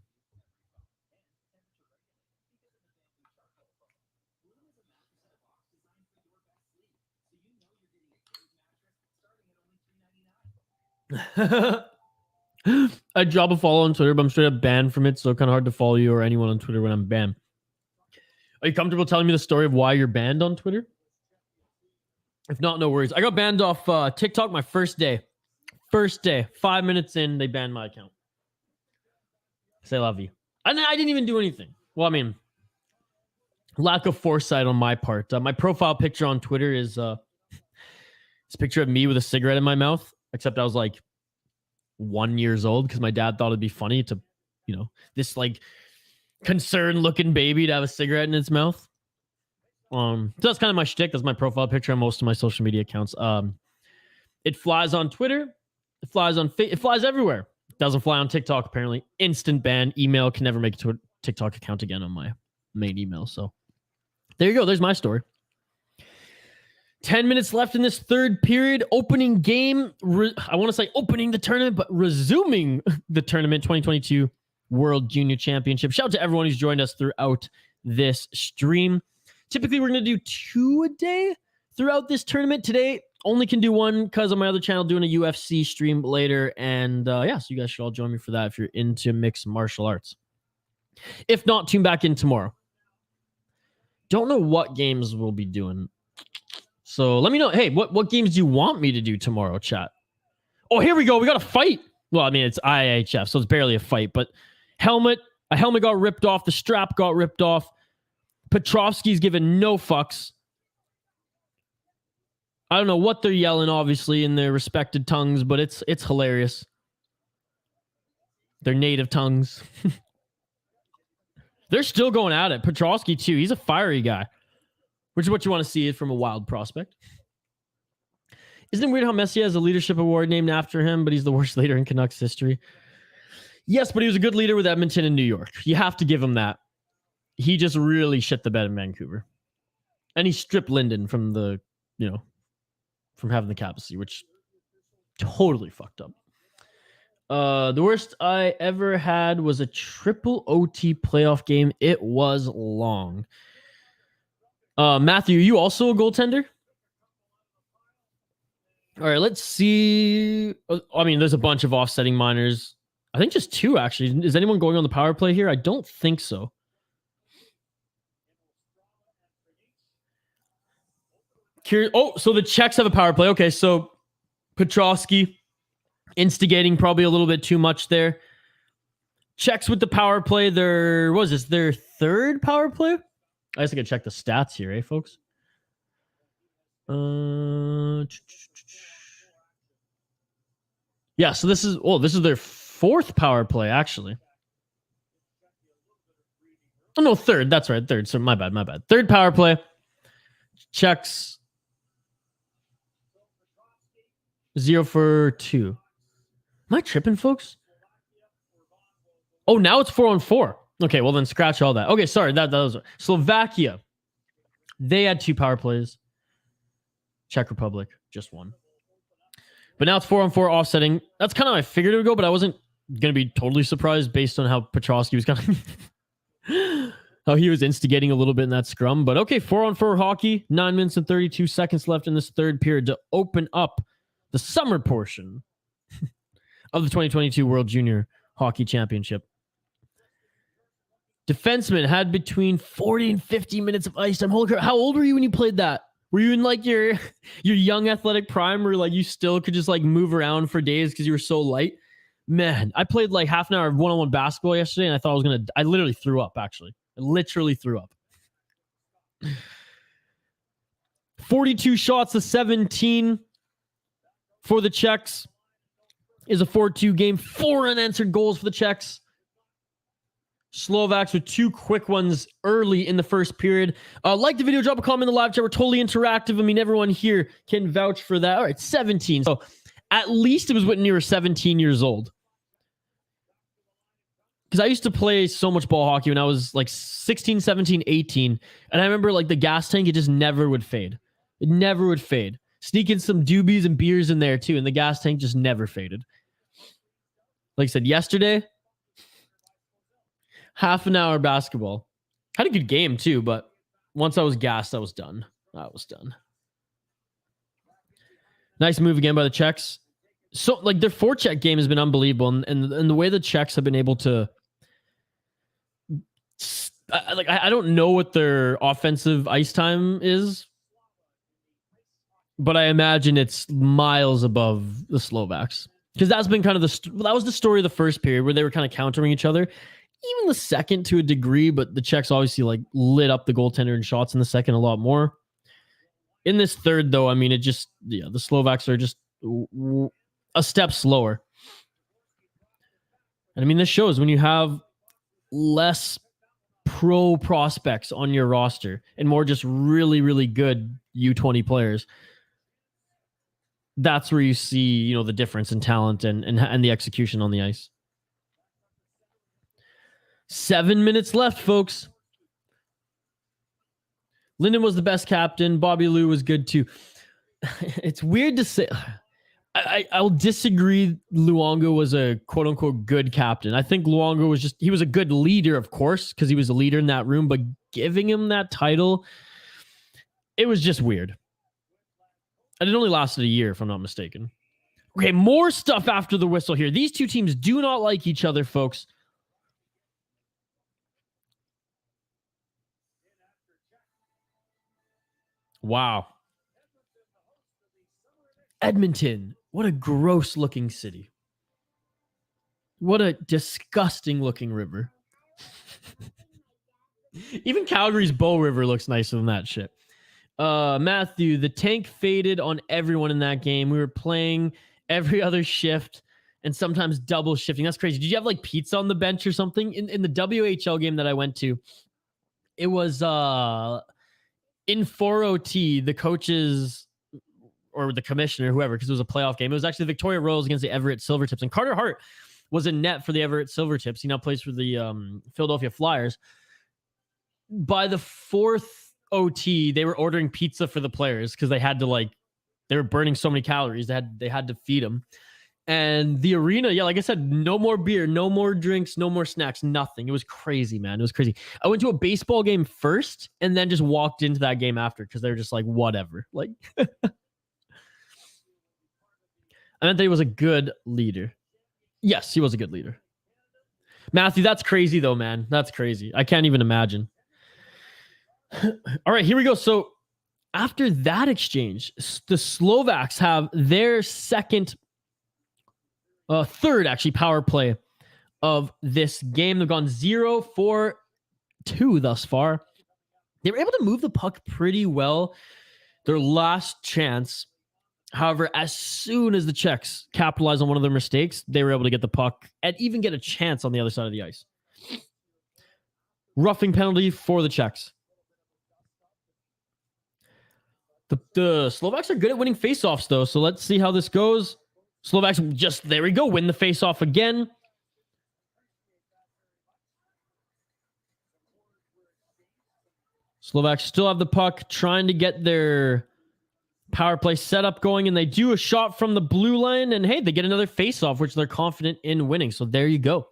[SPEAKER 1] I drop a follow on Twitter, but I'm straight up banned from it, so kind of hard to follow you or anyone on Twitter when I'm banned. Are you comfortable telling me the story of why you're banned on Twitter? If not, no worries. I got banned off TikTok my first day. 5 minutes in, they banned my account. C'est la vie. And I didn't even do anything. Well, I mean, lack of foresight on my part. My profile picture on Twitter is it's a picture of me with a cigarette in my mouth, except I was like 1 year old because my dad thought it'd be funny to, this like concerned looking baby to have a cigarette in its mouth. So that's kind of my shtick. That's my profile picture on most of my social media accounts. It flies on Twitter. It flies on it flies everywhere. It doesn't fly on TikTok, apparently. Instant ban. Email, can never make it to a TikTok account again on my main email. So there you go. There's my story. 10 minutes left in this third period. Opening game. I want to say opening the tournament, but resuming the tournament 2022 World Junior Championship. Shout out to everyone who's joined us throughout this stream. Typically, we're going to do 2 a day throughout this tournament. Today, only can do 1 because on my other channel doing a UFC stream later. And so you guys should all join me for that if you're into mixed martial arts. If not, tune back in tomorrow. Don't know what games we'll be doing. So let me know. Hey, what games do you want me to do tomorrow, chat? Oh, here we go. We got a fight. Well, I mean, it's IIHF, so it's barely a fight. But a helmet got ripped off. The strap got ripped off. Petrovsky's given no fucks. I don't know what they're yelling, obviously, in their respected tongues, but it's hilarious. Their native tongues. They're still going at it. Petrovsky, too. He's a fiery guy, which is what you want to see from a wild prospect. Isn't it weird how Messi has a leadership award named after him, but he's the worst leader in Canucks history? Yes, but he was a good leader with Edmonton and New York. You have to give him that. He just really shit the bed in Vancouver. And he stripped Linden from the, from having the captaincy, which totally fucked up. The worst I ever had was a triple OT playoff game. It was long. Matthew, are you also a goaltender? All right, let's see. I mean, there's a bunch of offsetting minors. I think just 2, actually. Is anyone going on the power play here? I don't think so. So the Czechs have a power play. Okay, so Petrovsky instigating probably a little bit too much there. Czechs with the power play. Their third power play? I guess I could check the stats here, eh, folks? Yeah, so this is their 4th power play, actually. Oh, no, 3rd. That's right, 3rd. So my bad. 3rd power play. Czechs 0 for 2. Am I tripping, folks? Oh, now it's 4-on-4. Okay, well then scratch all that. Okay, sorry, that was Slovakia. They had 2 power plays. Czech Republic, just 1. But now it's 4-on-4 offsetting. That's kind of how I figured it would go, but I wasn't going to be totally surprised based on how Petrovsky was kind of how he was instigating a little bit in that scrum. But okay, 4-on-4 hockey. 9 minutes and 32 seconds left in this third period to open up the summer portion of the 2022 World Junior Hockey Championship. Defenseman had between 40 and 50 minutes of ice time. How old were you when you played that? Were you in like your young athletic prime where like you still could just like move around for days because you were so light? Man, I played like half an hour of one-on-one basketball yesterday and I thought I literally threw up, actually. I literally threw up. 42 shots to 17 for the Czechs is a 4-2 game. 4 unanswered goals for the Czechs. Slovaks with 2 quick ones early in the first period. Like the video, drop a comment in the live chat. We're totally interactive. I mean, everyone here can vouch for that. All right, 17. So at least it was when you were 17 years old. Because I used to play so much ball hockey when I was like 16, 17, 18. And I remember like the gas tank, it just never would fade. It never would fade. Sneak in some doobies and beers in there too. And the gas tank just never faded. Like I said, yesterday, half an hour basketball. Had a good game too, but once I was gassed, I was done. Nice move again by the Czechs. So like their forecheck game has been unbelievable. And the way the Czechs have been able to I don't know what their offensive ice time is, but I imagine it's miles above the Slovaks. Because that's been kind of that was the story of the first period where they were kind of countering each other. Even the second to a degree, but the Czechs obviously like lit up the goaltender in shots in the second a lot more. In this third, though, I mean, the Slovaks are just a step slower. And I mean, this shows when you have less pro prospects on your roster and more just really, really good U20 players. That's where you see, the difference in talent and the execution on the ice. 7 minutes left, folks. Linden was the best captain. Bobby Lou was good too. It's weird to say. I'll disagree. Luongo was a quote unquote good captain. I think Luongo he was a good leader, of course, because he was a leader in that room, but giving him that title, it was just weird. And it only lasted a year, if I'm not mistaken. Okay, more stuff after the whistle here. These two teams do not like each other, folks. Wow. Edmonton. What a gross looking city. What a disgusting looking river. Even Calgary's Bow River looks nicer than that shit. Matthew, the tank faded on everyone in that game. We were playing every other shift and sometimes double shifting. That's crazy. Did you have like pizza on the bench or something? In the WHL game that I went to, it was in 4OT, the coaches or the commissioner, whoever, because it was a playoff game. It was actually the Victoria Royals against the Everett Silvertips. And Carter Hart was in net for the Everett Silvertips. He now plays for the Philadelphia Flyers. By the 4th OT, they were ordering pizza for the players because they had to they were burning so many calories. They had to feed them. And the arena, yeah, like I said, no more beer, no more drinks, no more snacks, nothing. It was crazy, man. It was crazy. I went to a baseball game first and then just walked into that game after because they were just like, whatever. I meant that he was a good leader. Yes, he was a good leader. Matthew, that's crazy though, man. That's crazy. I can't even imagine. All right, here we go. So after that exchange, the Slovaks have their third actually power play of this game. They've gone 0-4-2 thus far. They were able to move the puck pretty well. Their last chance, however, as soon as the Czechs capitalized on one of their mistakes, they were able to get the puck and even get a chance on the other side of the ice. Roughing penalty for the Czechs. The Slovaks are good at winning faceoffs, though, so let's see how this goes. Slovaks there we go, win the faceoff again. Slovaks still have the puck, trying to get their power play setup going, and they do a shot from the blue line, and hey, they get another faceoff, which they're confident in winning. So there you go.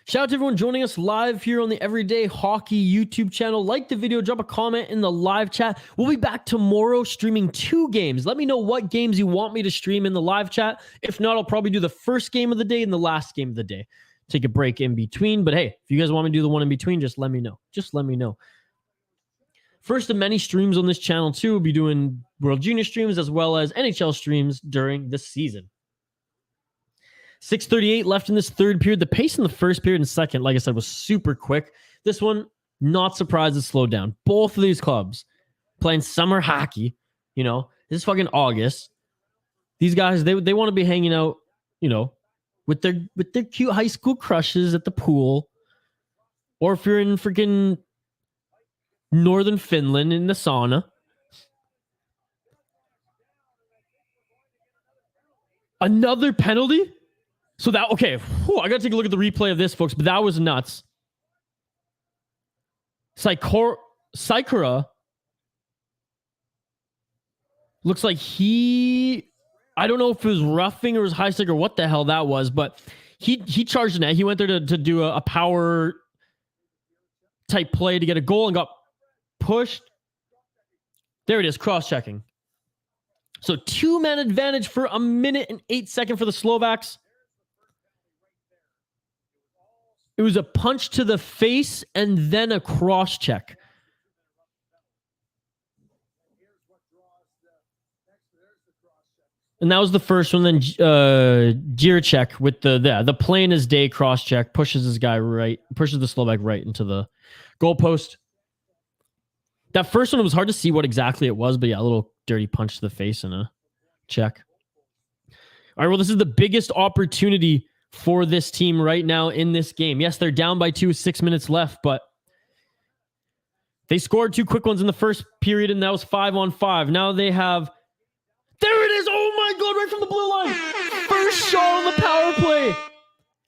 [SPEAKER 1] Shout out to everyone joining us live here on the Everyday Hockey YouTube channel. Like the video, drop a comment in the live chat. We'll be back tomorrow streaming 2 games. Let me know what games you want me to stream in the live chat. If not, I'll probably do the first game of the day and the last game of the day. Take a break in between. But hey, if you guys want me to do the one in between, just let me know. Just let me know. First of many streams on this channel too. We'll be doing World Junior streams as well as NHL streams during the season. 6:38 left in this third period. The pace in the first period and second, like I said, was super quick. This one, not surprised it slowed down. Both of these clubs playing summer hockey. This is fucking August. These guys, they want to be hanging out, with their cute high school crushes at the pool, or if you're in freaking northern Finland in the sauna. Another penalty? So that, okay, I got to take a look at the replay of this, folks, but that was nuts. Saikura looks like I don't know if it was roughing or was high stick or what the hell that was, but he charged the net. He went there to do a power type play to get a goal and got pushed. There it is, cross-checking. So 2-man advantage for 1 minute and 8 seconds for the Slovaks. It was a punch to the face and then a cross-check. And that was the first one. Then Jiricek with the plain as day cross-check pushes the Slovak right into the goalpost. That first one was hard to see what exactly it was, but yeah, a little dirty punch to the face and a check. All right, well, this is the biggest opportunity for this team right now in this game. Yes, they're down by 2, 6 minutes left, but they scored 2 quick ones in the first period, and that was 5-on-5. Now they have... There it is! Oh my God, right from the blue line! First shot on the power play!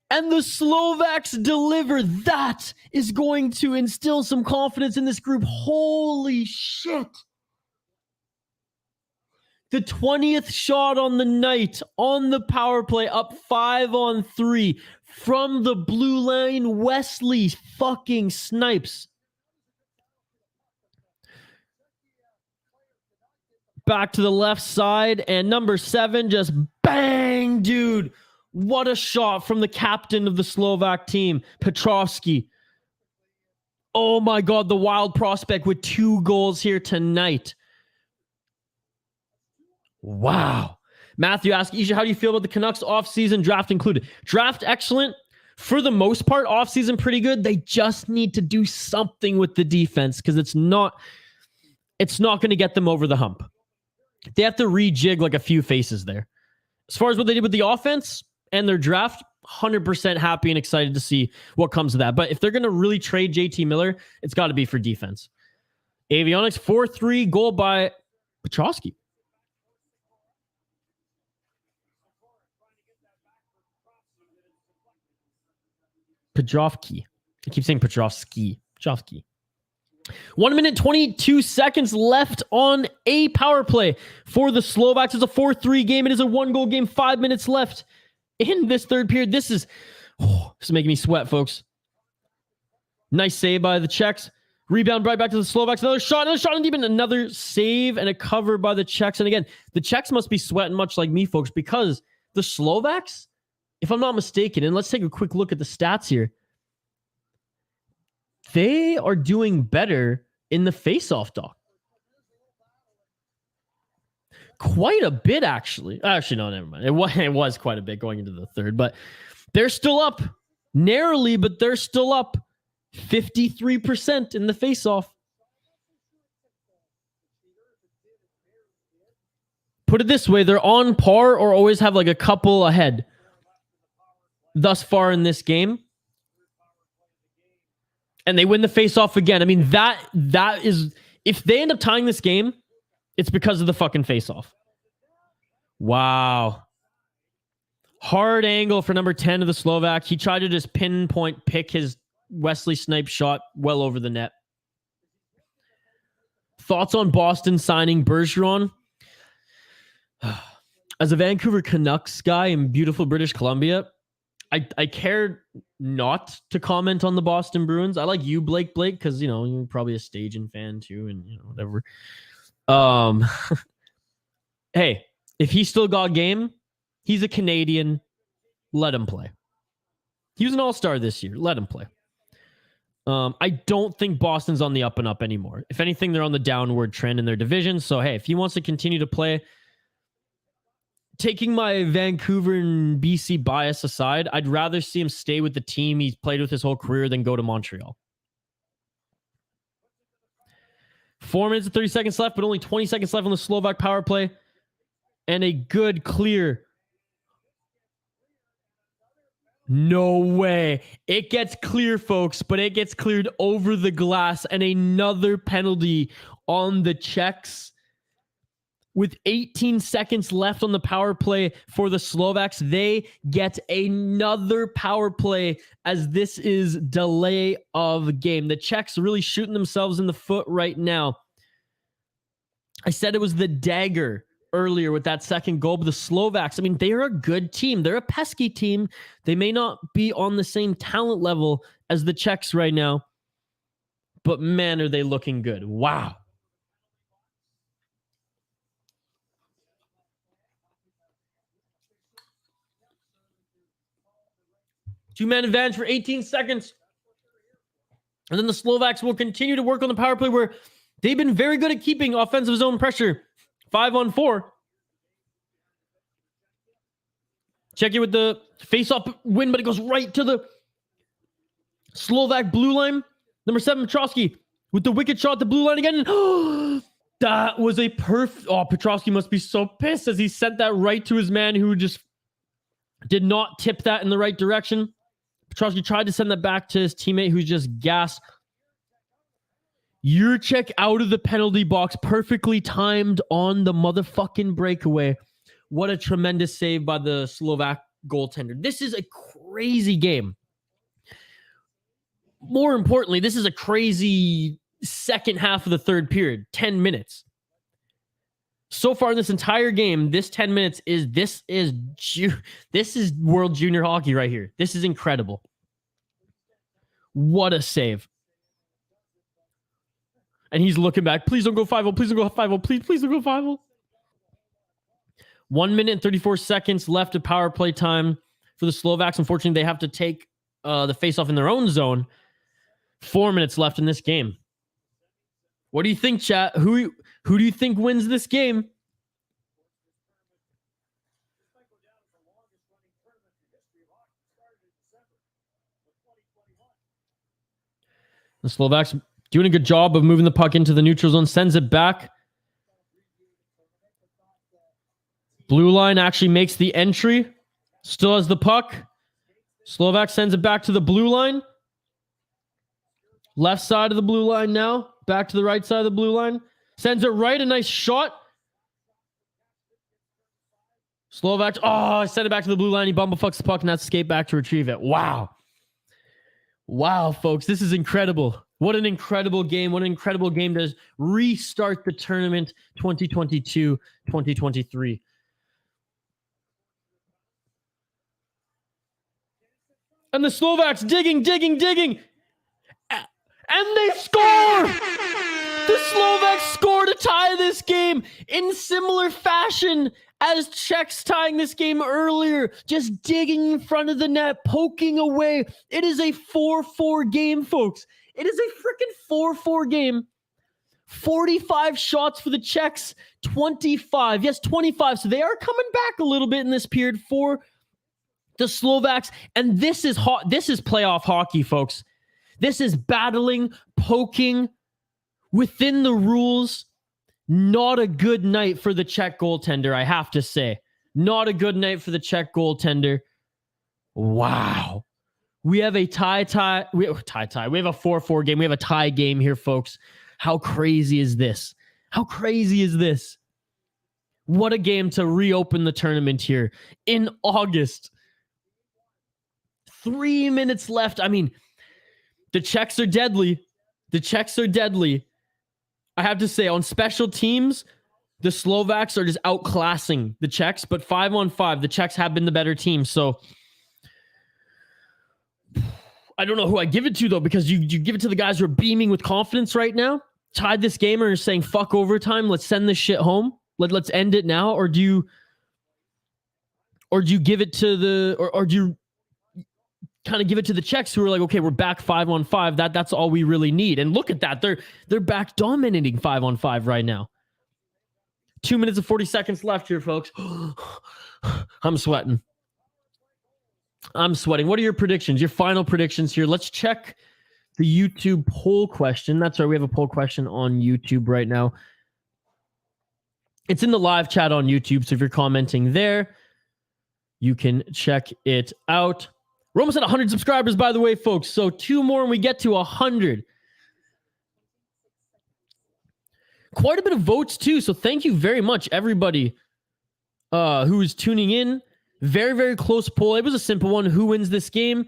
[SPEAKER 1] And the Slovaks deliver. That is going to instill some confidence in this group. Holy shit. The 20th shot on the night on the power play, up 5-on-3 from the blue line. Wesley fucking snipes. Back to the left side, and number 7 just bang, dude. What a shot from the captain of the Slovak team, Petrovsky. Oh my God, the wild prospect with 2 goals here tonight. Wow. Matthew asks, Isha, how do you feel about the Canucks offseason, draft included? Draft excellent. For the most part, offseason pretty good. They just need to do something with the defense because it's not going to get them over the hump. They have to rejig like a few faces there. As far as what they did with the offense and their draft, 100% happy and excited to see what comes of that. But if they're going to really trade JT Miller, it's got to be for defense. Avionics, 4-3 goal by Petrovsky. Petrovsky. I keep saying Petrovsky. 1 minute, 22 seconds left on a power play for the Slovaks. It's a 4-3 game. It is a 1-goal game. 5 minutes left in this third period. This is making me sweat, folks. Nice save by the Czechs. Rebound right back to the Slovaks. Another shot and even another save and a cover by the Czechs. And again, the Czechs must be sweating much like me, folks, because the Slovaks, if I'm not mistaken, and let's take a quick look at the stats here, they are doing better in the face-off, Doc. Quite a bit, actually. Actually, no, never mind. It was quite a bit going into the third, but they're still up. Narrowly, but they're still up 53% in the face-off. Put it this way, they're on par or always have like a couple ahead thus far in this game. And they win the face-off again. I mean, that is... If they end up tying this game, it's because of the fucking face-off. Wow. Hard angle for number 10 of the Slovak. He tried to just pinpoint pick his Wesley Snipe shot well over the net. Thoughts on Boston signing Bergeron? As a Vancouver Canucks guy in beautiful British Columbia, I care not to comment on the Boston Bruins. I like you, Blake, because, you know, you're probably a Stagin fan too, and, you know, whatever. Hey, if he still got game, he's a Canadian. Let him play. He was an all-star this year. Let him play. I don't think Boston's on the up and up anymore. If anything, they're on the downward trend in their division. So, hey, if he wants to continue to play, taking my Vancouver and BC bias aside, I'd rather see him stay with the team he's played with his whole career than go to Montreal. 4 minutes and 30 seconds left, but only 20 seconds left on the Slovak power play. And a good, clear No way. It gets clear, folks, but it gets cleared over the glass, and another penalty on the Czechs. With 18 seconds left on the power play for the Slovaks, they get another power play as this is delay of game. The Czechs are really shooting themselves in the foot right now. I said it was the dagger earlier with that second goal, but the Slovaks, I mean, they're a good team. They're a pesky team. They may not be on the same talent level as the Czechs right now, but man, are they looking good. Wow. Two-man advantage for 18 seconds. And then the Slovaks will continue to work on the power play where they've been very good at keeping offensive zone pressure. 5-on-4. Czechia with the face-off win, but it goes right to the Slovak blue line. Number 7, Petrovsky with the wicked shot at the blue line again. That was a perfect... Oh, Petrovsky must be so pissed as he sent that right to his man who just did not tip that in the right direction. Petrovsky tried to send that back to his teammate who's just gassed. Jurček out of the penalty box, perfectly timed on the motherfucking breakaway. What a tremendous save by the Slovak goaltender. This is a crazy game. More importantly, this is a crazy second half of the third period, 10 minutes. So far in this entire game, this 10 minutes this is World Junior Hockey right here. This is incredible. What a save. And he's looking back. Please don't go 5-0. Please don't go 5-0. Please don't go 5-0. 1 minute and 34 seconds left of power play time for the Slovaks. Unfortunately, they have to take the face-off in their own zone. 4 minutes left in this game. What do you think, chat? Who do you think wins this game? The Slovaks doing a good job of moving the puck into the neutral zone. Sends it back. Blue line actually makes the entry. Still has the puck. Slovak sends it back to the blue line. Left side of the blue line now. Back to the right side of the blue line. Sends it right. A nice shot. Slovak. Oh, I sent it back to the blue line. He bumblefucks the puck and has to skate back to retrieve it. Wow. Wow, folks. This is incredible. What an incredible game. What an incredible game to restart the tournament 2022-2023. And the Slovaks digging. And they score! The Slovaks score to tie this game in similar fashion as Czechs tying this game earlier. Just digging in front of the net, poking away. It is a 4-4 game, folks. It is a freaking 4-4 game. 45 shots for the Czechs, 25. Yes, 25. So they are coming back a little bit in this period for the Slovaks. And this is playoff hockey, folks. This is battling, poking within the rules. Not a good night for the Czech goaltender, I have to say. Not a good night for the Czech goaltender. Wow. We have a tie. We have a 4-4 game. We have a tie game here, folks. How crazy is this? How crazy is this? What a game to reopen the tournament here in August. 3 minutes left. I mean, the Czechs are deadly. The Czechs are deadly. I have to say, on special teams, the Slovaks are just outclassing the Czechs, but 5-on-5, the Czechs have been the better team. So I don't know who I give it to, though, because you give it to the guys who are beaming with confidence right now, tied this game, and are saying, fuck overtime, let's send this shit home. Let's end it now. Or do you give it to the, or do you kind of give it to the Czechs who are like, okay, we're back 5-on-5. That's all we really need. And look at that. They're back dominating 5-on-5 right now. 2 minutes and 40 seconds left here, folks. I'm sweating. What are your predictions? Your final predictions here. Let's check the YouTube poll question. That's right. We have a poll question on YouTube right now. It's in the live chat on YouTube. So if you're commenting there, you can check it out. We're almost at 100 subscribers, by the way, folks. So 2 more and we get to 100. Quite a bit of votes, too. So thank you very much, everybody who is tuning in. Very, very close poll. It was a simple one. Who wins this game?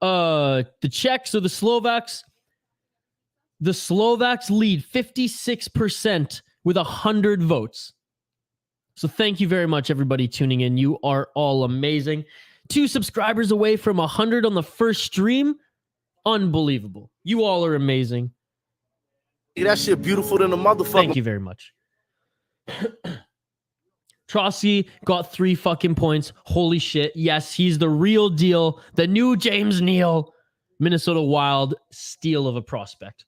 [SPEAKER 1] The Czechs or the Slovaks? The Slovaks lead 56% with 100 votes. So thank you very much, everybody tuning in. You are all amazing. 2 subscribers away from 100 on the first stream. Unbelievable. You all are amazing.
[SPEAKER 2] That shit beautiful than a motherfucker.
[SPEAKER 1] Thank you very much. Trotsky got 3 fucking points. Holy shit. Yes, he's the real deal. The new James Neal. Minnesota Wild steal of a prospect.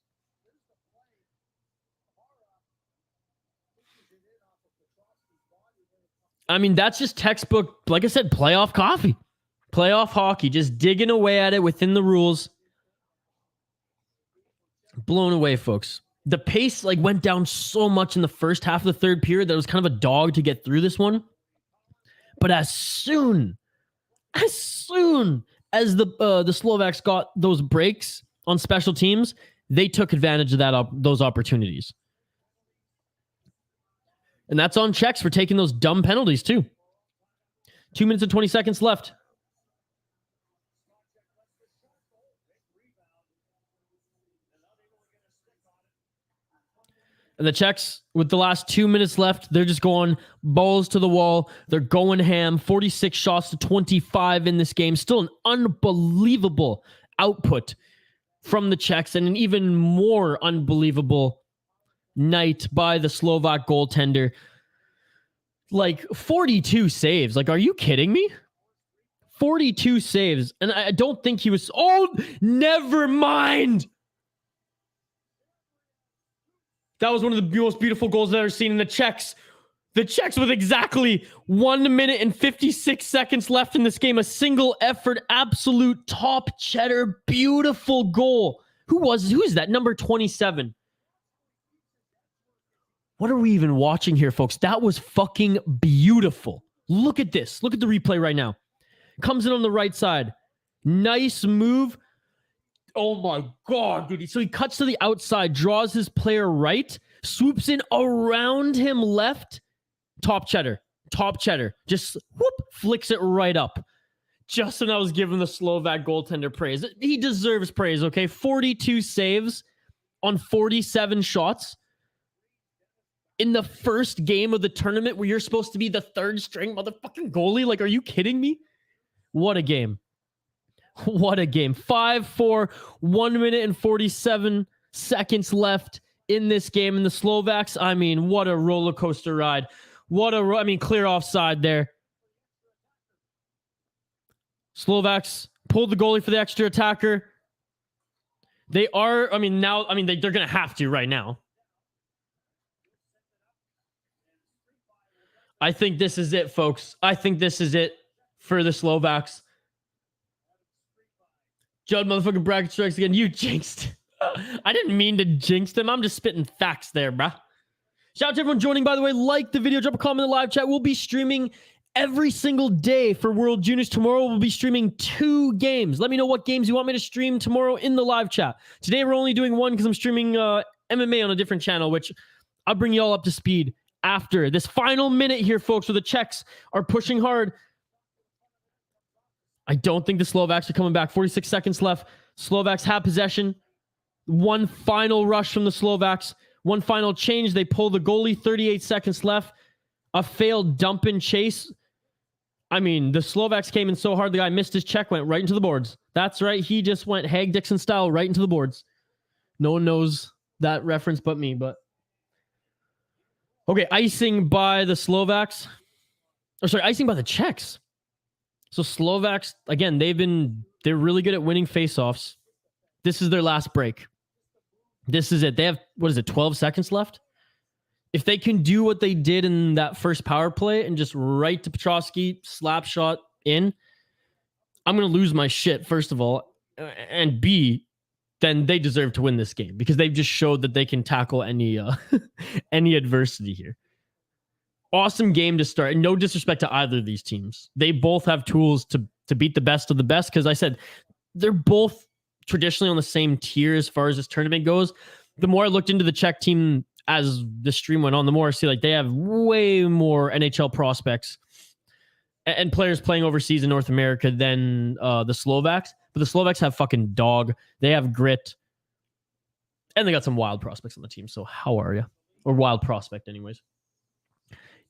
[SPEAKER 1] I mean, that's just textbook, like I said, playoff coffee. Playoff hockey. Just digging away at it within the rules. Blown away, folks. The pace went down so much in the first half of the third period that it was kind of a dog to get through this one. But as soon as the Slovaks got those breaks on special teams, they took advantage of those opportunities. And that's on Czechs for taking those dumb penalties too. 2 minutes and 20 seconds left. And the Czechs, with the last 2 minutes left, they're just going balls to the wall. They're going ham. 46 shots to 25 in this game. Still an unbelievable output from the Czechs, and an even more unbelievable night by the Slovak goaltender. 42 saves. Are you kidding me? 42 saves. And I don't think he was... Oh, never mind! That was one of the most beautiful goals I've ever seen in the Czechs. The Czechs with exactly 1 minute and 56 seconds left in this game. A single effort, absolute top cheddar, beautiful goal. Who is that? Number 27. What are we even watching here, folks? That was fucking beautiful. Look at this. Look at the replay right now. Comes in on the right side. Nice move. Oh my God, dude. So he cuts to the outside, draws his player right, swoops in around him left. Top cheddar. Just whoop, flicks it right up. Just when I was giving the Slovak goaltender praise. He deserves praise, okay? 42 saves on 47 shots. In the first game of the tournament where you're supposed to be the third string motherfucking goalie. Are you kidding me? What a game. What a game. 5-4, 1 minute and 47 seconds left in this game. And the Slovaks, I mean, what a roller coaster ride. Clear offside there. Slovaks pulled the goalie for the extra attacker. They're going to have to right now. I think this is it, folks. I think this is it for the Slovaks. Judd motherfucking bracket strikes again. You jinxed. I didn't mean to jinx them. I'm just spitting facts there, bruh. Shout out to everyone joining, by the way. Like the video. Drop a comment in the live chat. We'll be streaming every single day for World Juniors. Tomorrow we'll be streaming 2 games. Let me know what games you want me to stream tomorrow in the live chat. Today we're only doing 1 because I'm streaming MMA on a different channel, which I'll bring you all up to speed after this final minute here, folks, where the Czechs are pushing hard. I don't think the Slovaks are coming back. 46 seconds left. Slovaks have possession. 1 final rush from the Slovaks. 1 final change. They pull the goalie. 38 seconds left. A failed dump and chase. I mean, the Slovaks came in so hard, the guy missed his check, went right into the boards. That's right. He just went Hag Dixon style right into the boards. No one knows that reference but me, but... Okay, icing by the Slovaks. Icing by the Czechs. So Slovaks, again, they're really good at winning faceoffs. This is their last break. This is it. They have, 12 seconds left? If they can do what they did in that first power play and just right to Petrosky, slap shot in, I'm going to lose my shit, first of all. And B, then they deserve to win this game because they've just showed that they can tackle any adversity here. Awesome game to start. And no disrespect to either of these teams. They both have tools to beat the best of the best, because I said they're both traditionally on the same tier as far as this tournament goes. The more I looked into the Czech team as the stream went on, the more I see like they have way more NHL prospects and players playing overseas in North America than the Slovaks. But the Slovaks have fucking dog. They have grit. And they got some wild prospects on the team. So how are you? Or wild prospect anyways.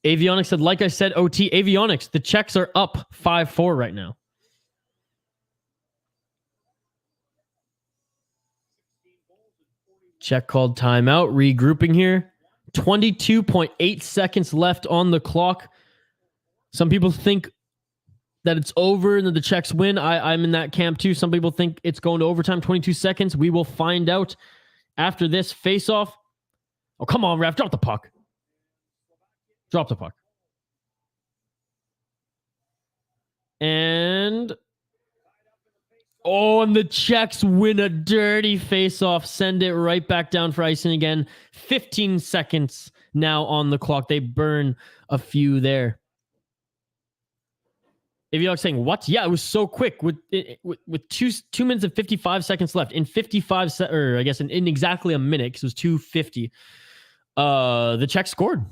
[SPEAKER 1] Avionics said, like I said, OT, Avionics, the Czechs are up 5-4 right now. Czech called timeout, regrouping here. 22.8 seconds left on the clock. Some people think that it's over and that the Czechs win. I'm in that camp too. Some people think it's going to overtime. 22 seconds. We will find out after this face-off. Oh, come on, ref. Drop the puck. Drop the puck. And the Czechs win a dirty face-off. Send it right back down for icing again. 15 seconds now on the clock. They burn a few there. If you're saying, what? Yeah, it was so quick with 2 minutes and 55 seconds left. In 55 or I guess in exactly a minute, because it was 2:50. The Czechs scored.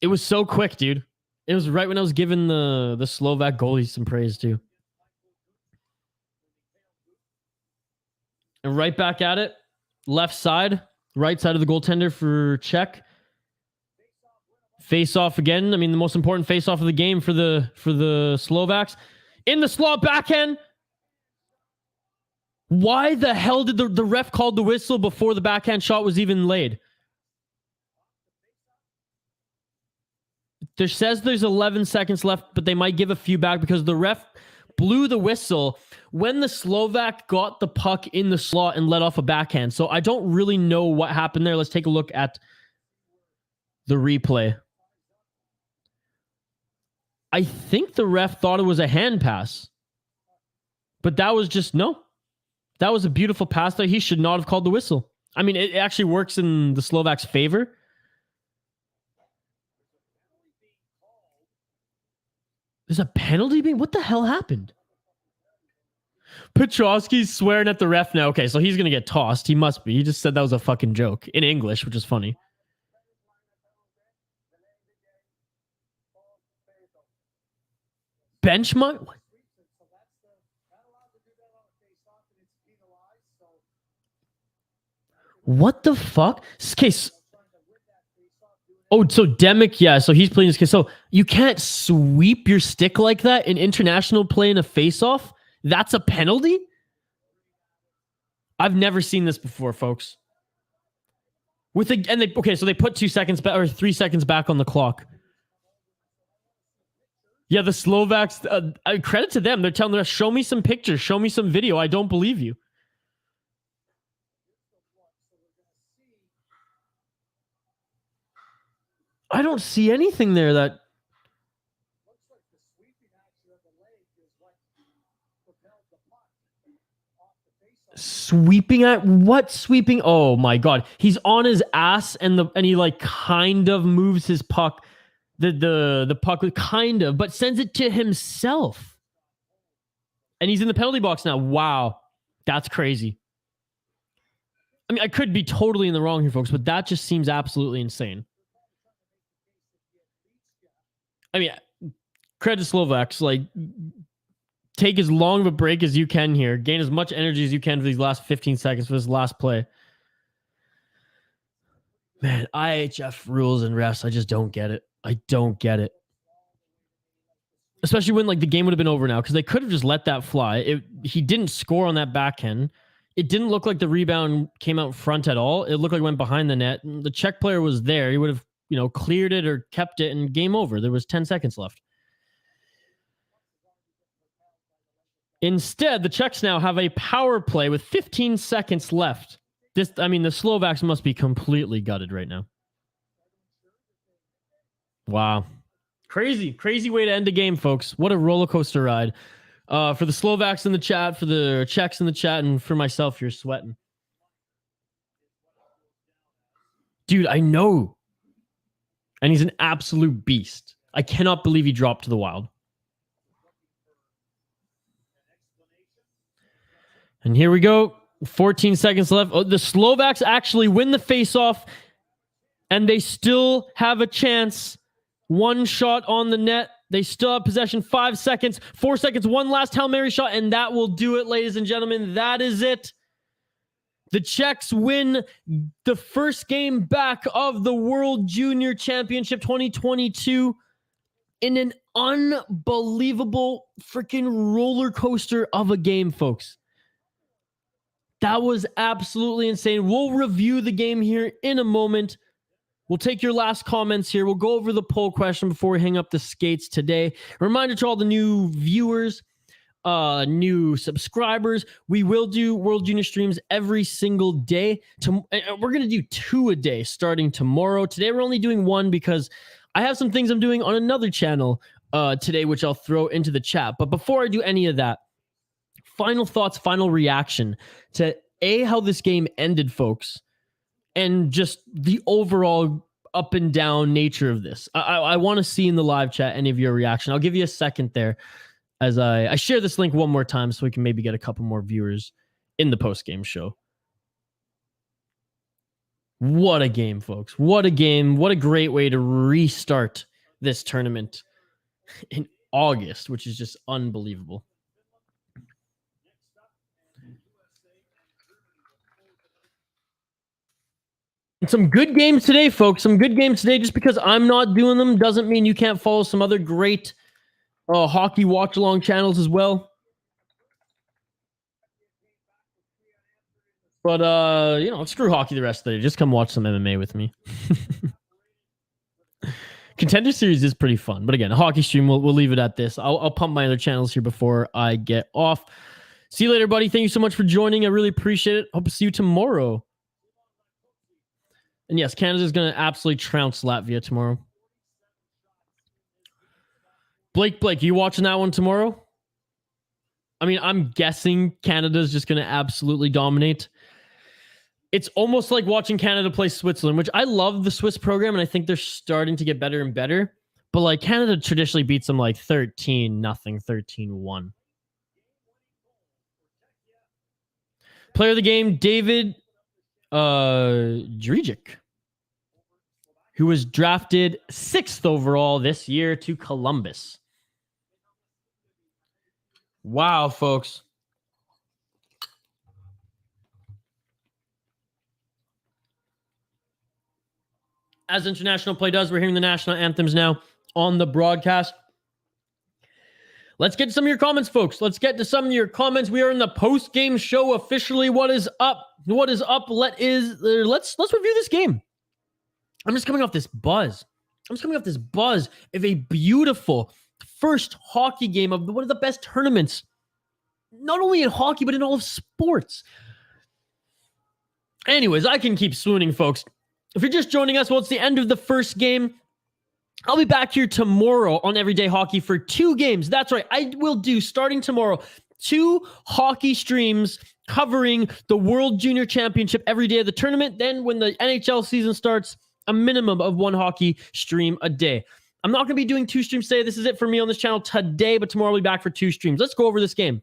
[SPEAKER 1] It was so quick, dude. It was right when I was giving the Slovak goalie some praise too. And right back at it. Left side, right side of the goaltender for Czech. Face off again. I mean, the most important face off of the game for the Slovaks. In the slot backhand. Why the hell did the ref call the whistle before the backhand shot was even laid? There says there's 11 seconds left, but they might give a few back because the ref blew the whistle when the Slovak got the puck in the slot and let off a backhand. So I don't really know what happened there. Let's take a look at the replay. I think the ref thought it was a hand pass, but that was just no. That was a beautiful pass there. He should not have called the whistle. I mean, it actually works in the Slovaks' favor. There's a penalty being... What the hell happened? Petrovsky's swearing at the ref now. Okay, so he's going to get tossed. He must be. He just said that was a fucking joke in English, which is funny. Benchmark? What the fuck? Case. Oh, so Demick, yeah, so he's playing this case. So you can't sweep your stick like that in international play in a face-off? That's a penalty? I've never seen this before, folks. So they put 2 seconds back or 3 seconds back on the clock. Yeah, the Slovaks, credit to them. They're telling us, show me some pictures, show me some video. I don't believe you. I don't see anything there that... Sweeping at what? Sweeping? Oh my god. He's on his ass and he like kind of moves his puck. The puck kind of, but sends it to himself. And he's in the penalty box now. Wow. That's crazy. I mean, I could be totally in the wrong here, folks, but that just seems absolutely insane. I mean, credit to Slovaks. Like, take as long of a break as you can here. Gain as much energy as you can for these last 15 seconds for this last play. Man, IIHF rules and refs, I just don't get it. I don't get it. Especially when like the game would have been over now, because they could have just let that fly. He didn't score on that backhand. It didn't look like the rebound came out front at all. It looked like it went behind the net. The Czech player was there. He would have, cleared it or kept it and game over. There was 10 seconds left. Instead, the Czechs now have a power play with 15 seconds left. The Slovaks must be completely gutted right now. Wow. Crazy way to end the game, folks. What a roller coaster ride. For the Slovaks in the chat, for the Czechs in the chat, and for myself, you're sweating. Dude, I know. And he's an absolute beast. I cannot believe he dropped to the Wild. And here we go. 14 seconds left. Oh, the Slovaks actually win the faceoff, and they still have a chance. One shot on the net. They still have possession. 5 seconds, 4 seconds, one last Hail Mary shot, and that will do it, ladies and gentlemen. That is it. The Czechs win the first game back of the World Junior Championship 2022 in an unbelievable freaking roller coaster of a game, folks. That was absolutely insane. We'll review the game here in a moment. We'll take your last comments here. We'll go over the poll question before we hang up the skates today. Reminder to all the new viewers, new subscribers, we will do World Junior streams every single day. We're going to do 2 a day starting tomorrow. Today we're only doing 1 because I have some things I'm doing on another channel today, which I'll throw into the chat. But before I do any of that, final thoughts, final reaction to how this game ended, folks, and just the overall up and down nature of this. I want to see in the live chat any of your reaction. I'll give you a second there as I share this link one more time so we can maybe get a couple more viewers in the post-game show. What a game, folks. What a game. What a great way to restart this tournament in August, which is just unbelievable. And some good games today, folks. Some good games today. Just because I'm not doing them doesn't mean you can't follow some other great hockey watch-along channels as well. But, screw hockey the rest of the day. Just come watch some MMA with me. Contender Series is pretty fun. But again, a hockey stream, we'll leave it at this. I'll pump my other channels here before I get off. See you later, buddy. Thank you so much for joining. I really appreciate it. Hope to see you tomorrow. And yes, Canada's going to absolutely trounce Latvia tomorrow. Blake, you watching that one tomorrow? I mean, I'm guessing Canada's just going to absolutely dominate. It's almost like watching Canada play Switzerland, which I love the Swiss program, and I think they're starting to get better and better. But like Canada traditionally beats them like 13-0, 13-1. Player of the game, David Drijic, who was drafted 6th overall this year to Columbus. Wow, folks. As international play does, we're hearing the national anthems now on the broadcast. Let's get to some of your comments, folks. Let's get to some of your comments. We are in the post-game show officially. What is up? What is up? Let's review this game. I'm just coming off this buzz. Of a beautiful first hockey game of one of the best tournaments, not only in hockey, but in all of sports. Anyways, I can keep swooning, folks. If you're just joining us, well, it's the end of the first game. I'll be back here tomorrow on Everyday Hockey for 2 games. That's right. I will do, starting tomorrow, 2 hockey streams covering the World Junior Championship every day of the tournament. Then when the NHL season starts, a minimum of 1 hockey stream a day. I'm not going to be doing 2 streams today. This is it for me on this channel today, but tomorrow I'll be back for 2 streams. Let's go over this game.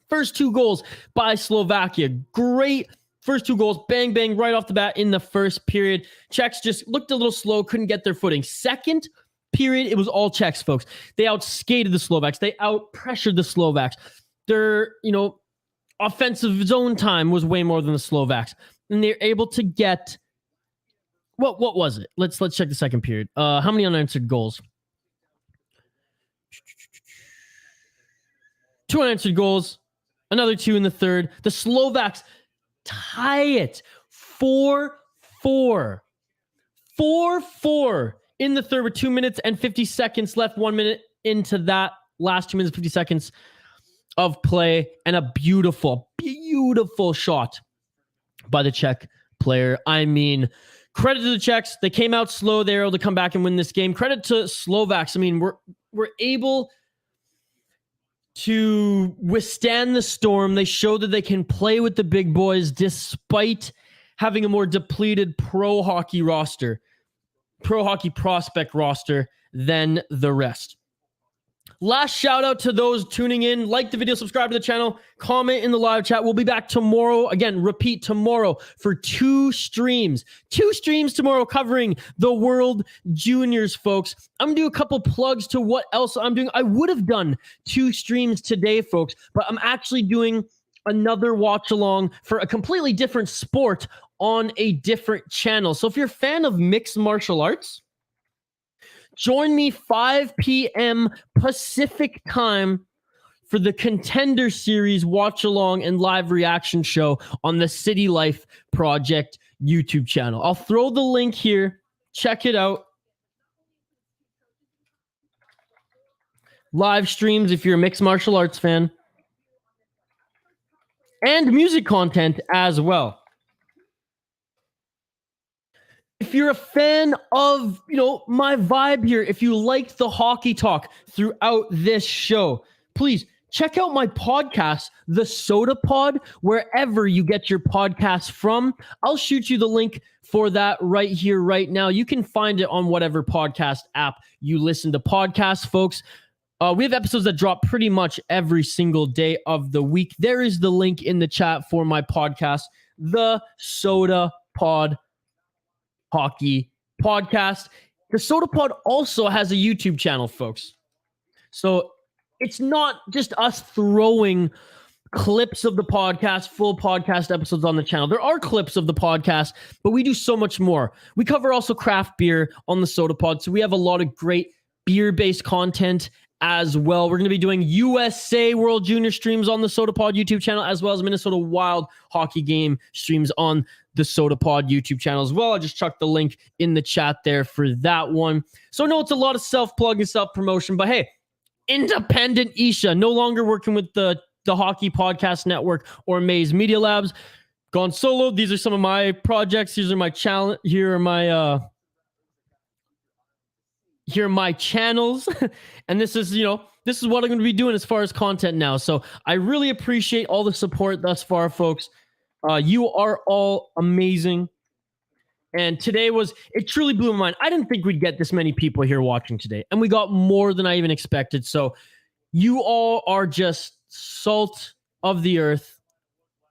[SPEAKER 1] First 2 goals by Slovakia. Great first 2 goals, bang, bang, right off the bat in the first period. Czechs just looked a little slow, couldn't get their footing. Second period, it was all Czechs, folks. They outskated the Slovaks. They out-pressured the Slovaks. Their, offensive zone time was way more than the Slovaks. And they're able to get, what was it? Let's check the second period. How many unanswered goals? 2 unanswered goals. Another 2 in the third. The Slovaks tie it 4-4. 4-4 in the third with 2 minutes and 50 seconds left. 1 minute into that last 2 minutes, 50 seconds of play, and a beautiful, beautiful shot by the Czech player. I mean, credit to the Czechs. They came out slow. They were able to come back and win this game. Credit to Slovaks. I mean, we're able to withstand the storm. They show that they can play with the big boys despite having a more depleted pro hockey prospect roster than the rest. Last shout out to those tuning in. Like the video, subscribe to the channel, comment in the live chat. We'll be back tomorrow. Again, repeat tomorrow for 2 streams. 2 streams tomorrow covering the World Juniors, folks. I'm going to do a couple plugs to what else I'm doing. I would have done 2 streams today, folks, but I'm actually doing another watch along for a completely different sport on a different channel. So if you're a fan of mixed martial arts, join me 5 p.m. Pacific time for the Contender Series watch along and live reaction show on the City Life Project YouTube channel. I'll throw the link here. Check it out. Live streams if you're a mixed martial arts fan. And music content as well. If you're a fan of, my vibe here, if you liked the hockey talk throughout this show, please check out my podcast, The Soda Pod, wherever you get your podcasts from. I'll shoot you the link for that right here, right now. You can find it on whatever podcast app you listen to podcasts, folks. We have episodes that drop pretty much every single day of the week. There is the link in the chat for my podcast, The Soda Pod Hockey Podcast. The Soda Pod also has a YouTube channel, folks. So it's not just us throwing clips of the podcast, full podcast episodes on the channel. There are clips of the podcast, but we do so much more. We cover also craft beer on the Soda Pod. So we have a lot of great beer-based content as well. We're going to be doing USA World Junior streams on the Soda Pod YouTube channel, as well as Minnesota Wild hockey game streams on the Soda Pod YouTube channel as well. I just chucked the link in the chat there for that one. So no, it's a lot of self-plug and self-promotion, but hey, independent Isha, no longer working with the Hockey Podcast Network or Maze Media Labs. Gone solo. These are some of my projects. These are my challenge. Here are my channels. And this is what I'm going to be doing as far as content now. So I really appreciate all the support thus far, folks. You are all amazing. And today it truly blew my mind. I didn't think we'd get this many people here watching today. And we got more than I even expected. So you all are just salt of the earth.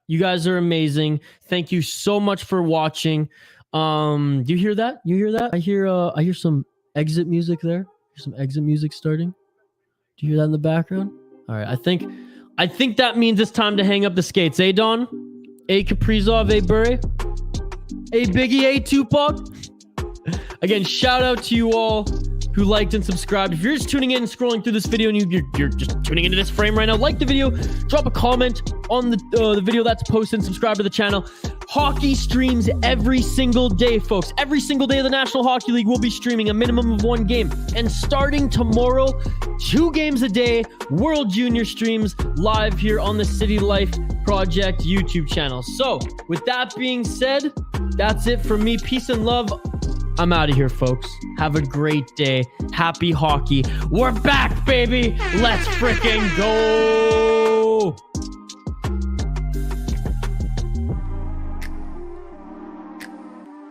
[SPEAKER 1] You guys are amazing. Thank you so much for watching. Do you hear that? You hear that? I hear some exit music there. There's some exit music starting. Do you hear that in the background? All right. I think that means it's time to hang up the skates. Eh, Don? Eh, Kaprizov? Eh, Burry? Eh, Biggie? Eh, Tupac? Again, shout out to you all who liked and subscribed. If you're just tuning in and scrolling through this video and you're just tuning into this frame right now, like the video, drop a comment on the video that's posted, and subscribe to the channel. Hockey streams every single day, folks. Every single day of the National Hockey League will be streaming a minimum of 1 game. And starting tomorrow, 2 games a day, World Junior streams live here on the City Life Project YouTube channel. So with that being said, that's it from me. Peace and love. I'm out of here, folks. Have a great day. Happy hockey. We're back, baby. Let's freaking go.